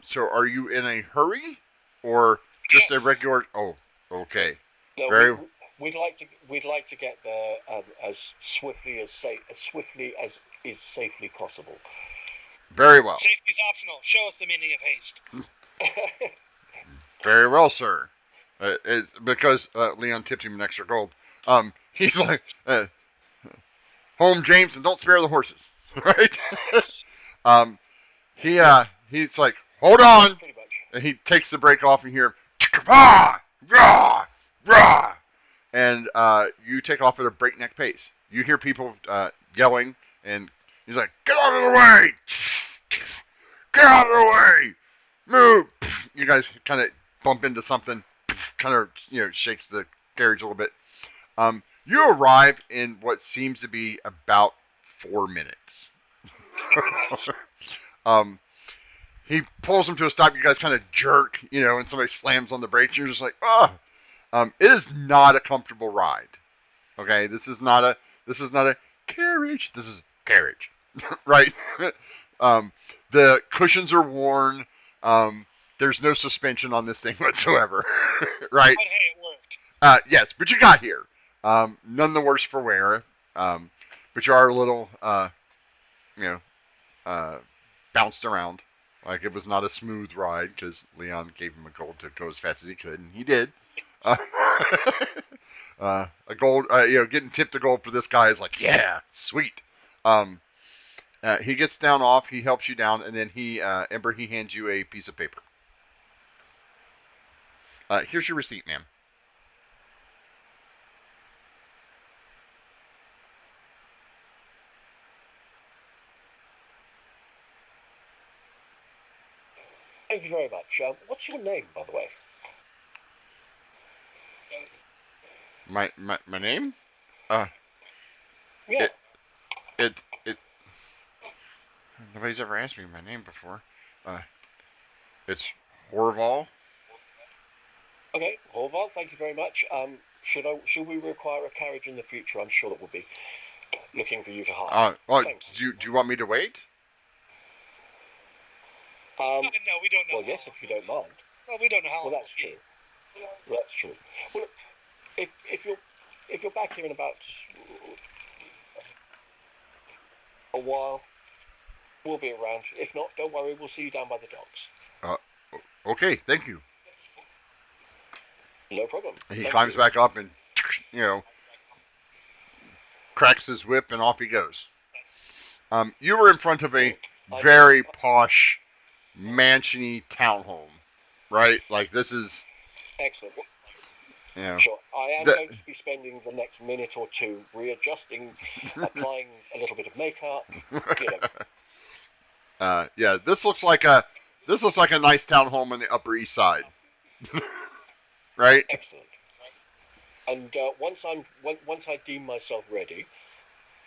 so are you in a hurry or just a regular? Oh, okay, No, very we'd like to get there as swiftly as is safely possible. very well, Safety's optional. Show us the meaning of haste. very well, sir. It's because Leon tipped him an extra gold. He's like, home, James, and don't spare the horses, right? um, he's like, hold on, Pretty much. and he takes the brake off, and you hear, rah, rah, rah, and you take off at a breakneck pace. You hear people yelling, and he's like, "Get out of the way! Get out of the way! Move!" You guys kind of bump into something, kind of shakes the carriage a little bit. You arrive in what seems to be about 4 minutes. um, he pulls him to a stop. You guys kind of jerk, and somebody slams on the brakes. You're just like, oh. It is not a comfortable ride. Okay, this is not a carriage. This is carriage, right? um, the cushions are worn. There's no suspension on this thing whatsoever, right? But hey, it worked. Yes, but you got here. None the worse for wear. But you are a little, you know, uh, bounced around. Like it was not a smooth ride because Leon gave him a gold to go as fast as he could, and he did. Uh, a gold, getting tipped a gold for this guy is like, yeah, sweet. Um, he gets down off, he helps you down, and then Ember, he hands you a piece of paper. Here's your receipt, ma'am. Thank you very much. What's your name, by the way? My name? Yeah. It. Nobody's ever asked me my name before. It's Horval. Okay, Horval, thank you very much. Should we require a carriage in the future? I'm sure that we'll be looking for you to hire. Do you want me to wait? No, we don't know. Well, yes, if you don't mind. Well, we don't know how. Well, that's true. That's true. Well, if you're back here in about a while, we'll be around. If not, don't worry. We'll see you down by the docks. Okay, thank you. No problem. He climbs back up and, cracks his whip and off he goes. You were in front of a very posh, mansiony townhome, right? Like this is excellent. Yeah. Sure. I am going to be spending the next minute or two readjusting, applying a little bit of makeup. Yeah. This looks like a nice townhome on the Upper East Side, right? Excellent. And once I deem myself ready,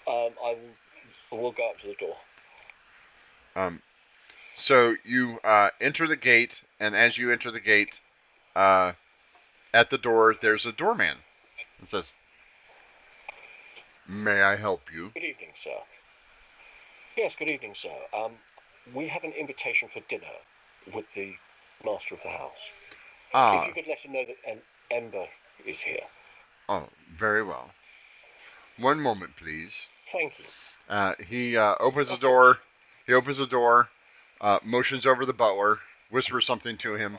we'll go up to the door. So you enter the gate, and as you enter the gate, at the door there's a doorman. It says, "May I help you?" Good evening, sir. Yes, good evening, sir. We have an invitation for dinner with the master of the house. If you could let him know that Ember is here. Oh, very well. One moment, please. Thank you. He opens the door. He opens the door, motions over the butler, whispers something to him,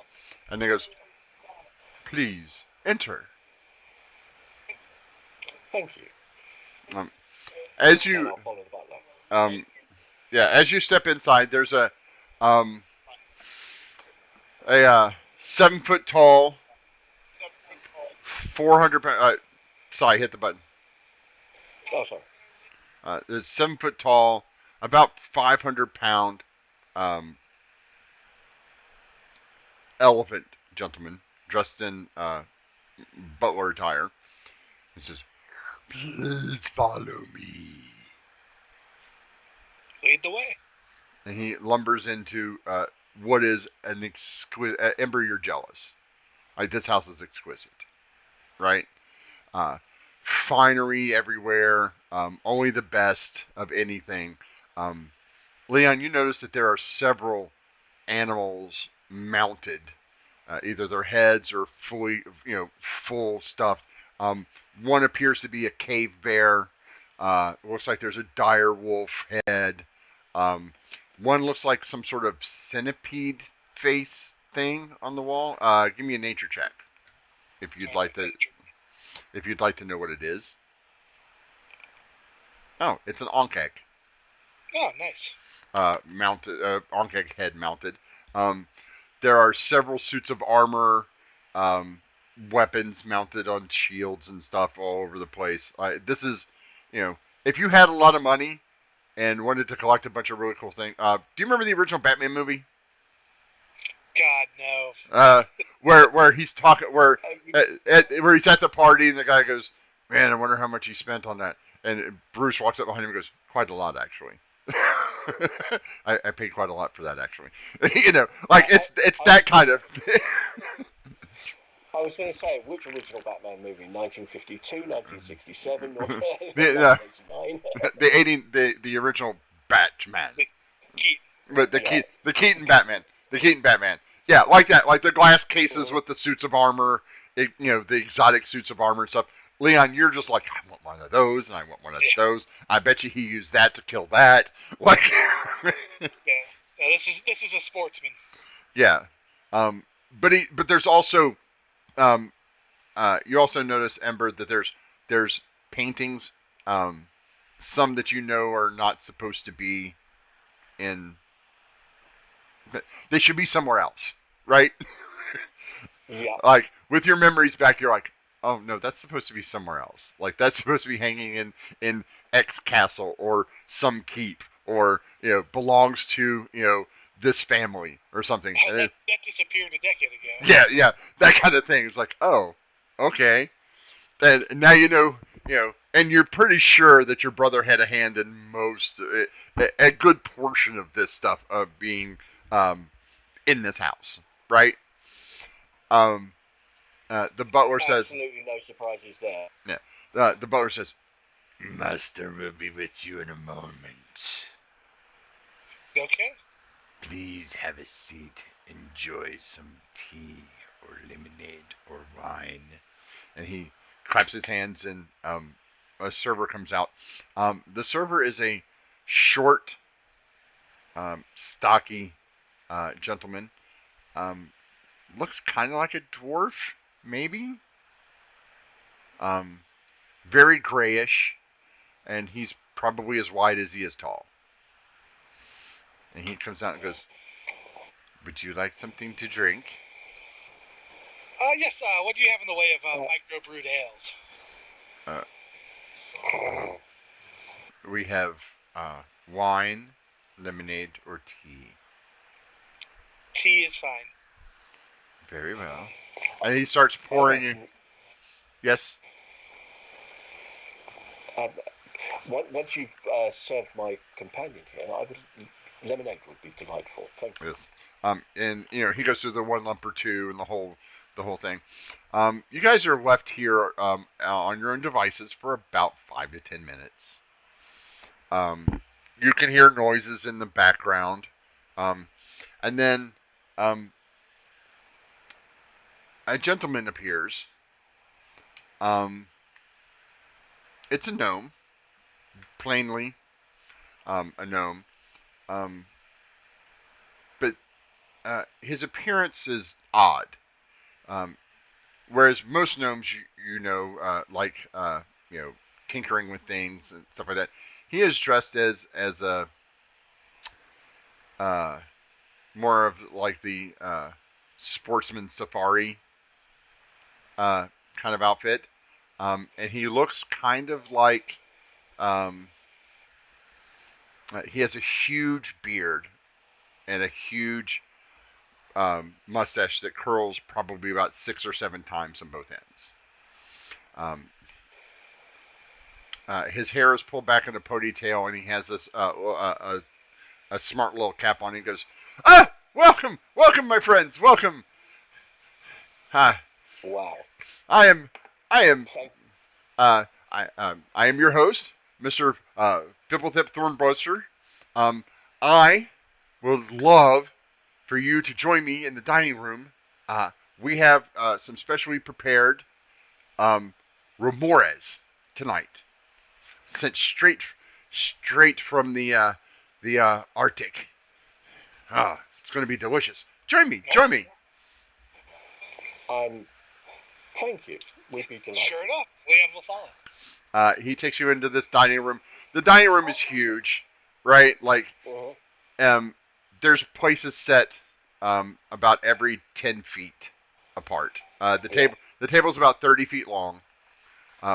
and he goes, "Please enter." Thank you. As you, I'll follow the butler. as you step inside, there's a 7 foot tall, 400 pound. Sorry, hit the button. Oh, sorry. It's 7 foot tall, about 500 pound elephant gentleman dressed in butler attire. He says, "Please follow me." Lead the way. And he lumbers into what is an exquisite. Ember, you're jealous. Like this house is exquisite, right? finery everywhere, only the best of anything. Um, Leon, you notice that there are several animals mounted, either their heads or fully, full stuffed. Um, One appears to be a cave bear. Looks like there's a dire wolf head. Um, One looks like some sort of centipede face thing on the wall. Give me a nature check if you'd like to. If you'd like to know what it is. Oh, it's an onkeg. Oh, nice. Mounted, onkeg head mounted. Um, there are several suits of armor, um, weapons mounted on shields and stuff all over the place. This is, if you had a lot of money and wanted to collect a bunch of really cool things. Do you remember the original Batman movie? God, no. Where he's talking, where he's at the party and the guy goes, "Man, I wonder how much he spent on that." And Bruce walks up behind him and goes, "Quite a lot, actually." I paid quite a lot for that, actually. It's that kind of. I was going to say, which original Batman movie? 1952, 1967, or the 1989? the original Batman. Keaton. But the Keaton Batman. The Keaton Batman. Yeah, like that. Like the glass cases with the suits of armor, the exotic suits of armor and stuff. Leon, you're just like, I want one of those, and I want one of those. I bet you he used that to kill that. Like, yeah, this is a sportsman. Yeah, but there's also, you also notice, Ember, that there's paintings, some that are not supposed to be in. They should be somewhere else, right? Yeah. Like with your memories back, you're like, oh no, that's supposed to be somewhere else. Like that's supposed to be hanging in X castle or some keep or belongs to this family or something. That disappeared a decade ago. Yeah, that kind of thing. It's like, oh, okay. And now and you're pretty sure that your brother had a hand in most, a good portion of this stuff of being in this house, right? The butler says, absolutely no surprises there. Yeah. The butler says, "Master will be with you in a moment. Okay. Please have a seat. Enjoy some tea or lemonade or wine." And he claps his hands, and a server comes out. The server is a short, stocky gentleman. Looks kind of like a dwarf, maybe. Very grayish, and he's probably as wide as he is tall. And he comes out and goes, "Would you like something to drink?" Yes. What do you have in the way of microbrewed ales? We have wine, lemonade, or tea. Tea is fine. Very well. And he starts pouring in. Yes? Once you've served my companion here, lemonade would be delightful. Thank you. Yes. And he goes through the one lump or two and the whole thing. You guys are left here on your own devices for about 5 to 10 minutes. You can hear noises in the background, and then a gentleman appears. It's a gnome, plainly a gnome, but his appearance is odd. Whereas most gnomes, like tinkering with things and stuff like that, he is dressed as a more of like the sportsman safari kind of outfit, and he looks kind of like he has a huge beard and a huge mustache that curls probably about 6 or 7 times on both ends. His hair is pulled back in a ponytail, and he has this a smart little cap on. He goes, welcome, my friends, welcome. Wow. I am. I am your host, Mr. Pipplethip Thornbuster. I would love for you to join me in the dining room. We have some specially prepared remores tonight, sent straight from the Arctic. It's going to be delicious. Join me. Join me. Thank you. We'd be delighted. Sure enough, Liam will follow. He takes you into this dining room. The dining room is huge, right? Like, there's places set about every 10 feet apart. The table's about 30 feet long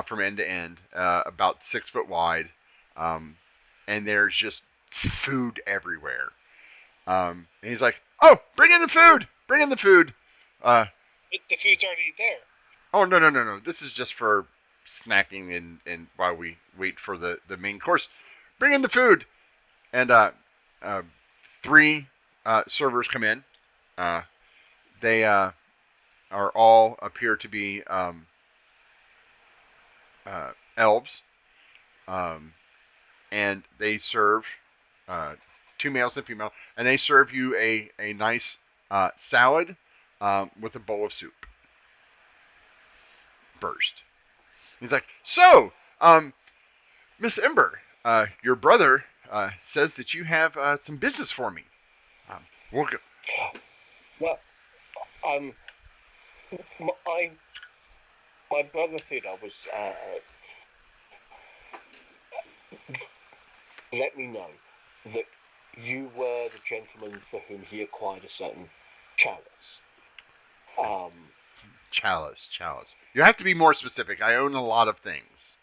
from end to end, about 6 foot wide, and there's just food everywhere. And he's like, "Oh, bring in the food! Bring in the food!" The food's already there. Oh, no. This is just for snacking and while we wait for the main course. Bring in the food. And three servers come in. They are all appear to be elves. And they serve two males and female. And they serve you a nice salad with a bowl of soup. Burst. He's like, so, Miss Ember, your brother says that you have some business for me. We'll go. Well, my brother Theodore was let me know that you were the gentleman for whom he acquired a certain chalice. Chalice. You have to be more specific. I own a lot of things.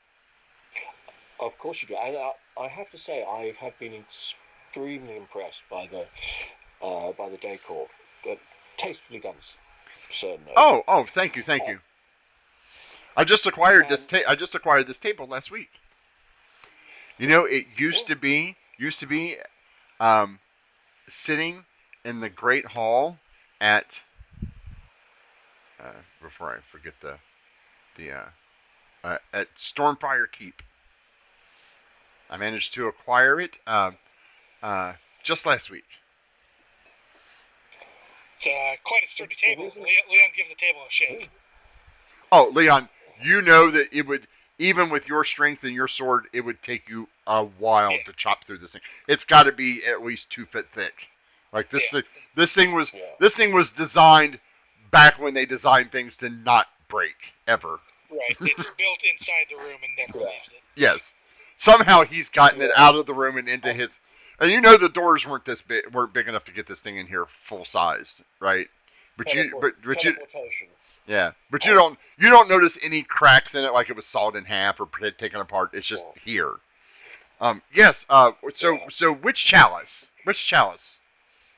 Of course you do. And I have to say, I have been extremely impressed by the decor. Tastefully done, certainly. Oh, thank you. I just acquired this table last week. You know, it used to be sitting in the Great Hall at before I forget at Stormfire Keep. I managed to acquire it just last week. It's quite a sturdy table. Leon gives the table a shake. Oh, Leon, you know that it would, even with your strength and your sword, it would take you a while to chop through this thing. It's got to be at least 2 feet thick. Like this thing was designed back when they designed things to not break ever. Right, it's built inside the room and never leaves it. Yes, somehow he's gotten it out of the room and into his. And you know the doors weren't big enough to get this thing in here full size, right? But you don't notice any cracks in it like it was sawed in half or taken apart. It's just here. Yes. So which chalice?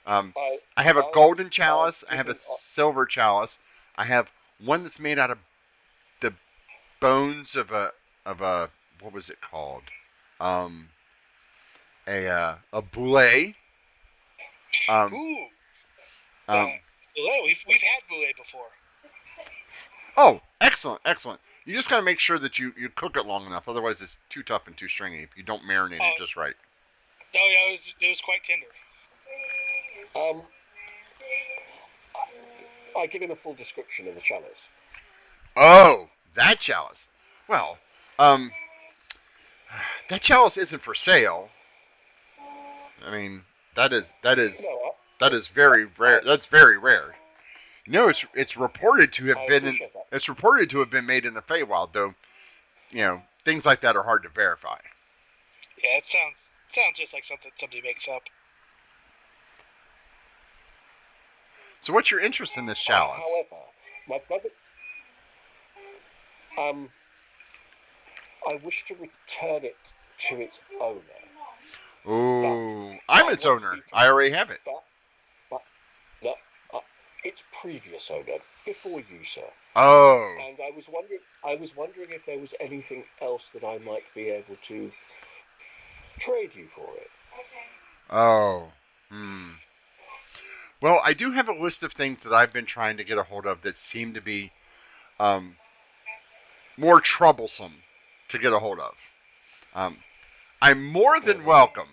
I have a golden chalice. I have a silver chalice. I have one that's made out of the bones of a what was it called? A boulet. Ooh. We've had boulet before. Oh, excellent. You just gotta make sure that you cook it long enough, otherwise it's too tough and too stringy if you don't marinate it just right. Oh yeah, it was quite tender. I give him a full description of the chalice. Oh, that chalice. Well, that chalice isn't for sale. I mean, that is very rare. That's very rare. No, it's reported to have been made in the Feywild, though. You know, things like that are hard to verify. Yeah, it sounds just like something somebody makes up. So, what's your interest in this chalice? However, my brother, I wish to return it to its owner. Ooh, I'm its owner. I already have it. But its previous owner, before you, sir. Oh. And I was wondering if there was anything else that I might be able to trade you for it. Oh. Well, I do have a list of things that I've been trying to get a hold of that seem to be more troublesome to get a hold of. I'm more than welcome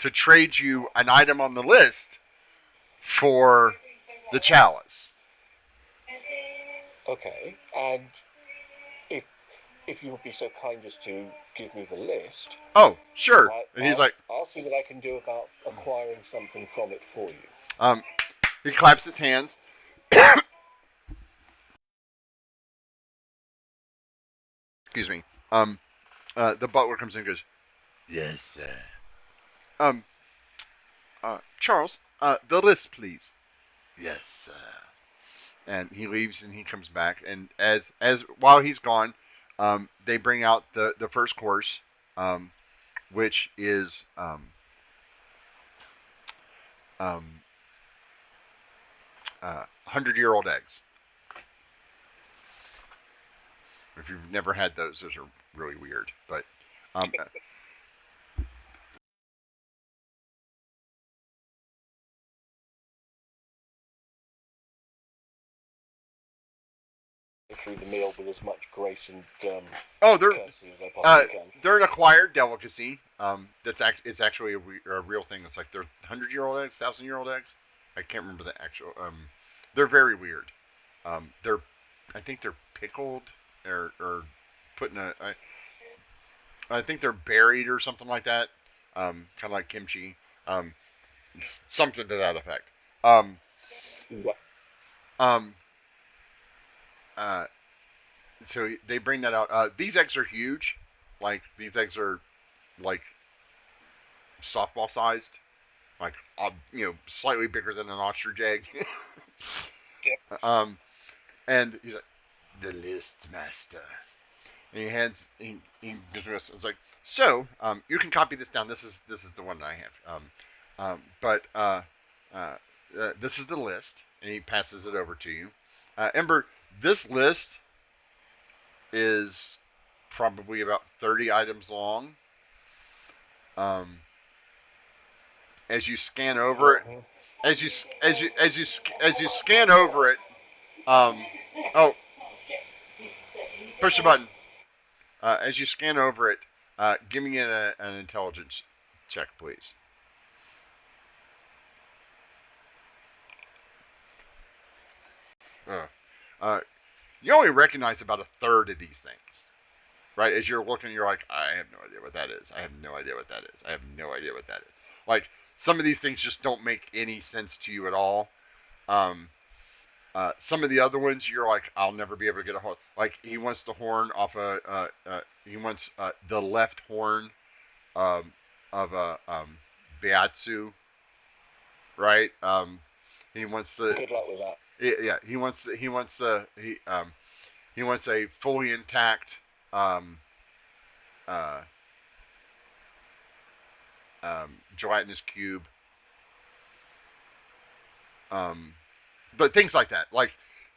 to trade you an item on the list for the chalice. Okay, and if you would be so kind as to give me the list, Oh, sure. And he's like, I'll see what I can do about acquiring something from it for you. he claps his hands. Excuse me. The butler comes in and goes, yes, sir. Um, Charles, the list, please. Yes, sir. And he leaves and he comes back. And as while he's gone, they bring out the first course, which is 100-year-old eggs. If you've never had those are really weird. But through the meal with as much grace and oh, courtesy as I possibly can. they're an acquired delicacy. It's actually a real thing. It's like they're 100-year-old eggs, 1,000-year-old eggs. I can't remember the actual. They're very weird. They're, I think they're pickled or put in a. I think they're buried or something like that. Kind of like kimchi. Um, something to that effect. Um, What? um, uh, so they bring that out. These eggs are huge. Like these eggs are like softball sized. Like slightly bigger than an ostrich egg. Yep. And he's like, the list master. And he gives me it's like, so you can copy this down. This is the one that I have. But this is the list, and he passes it over to you. Ember, this list is probably about 30 items long. As you scan over it, as you scan over it, oh, push the button. As you scan over it, give me an intelligence check, please. Uh, uh, you only recognize about a third of these things, right? As you're looking, you're like, I have no idea what that is. I have no idea what that is. I have no idea what that is. Like some of these things just don't make any sense to you at all. Um, some of the other ones, you're like, I'll never be able to get a hold. Like he wants the horn off he wants the left horn of a Beatsu, right? He wants the Good luck with that. yeah. He wants a fully intact uh, gelatinous cube. But things like that, like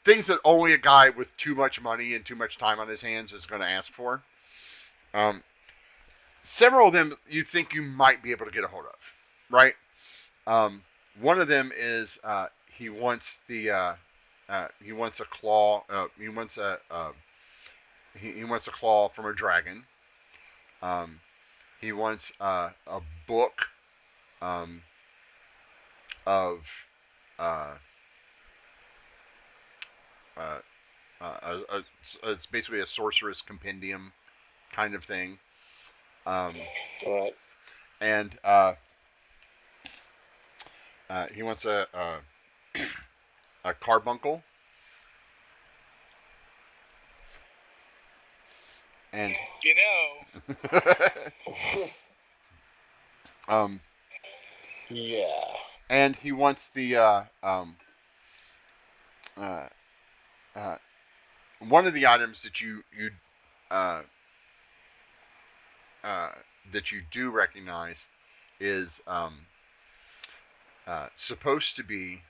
things that only a guy with too much money and too much time on his hands is going to ask for. Um, Several of them you think you might be able to get a hold of, right? One of them is he wants a claw. He wants a claw from a dragon. Um, he wants a book um, of uh, uh, it's basically a sorceress compendium kind of thing. All right. And he wants a carbuncle. And You know. um, Yeah. and he wants the uh, uh, one of the items uh, uh, that you do recognize is supposed to be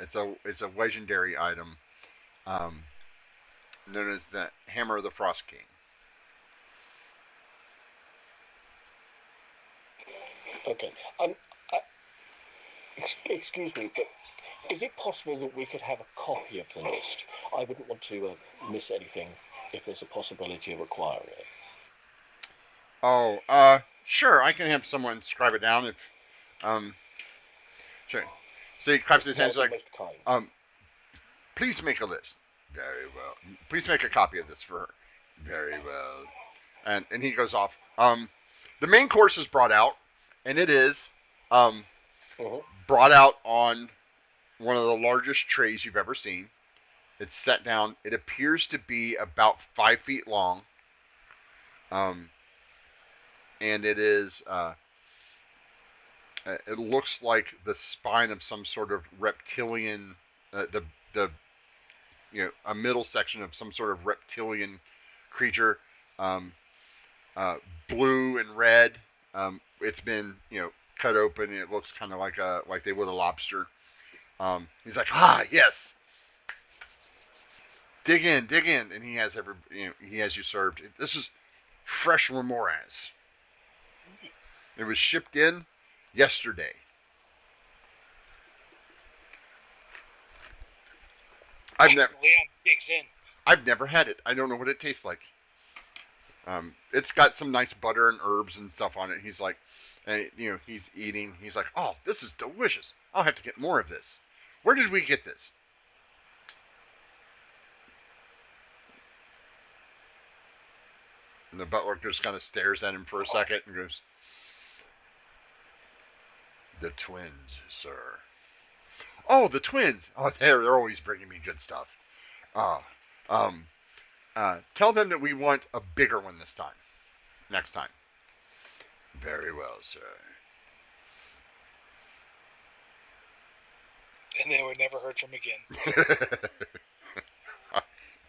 it's a legendary item known as the Hammer of the Frost King. Okay. Excuse me, but is it possible that we could have a copy of the list? I wouldn't want to miss anything if there's a possibility of acquiring it. Oh, sure. I can have someone scribe it down if, um, sure. So he claps his That hands would be like, most kind. please make a list. Very well. Please make a copy of this for her. Very well. And he goes off. The main course is brought out, and it is, um, Mm-hmm. brought out on one of the largest trays you've ever seen. It's set down. It appears to be about 5 feet long. Um, and it is it looks like the spine of some sort of reptilian, the a middle section of some sort of reptilian creature, um, uh, blue and red. It's been cut open. It looks kind of like they would a lobster. He's like, yes, dig in, and he has he has you served. This is fresh remores. It was shipped in yesterday. Leon digs in. I've never had it. I don't know what it tastes like. It's got some nice butter and herbs and stuff on it. He's like, and, he's eating. He's like, oh, this is delicious. I'll have to get more of this. Where did we get this? And the butler just kind of stares at him for a second and goes, the twins, sir. Oh, the twins. Oh, they're always bringing me good stuff. Uh, um, tell them that we want a bigger one this time. Next time. Very well, sir. And they were never heard from again.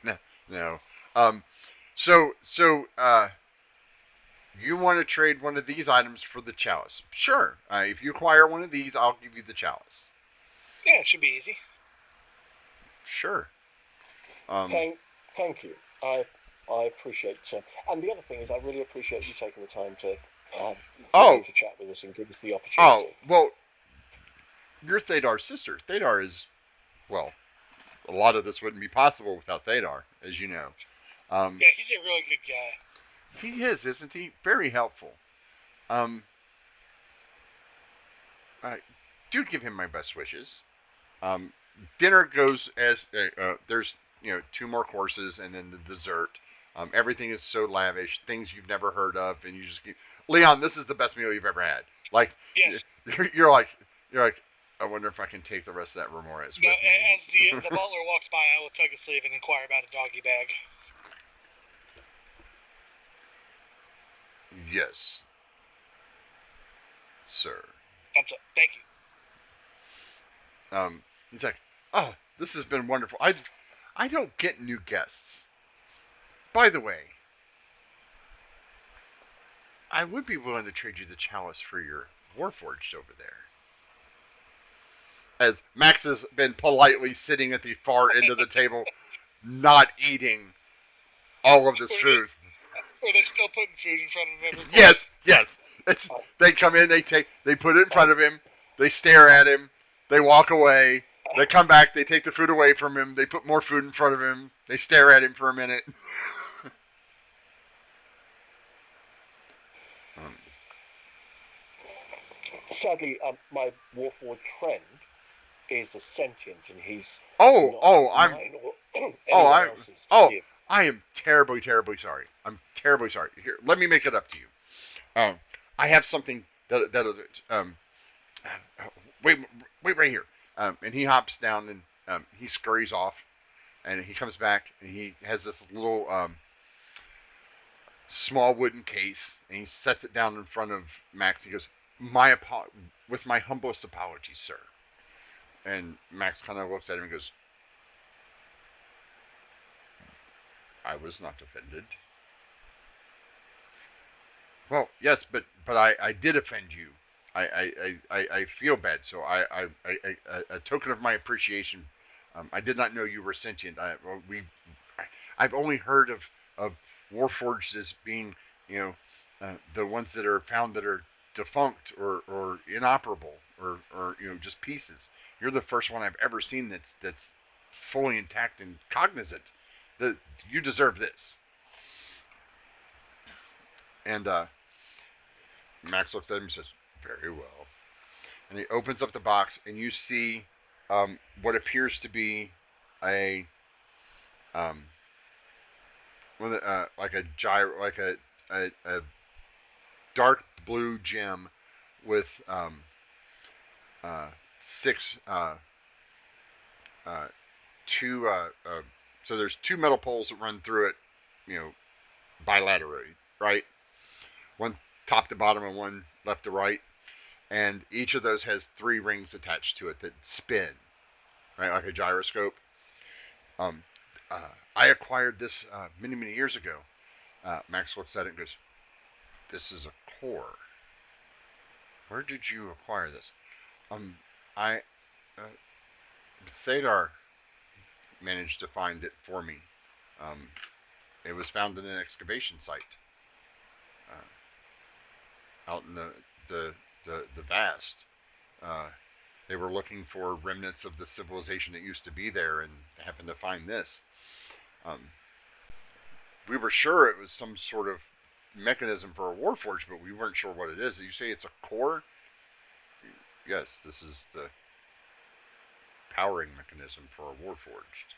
No, no. So, you want to trade one of these items for the chalice? Sure. If you acquire one of these, I'll give you the chalice. Yeah, it should be easy. Sure. Thank you. I appreciate it. And the other thing is, I really appreciate you taking the time to to chat with us and give us the opportunity. Oh, well, you're Thadar's sister. Thadar is, well, a lot of this wouldn't be possible without Thadar, as you know. Yeah, he's a really good guy. He is, isn't he? Very helpful. Um, do give him my best wishes. Um, Dinner goes as there's 2 more courses and then the dessert. Everything is so lavish, things you've never heard of, and you just keep, Leon, this is the best meal you've ever had. Like, yes. you're like, I wonder if I can take the rest of that remorse with me. As the butler walks by, I will tug a sleeve and inquire about a doggy bag. Yes, sir. Thumbs up. Thank you. He's like, oh, this has been wonderful. I don't get new guests. By the way, I would be willing to trade you the chalice for your warforged over there. As Max has been politely sitting at the far end of the table, not eating all of this food. Or they're still putting food in front of him every Yes, yes. They come in, they put it in front of him, they stare at him, they walk away, they come back, they take the food away from him, they put more food in front of him, they stare at him for a minute. Sadly, my Warforged friend is a sentient, and he's I am terribly, terribly sorry. I'm terribly sorry. Here, let me make it up to you. I have something that wait right here. And he hops down and he scurries off, and he comes back and he has this little small wooden case, and he sets it down in front of Max. He goes, with my humblest apologies, sir. And Max kind of looks at him and goes, I was not offended. Well, yes, but I did offend you. I feel bad, so a token of my appreciation. I did not know you were sentient. I've only heard of warforged as being the ones that are found that are defunct or inoperable or just pieces. You're the first one I've ever seen that's fully intact and cognizant. You deserve this. And Max looks at him and says, "Very well." And he opens up the box, and you see what appears to be a um, like a gyro, like a dark blue gem with uh, six uh, two. So there's two metal poles that run through it, you know, bilaterally, right? One top to bottom and one left to right, and each of those has three rings attached to it that spin, right, like a gyroscope. Um, I acquired this many years ago. Max looks at it and goes, "This is a core. Where did you acquire this?" I uh, Thadar managed to find it for me. Um, it was found in an excavation site out in the vast. Uh, they were looking for remnants of the civilization that used to be there, and happened to find this. Um, we were sure it was some sort of mechanism for a warforge, but we weren't sure what it is. You say it's a core? Yes, this is the powering mechanism for a warforged.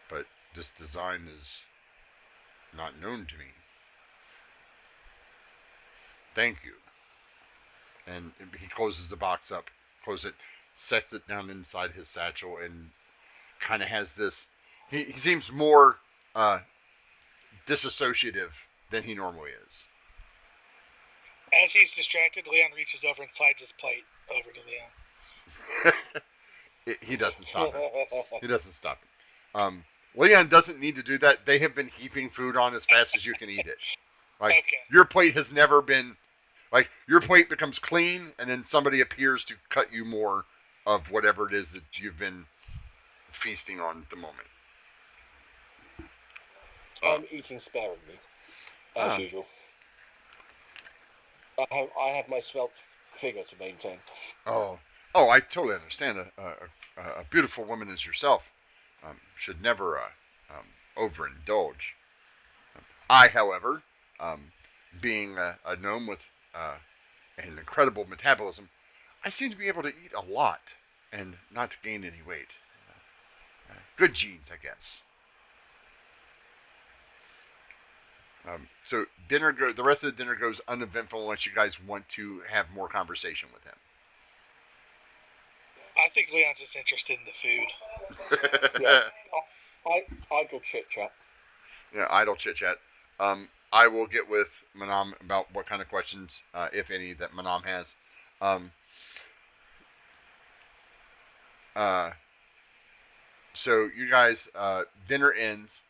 But this design is not known to me. Thank you. And he closes the box up, closes it, sets it down inside his satchel, and kind of has this. He seems more disassociative than he normally is. As he's distracted, Leon reaches over and slides his plate over to Leon. He doesn't stop it. Leon doesn't need to do that. They have been heaping food on as fast as you can eat it. Like, okay. Your plate has never been, like, your plate becomes clean, and then somebody appears to cut you more of whatever it is that you've been feasting on at the moment. I'm eating sparingly, as usual. I have my svelte figure to maintain. Oh, I totally understand. A beautiful woman as yourself should never overindulge. I, however, being a gnome with an incredible metabolism, I seem to be able to eat a lot and not to gain any weight. Good genes, I guess. So the rest of the dinner goes uneventful unless you guys want to have more conversation with him. I think Leon's just interested in the food. Yeah. Idle chit chat. Yeah, idle chit chat. I will get with Manam about what kind of questions, if any, that Manam has. So you guys, dinner ends.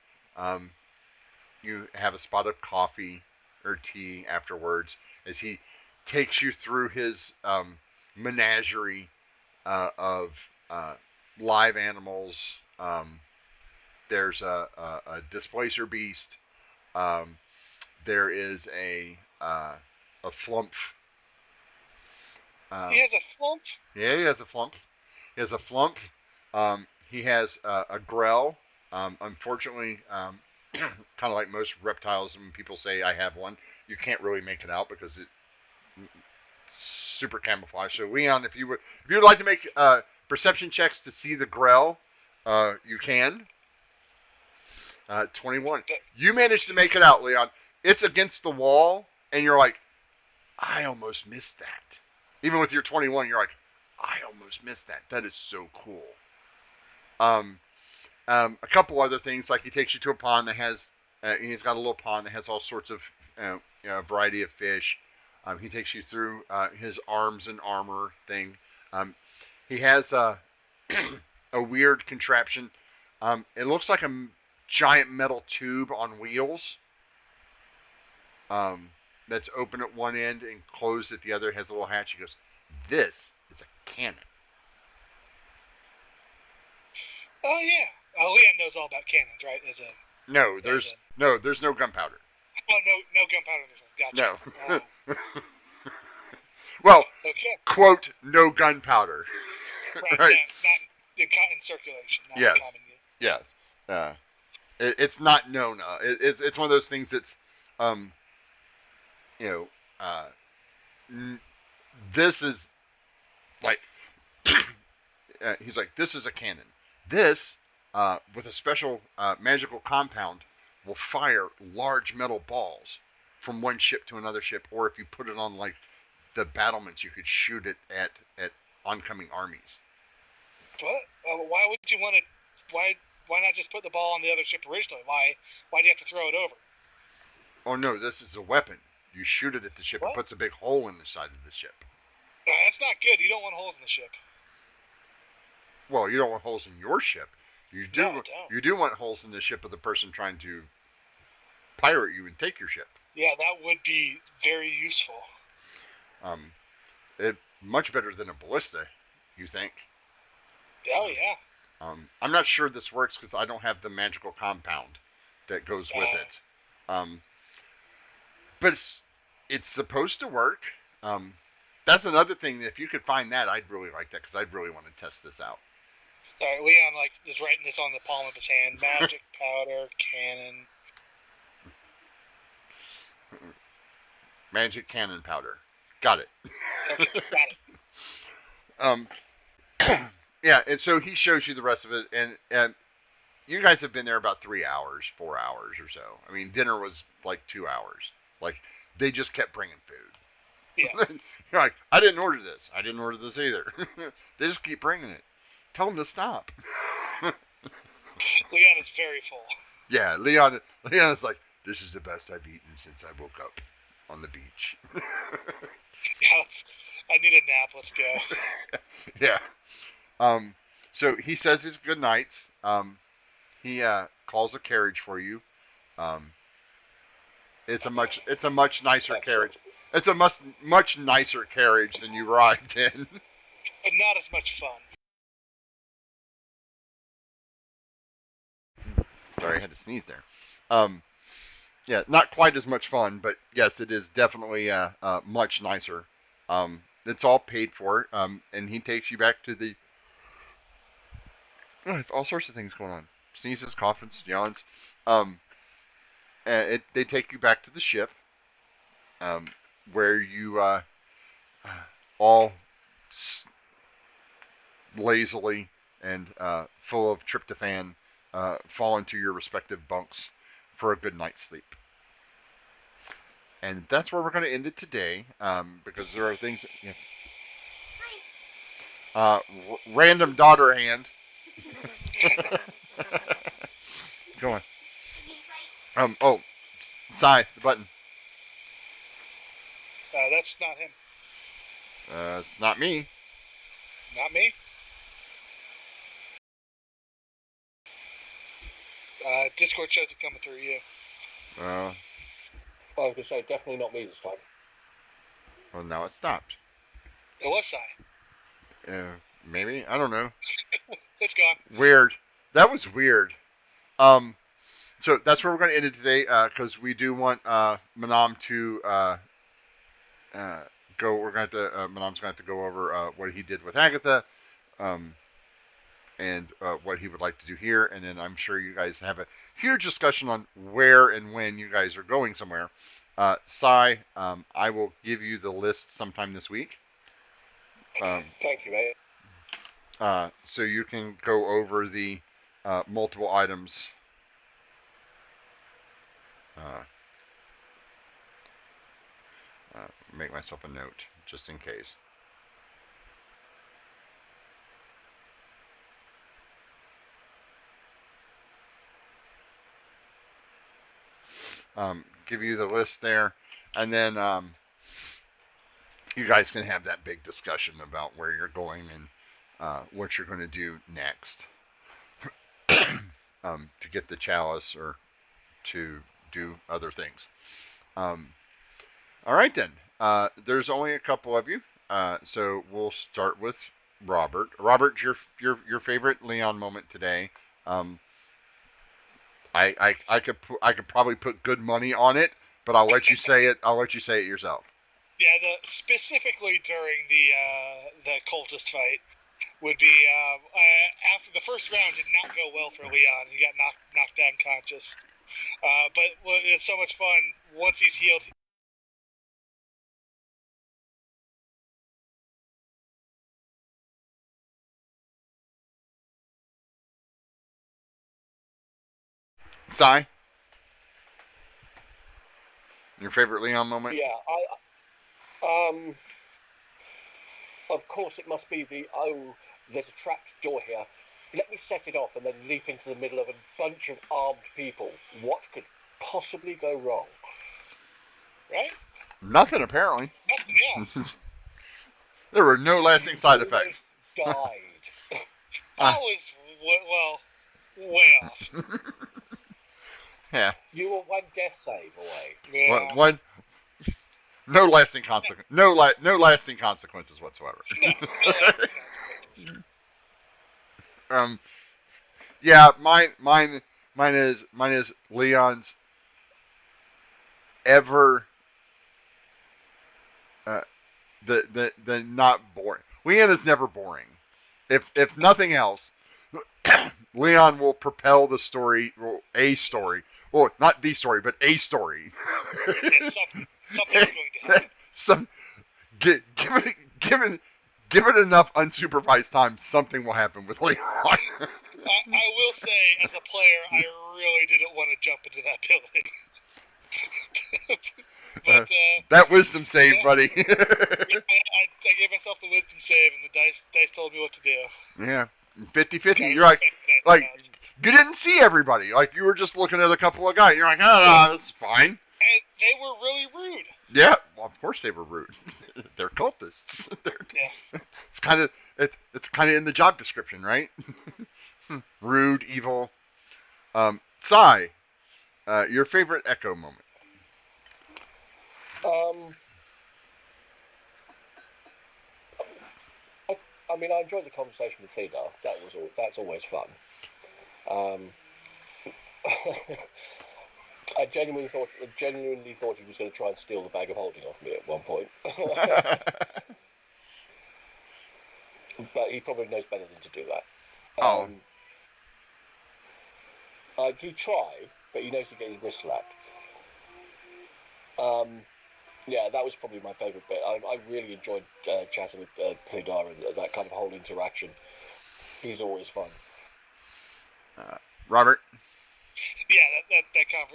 You have a spot of coffee or tea afterwards as he takes you through his menagerie of live animals. There's a displacer beast. There is a flump. He has a flump? Yeah, he has a flump. He has a grell. Unfortunately, kind of like most reptiles, when people say I have one, you can't really make it out because it's super camouflage. So Leon, if you would like to make perception checks to see the grell, you can. 21. You managed to make it out, Leon. It's against the wall, and you're like, I almost missed that. Even with your 21, you're like, I almost missed that. That is so cool. A couple other things, like he takes you to a pond that has, he's got a little pond that has all sorts of variety of fish. He takes you through his arms and armor thing. He has a weird contraption. It looks like a giant metal tube on wheels. That's open at one end and closed at the other. It has a little hatch. He goes, "This is a cannon." Oh yeah. Leon knows all about cannons, right? There's no gunpowder. Oh, no gunpowder. Gotcha. No. Well, okay. Quote, no gunpowder. Right. Not in circulation. Not yes. common use. Yes. It's not Nona. It's one of those things that's, um, you know, uh, this is like, he's like, this is a cannon. This, with a special magical compound, will fire large metal balls from one ship to another ship, or if you put it on like the battlements, you could shoot it at oncoming armies. What? Why would you want to? Why not just put the ball on the other ship originally? Why do you have to throw it over? Oh no, this is a weapon. You shoot it at the ship. What? It puts a big hole in the side of the ship. That's not good. You don't want holes in the ship. Well, you don't want holes in your ship. You do. No, don't. You do want holes in the ship of the person trying to pirate you and take your ship. Yeah, that would be very useful. It much better than a ballista. You think? Oh yeah. I'm not sure this works because I don't have the magical compound that goes with it. But it's supposed to work. That's another thing. If you could find that, I'd really like that because I'd really want to test this out. All right, Leon is writing this on the palm of his hand. Magic powder cannon. Magic cannon powder. Got it. Okay, got it. Yeah, and so he shows you the rest of it, and you guys have been there about 3 hours, 4 hours or so. I mean, dinner was like 2 hours. Like, they just kept bringing food. Yeah. You're like, I didn't order this. I didn't order this either. They just keep bringing it. Tell them to stop. Leon is very full. Yeah, Leon is like, this is the best I've eaten since I woke up on the beach. Yeah, I need a nap. Let's go. Yeah. So he says his good nights. He calls a carriage for you. It's a much nicer carriage. It's a much nicer carriage than you arrived in. But not as much fun. Sorry, I had to sneeze there. Yeah, not quite as much fun, but yes, it is definitely much nicer. It's all paid for, and he takes you back to the. Oh, all sorts of things going on. Sneezes, coughs, yawns. They take you back to the ship, where you all lazily and full of tryptophan fall into your respective bunks for a good night's sleep. And that's where we're going to end it today, because there are things. Yes. Random daughter hand. Go on. Oh, Sai, the button. That's not him. It's not me. Not me. Discord shows it coming through you. I was going to say, definitely not me this time. Well, now it stopped. It was Sai. Maybe? I don't know. It's gone. Weird. That was weird. So that's where we're going to end it today, because we do want Manam to go. We're going to Manam's going to have to go over what he did with Agatha, and what he would like to do here, and then I'm sure you guys have a huge discussion on where and when you guys are going somewhere. Sai, I will give you the list sometime this week. Thank you, mate. So you can go over the multiple items. Make myself a note just in case. Give you the list there, and then you guys can have that big discussion about where you're going and what you're going to do next to get the chalice or to do other things. All right then. There's only a couple of you, so we'll start with Robert. Robert, your favorite Leon moment today. I could probably put good money on it, but I'll let you say it. I'll let you say it yourself. Yeah, specifically during the cultist fight would be after the the first round did not go well for Leon. He got knocked unconscious. But it's so much fun once he's healed. Sai, your favorite Leon moment? Yeah, of course it must be there's a trapped door here. Let me set it off and then leap into the middle of a bunch of armed people. What could possibly go wrong? Right? Nothing, apparently. Nothing, yeah. There were no lasting side effects. Died. That was, well, way off. Yeah. You were one death save away. Yeah. One. No lasting consequence. No lasting consequences whatsoever. um. Yeah. Mine is Leon's ever the not boring. Leon is never boring. If nothing else, Leon will propel the story, a story. Well, not the story, but a story. Something's going to happen. Given enough unsupervised time, something will happen with Leon. I will say, as a player, I really didn't want to jump into that building. But, that wisdom save, buddy. I gave myself the wisdom save, and the dice told me what to do. Yeah, 50-50. You're like you didn't see everybody. Like you were just looking at a couple of guys. You're like, oh, no, this is fine. And they were really rude. Yeah, well, of course they were rude. They're cultists. Yeah. It's kind of in the job description, right? Rude, evil. Sai, your favorite Echo moment? I mean, I enjoyed the conversation with Tina. That's always fun. I genuinely thought he was going to try and steal the bag of holding off me at one point. But he probably knows better than to do that. He'd try, but he knows he'd get his wrist slapped. Yeah, that was probably my favourite bit. I really enjoyed chatting with Pidar and that kind of whole interaction. He's always fun. Robert? Yeah, that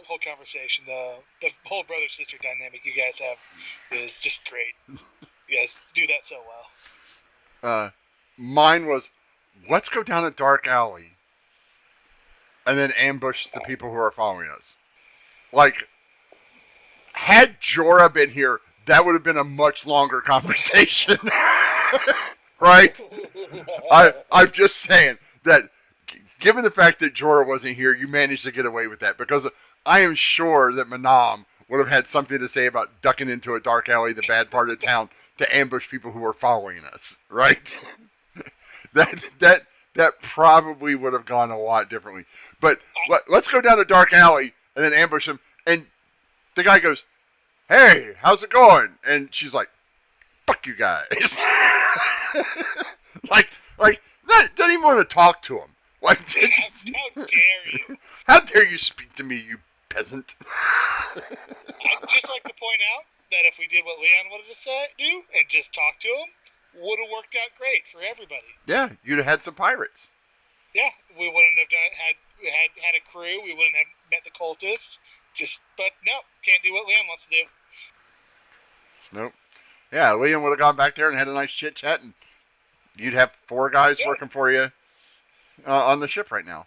whole conversation, the whole brother-sister dynamic you guys have is just great. You guys do that so well. Mine was, let's go down a dark alley and then ambush the people who are following us. Like, had Jorah been here, that would have been a much longer conversation. Right? I'm just saying that given the fact that Jorah wasn't here, you managed to get away with that because I am sure that Manam would have had something to say about ducking into a dark alley, the bad part of town, to ambush people who are following us, right? that probably would have gone a lot differently. But let's go down a dark alley and then ambush them. And the guy goes, "Hey, how's it going?" And she's like, "Fuck you guys." like, doesn't even want to talk to him. Like, how dare you? How dare you speak to me, you peasant? I'd just like to point out that if we did what Leon wanted to do and just talk to him, would have worked out great for everybody. Yeah, you'd have had some pirates. Yeah, we wouldn't have had a crew. We wouldn't have met the cultists. But no, can't do what Leon wants to do. Nope. Yeah, Leon would have gone back there and had a nice chit chat, and you'd have 4 guys working for you on the ship right now,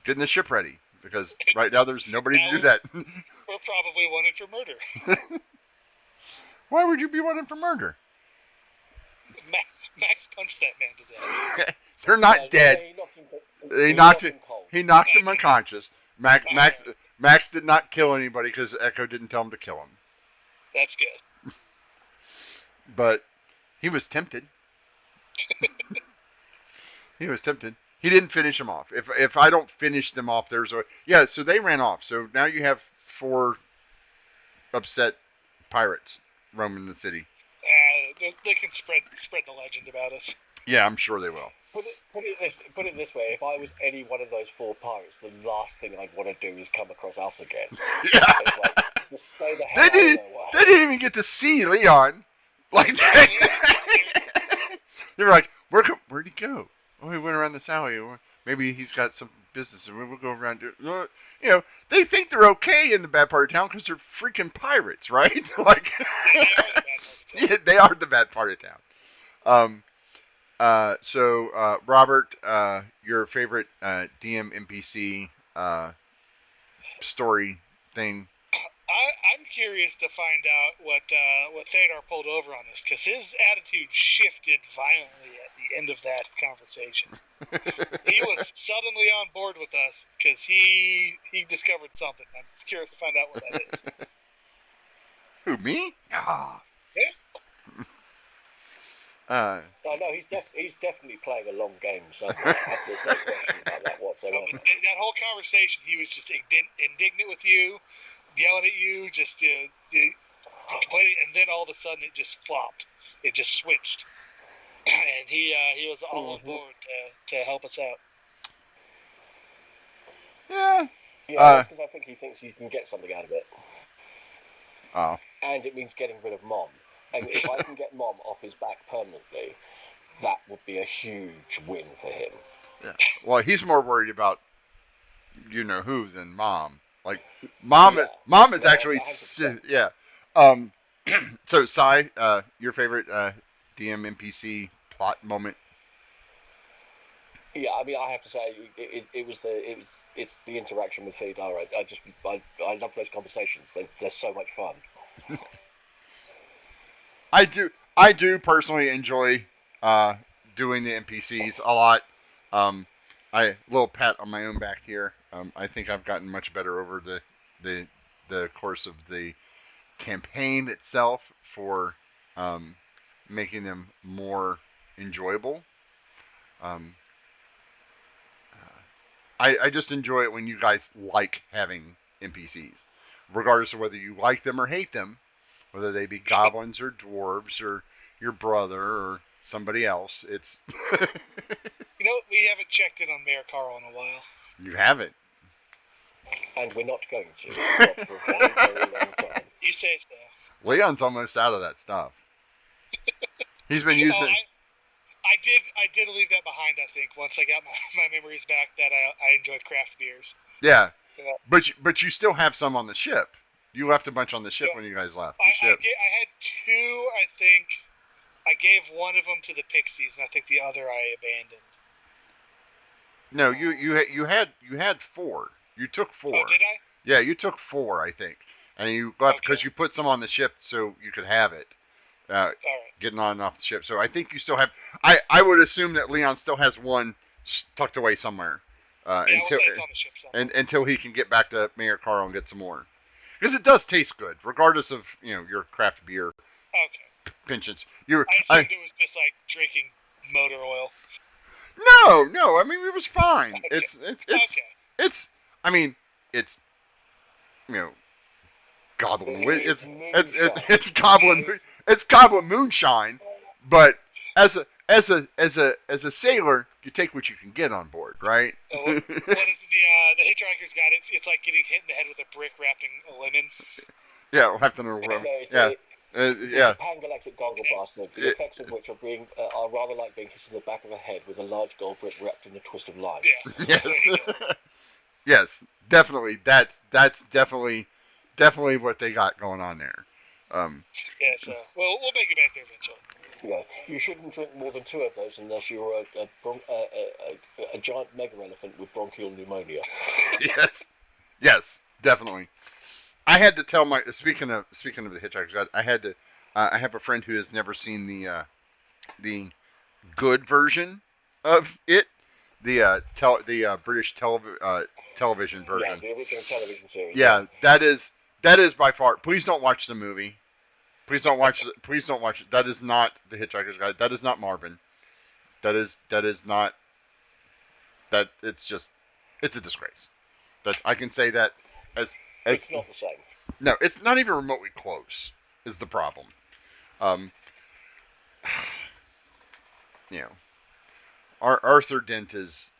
getting the ship ready. Because right now there's nobody to do that. We're probably wanted for murder. Why would you be wanted for murder? Max punched that man to death. They're not dead. He knocked him unconscious. Max did not kill anybody because Echo didn't tell him to kill him. That's good. But he was tempted. He was tempted. He didn't finish them off. If I don't finish them off, so they ran off. So now you have 4 upset pirates roaming the city. They can spread the legend about us. Yeah, I'm sure they will. put it this way: if I was any one of those four pirates, the last thing I'd want to do is come across us again. Yeah. It's like, just stay the hell out of their way. They didn't even get to see Leon. Like they were like, where'd he go? Oh, he went around this alley. Maybe he's got some business, and we'll go around. You know, they think they're okay in the bad part of town because they're freaking pirates, right? Like, yeah, they are the bad part of town. So, Robert, your favorite DM NPC story thing? I'm curious to find out what Theodore pulled over on this, because his attitude shifted violently at the end of that conversation. He was suddenly on board with us because he discovered something. I'm curious to find out what that is. Who, me? Ah. Yeah. No, he's definitely playing a long game somewhere. There's no question about that whatsoever. That whole conversation, he was just indignant with you, yelling at you, just complaining, and then all of a sudden it just flopped. It just switched, and he was all on board to help us out. Yeah. Yeah, because I think he thinks you can get something out of it. Oh. And it means getting rid of Mom. And if I can get Mom off his back permanently, that would be a huge win for him. Yeah. Well, he's more worried about who than Mom. Like Mom is actually yeah. So Sai, your favorite DM NPC plot moment? Yeah, I mean, I have to say it's the interaction with Fedar. I love those conversations. They're so much fun. I do personally enjoy doing the NPCs a lot. I little pat on my own back here. I think I've gotten much better over the course of the campaign itself for making them more enjoyable. Um, I just enjoy it when you guys like having NPCs, regardless of whether you like them or hate them, whether they be goblins or dwarves or your brother or somebody else. It's We haven't checked in on Mayor Carl in a while. You haven't. And we're not going to. Not for a very, very long time. You say so. Leon's almost out of that stuff. He's been using. I did leave that behind. I think once I got my memories back, that I enjoyed craft beers. Yeah, but you still have some on the ship. You left a bunch on the ship when you guys left the ship. I had two, I think. I gave one of them to the Pixies, and I think the other I abandoned. No, you had four. You took four. Oh, did I? Yeah, you took four, I think, and you left because you put some on the ship so you could have it. All right. Getting on and off the ship. So I think you still have. I would assume that Leon still has one tucked away somewhere. Until he can get back to Mayor Carl and get some more, because it does taste good, regardless of your craft beer. Okay. Penchants. I assumed it was just like drinking motor oil. No. I mean, it was fine. Okay. It's. I mean, it's. Goblin. It's goblin. It's goblin moonshine, but as a sailor, you take what you can get on board, right? What is the hitchhiker's got? It's like getting hit in the head with a brick wrapped in a lemon. Yeah, we'll have to know. Yeah. Pan-galactic goggle bastard, the effects of which are rather like being hit in the back of a head with a large gold brick wrapped in a twist of lime. Yeah. Yes. Yes, definitely. That's definitely what they got going on there. Yeah, so we'll make it back there eventually. Yeah, you shouldn't drink more than two of those unless you're a giant mega elephant with bronchial pneumonia. Yes, definitely. I had to tell my speaking of the Hitchhiker's Guide, I had to. I have a friend who has never seen the good version of it, the British television version. Yeah, the original television series. Yeah, that is by far. Please don't watch the movie. Please don't watch it. That is not the Hitchhiker's Guide. That is not Marvin. That is not. That it's a disgrace. That I can say that as it's not the same. No, it's not even remotely close. Is the problem? Arthur Dent is,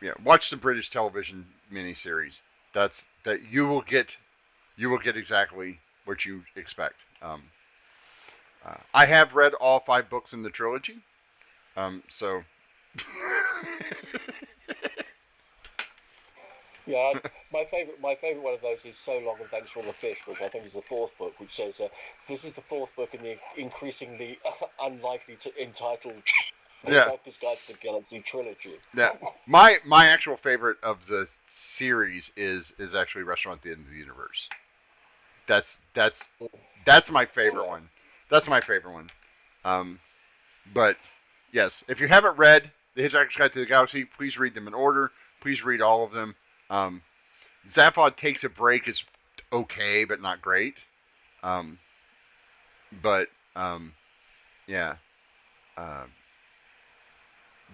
yeah. Watch the British television miniseries. That you will get exactly what you expect. I have read all 5 books in the trilogy. So Yeah, my favorite one of those is So Long and Thanks for All the Fish, which I think is the 4th book, which says this is the 4th book in the increasingly unlikely to entitled yeah, Hitchhiker's Guide to the Galaxy trilogy. yeah. My actual favorite of the series is actually Restaurant at the End of the Universe. That's that's that's my favorite Yeah. one. That's my favorite one. Um, but yes, if you haven't read The Hitchhiker's Guide to the Galaxy, please read them in order. Please read all of them. Um, Zaphod Takes a Break is okay, but not great. Um, but yeah, uh,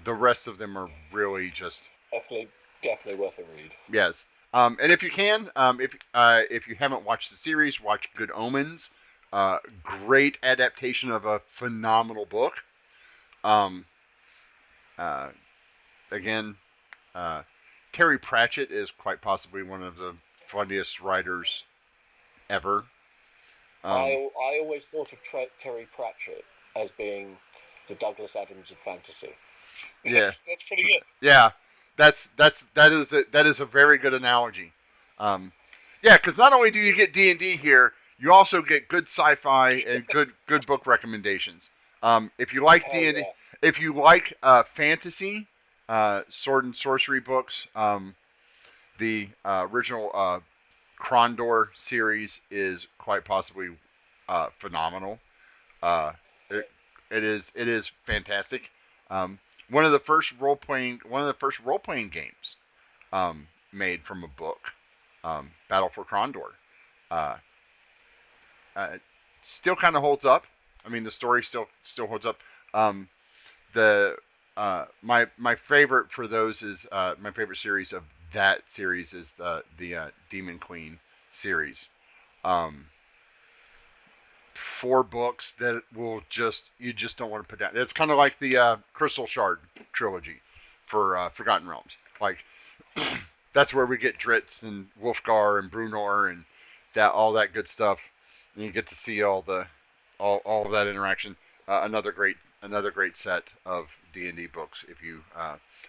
the rest of them are really just Definitely worth a read. yes. And if you can, if you haven't watched the series, watch Good Omens. Great adaptation of a phenomenal book. Um, uh, again, uh, Terry Pratchett is quite possibly one of the funniest writers ever. Um, I always thought of Terry Pratchett as being the Douglas Adams of fantasy. yeah, That's pretty good. yeah, that is a very good analogy. Um, yeah, because not only do you get D&D here, you also get good sci-fi and good book recommendations. If you like Hell D&D, yeah. if you like fantasy, sword and sorcery books, the original Krondor series is quite possibly phenomenal. Uh, it, it is fantastic. Um, one of the first role playing games made from a book, Battle for Krondor. Uh, uh, Still kind of holds up. I mean, the story still holds up. Um, the my favorite for those is my favorite series of that series is the Demon Queen series. Um, 4 books that will just you just don't want to put down. It's kind of like the Crystal Shard trilogy for Forgotten Realms. Like that's where we get Dritz and Wolfgar and Brunor and that all that good stuff. And you get to see all of that interaction. Another great set of D&D books. If you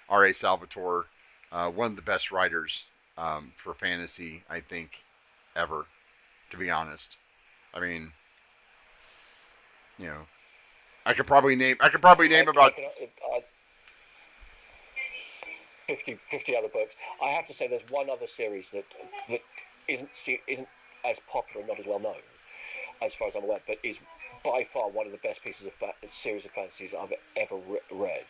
R.A. Salvatore, one of the best writers for fantasy, I think, ever. To be honest, I mean, you know, I could probably name about 50 other books. I have to say, there's one other series that isn't as popular and not as well known, as far as I'm aware, but is by far one of the best pieces of series of fantasies I've ever read.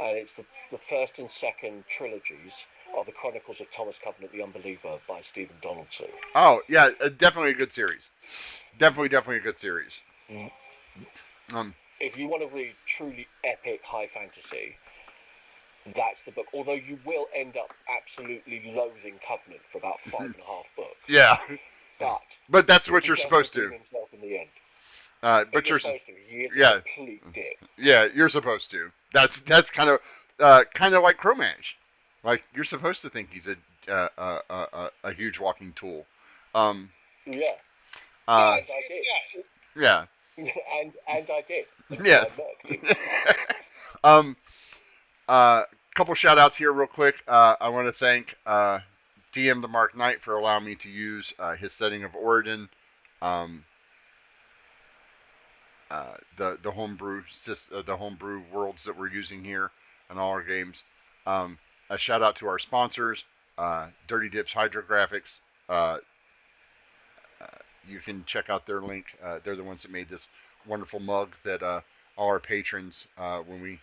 And it's the first and second trilogies of the Chronicles of Thomas Covenant the Unbeliever by Stephen Donaldson. oh yeah, definitely a good series. Definitely a good series. Mm. Um, If you want to read truly epic high fantasy, that's the book. Although you will end up absolutely loathing Covenant for about 5.5 books. yeah, But but that's what he you're does supposed to. redeem himself in the end. But You're you're supposed to. He is a yeah complete dick. yeah you're supposed to. That's kind of like Cro-Mash. Like you're supposed to think he's a huge walking tool. Um, Yeah. uh, And I did. yeah. And I did until I Yes. murked him. um, Couple shout outs here, real quick. I want to thank DM the Mark Knight for allowing me to use his setting of Oridan, um, the homebrew the homebrew worlds that we're using here in all our games. Um, a shout out to our sponsors, Dirty Dips Hydrographics. Uh, uh, you can check out their link. They're the ones that made this wonderful mug that all our patrons, when we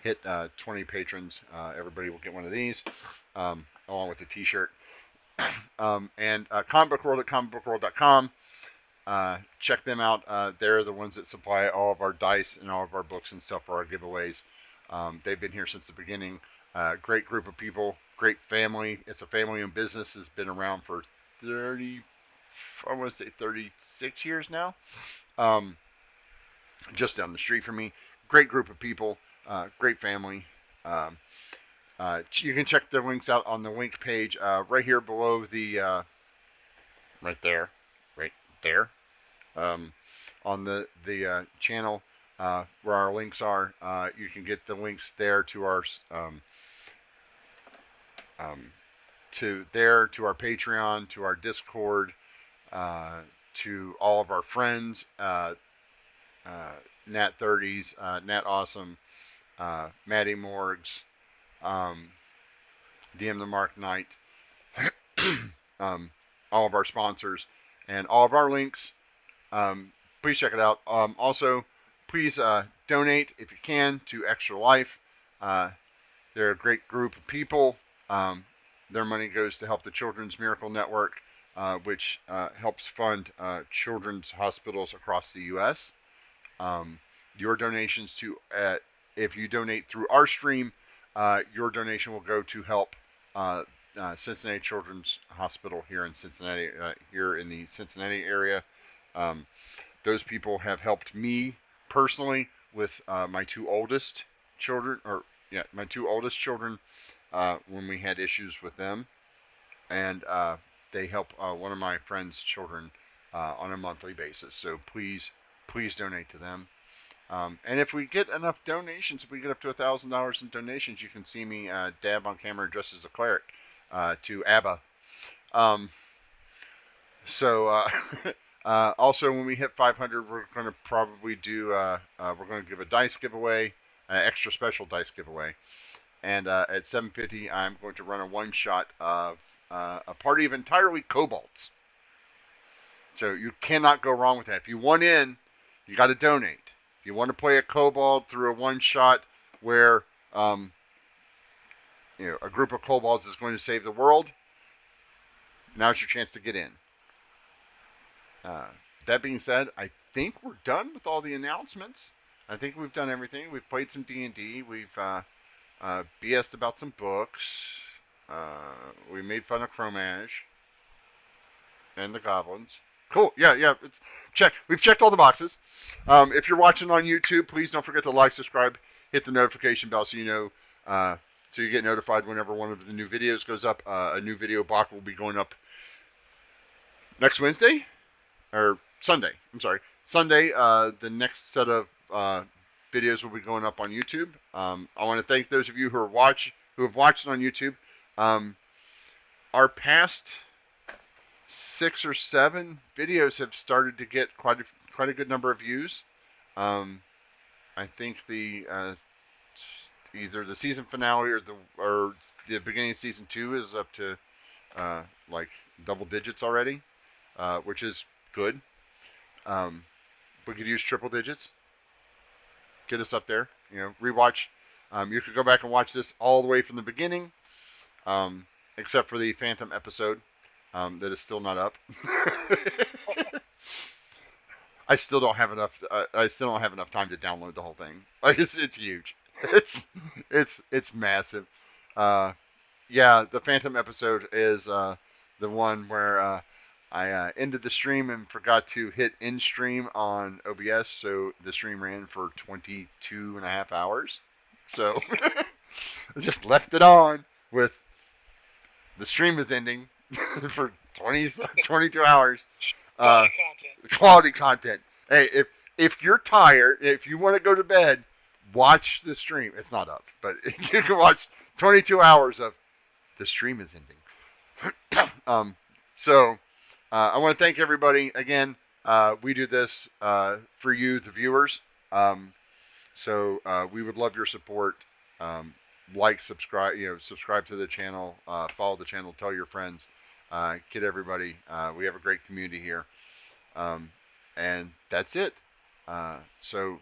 hit 20 patrons, everybody will get one of these, along with a T-shirt. And Comic Book World at comicbookworld.com. Check them out. They're the ones that supply all of our dice and all of our books and stuff for our giveaways. They've been here since the beginning. Great group of people, great family. It's a family-owned business. It's been around for 30, I want to say 36 years now. Um, just down the street from me. great group of people, great family. Um, you can check the links out on the link page right here below the right there, right there, um, on the channel where our links are. You can get the links there to our um, to our Patreon, to our Discord, uh, to all of our friends, uh, Nat 30s, Nat Awesome, Maddie Morgs, um, DM the Mark Knight, um, all of our sponsors, and all of our links. Please check it out. Also, please donate if you can to Extra Life. Uh, they're a great group of people. Their money goes to help the Children's Miracle Network, which helps fund children's hospitals across the U.S. Um, your donations to if you donate through our stream, your donation will go to help Cincinnati Children's Hospital here in Cincinnati, here in the Cincinnati area. Um, those people have helped me personally with my two oldest children, or yeah, my two oldest children when we had issues with them, and they help one of my friends' children on a monthly basis. So please donate to them. And if we get enough donations, if we get up to $1,000 in donations, you can see me dab on camera dressed as a cleric to ABBA. Um, so also when we hit 500, we're going to probably do we're going to give a dice giveaway, an extra special dice giveaway. And at 750, I'm going to run a one shot of a party of entirely kobolds. So you cannot go wrong with that. If you want in, you got to donate. If you want to play a kobold through a one shot where a group of kobolds is going to save the world, now's your chance to get in. That being said, I think we're done with all the announcements. I think we've done everything. We've played some D&D. We've BS'd about some books. We made fun of Chromage and the goblins. Cool. Yeah. We've checked all the boxes. If you're watching on YouTube, please don't forget to like, subscribe, hit the notification bell so you know, so you get notified whenever one of the new videos goes up. A new video block will be going up next Wednesday or Sunday. I'm sorry, Sunday. The next set of videos will be going up on YouTube. I want to thank those of you who have watched on YouTube. Our past 6 or 7 videos have started to get quite a good number of views. I think the either the season finale or the beginning of season 2 is up to like double digits already, which is good. We could use triple digits. Get us up there. Rewatch. You could go back and watch this all the way from the beginning, except for the Phantom episode that is still not up. I still don't have enough. I still don't have enough time to download the whole thing. Like it's huge. It's massive. Yeah, the Phantom episode is the one where I ended the stream and forgot to hit end stream on OBS, so the stream ran for 22 and a half hours. So I just left it on with the stream is ending for 22 hours. Quality content. Hey, if you're tired, if you want to go to bed, watch the stream. It's not up, but you can watch 22 hours of the stream is ending. So I want to thank everybody again. We do this for you, the viewers. So we would love your support. Like, subscribe, subscribe to the channel, follow the channel, tell your friends, get everybody. We have a great community here. And that's it. So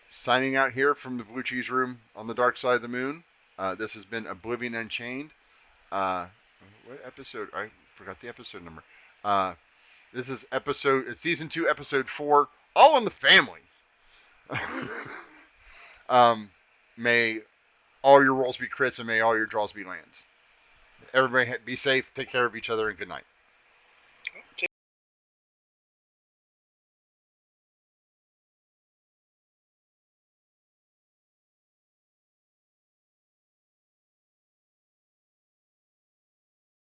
signing out here from the Blue Cheese Room on the dark side of the moon. This has been Oblivion Unchained. What episode? I forgot the episode number. This is season 2, episode 4, All in the Family. May all your rolls be crits and may all your draws be lands. Everybody be safe, take care of each other, and good night.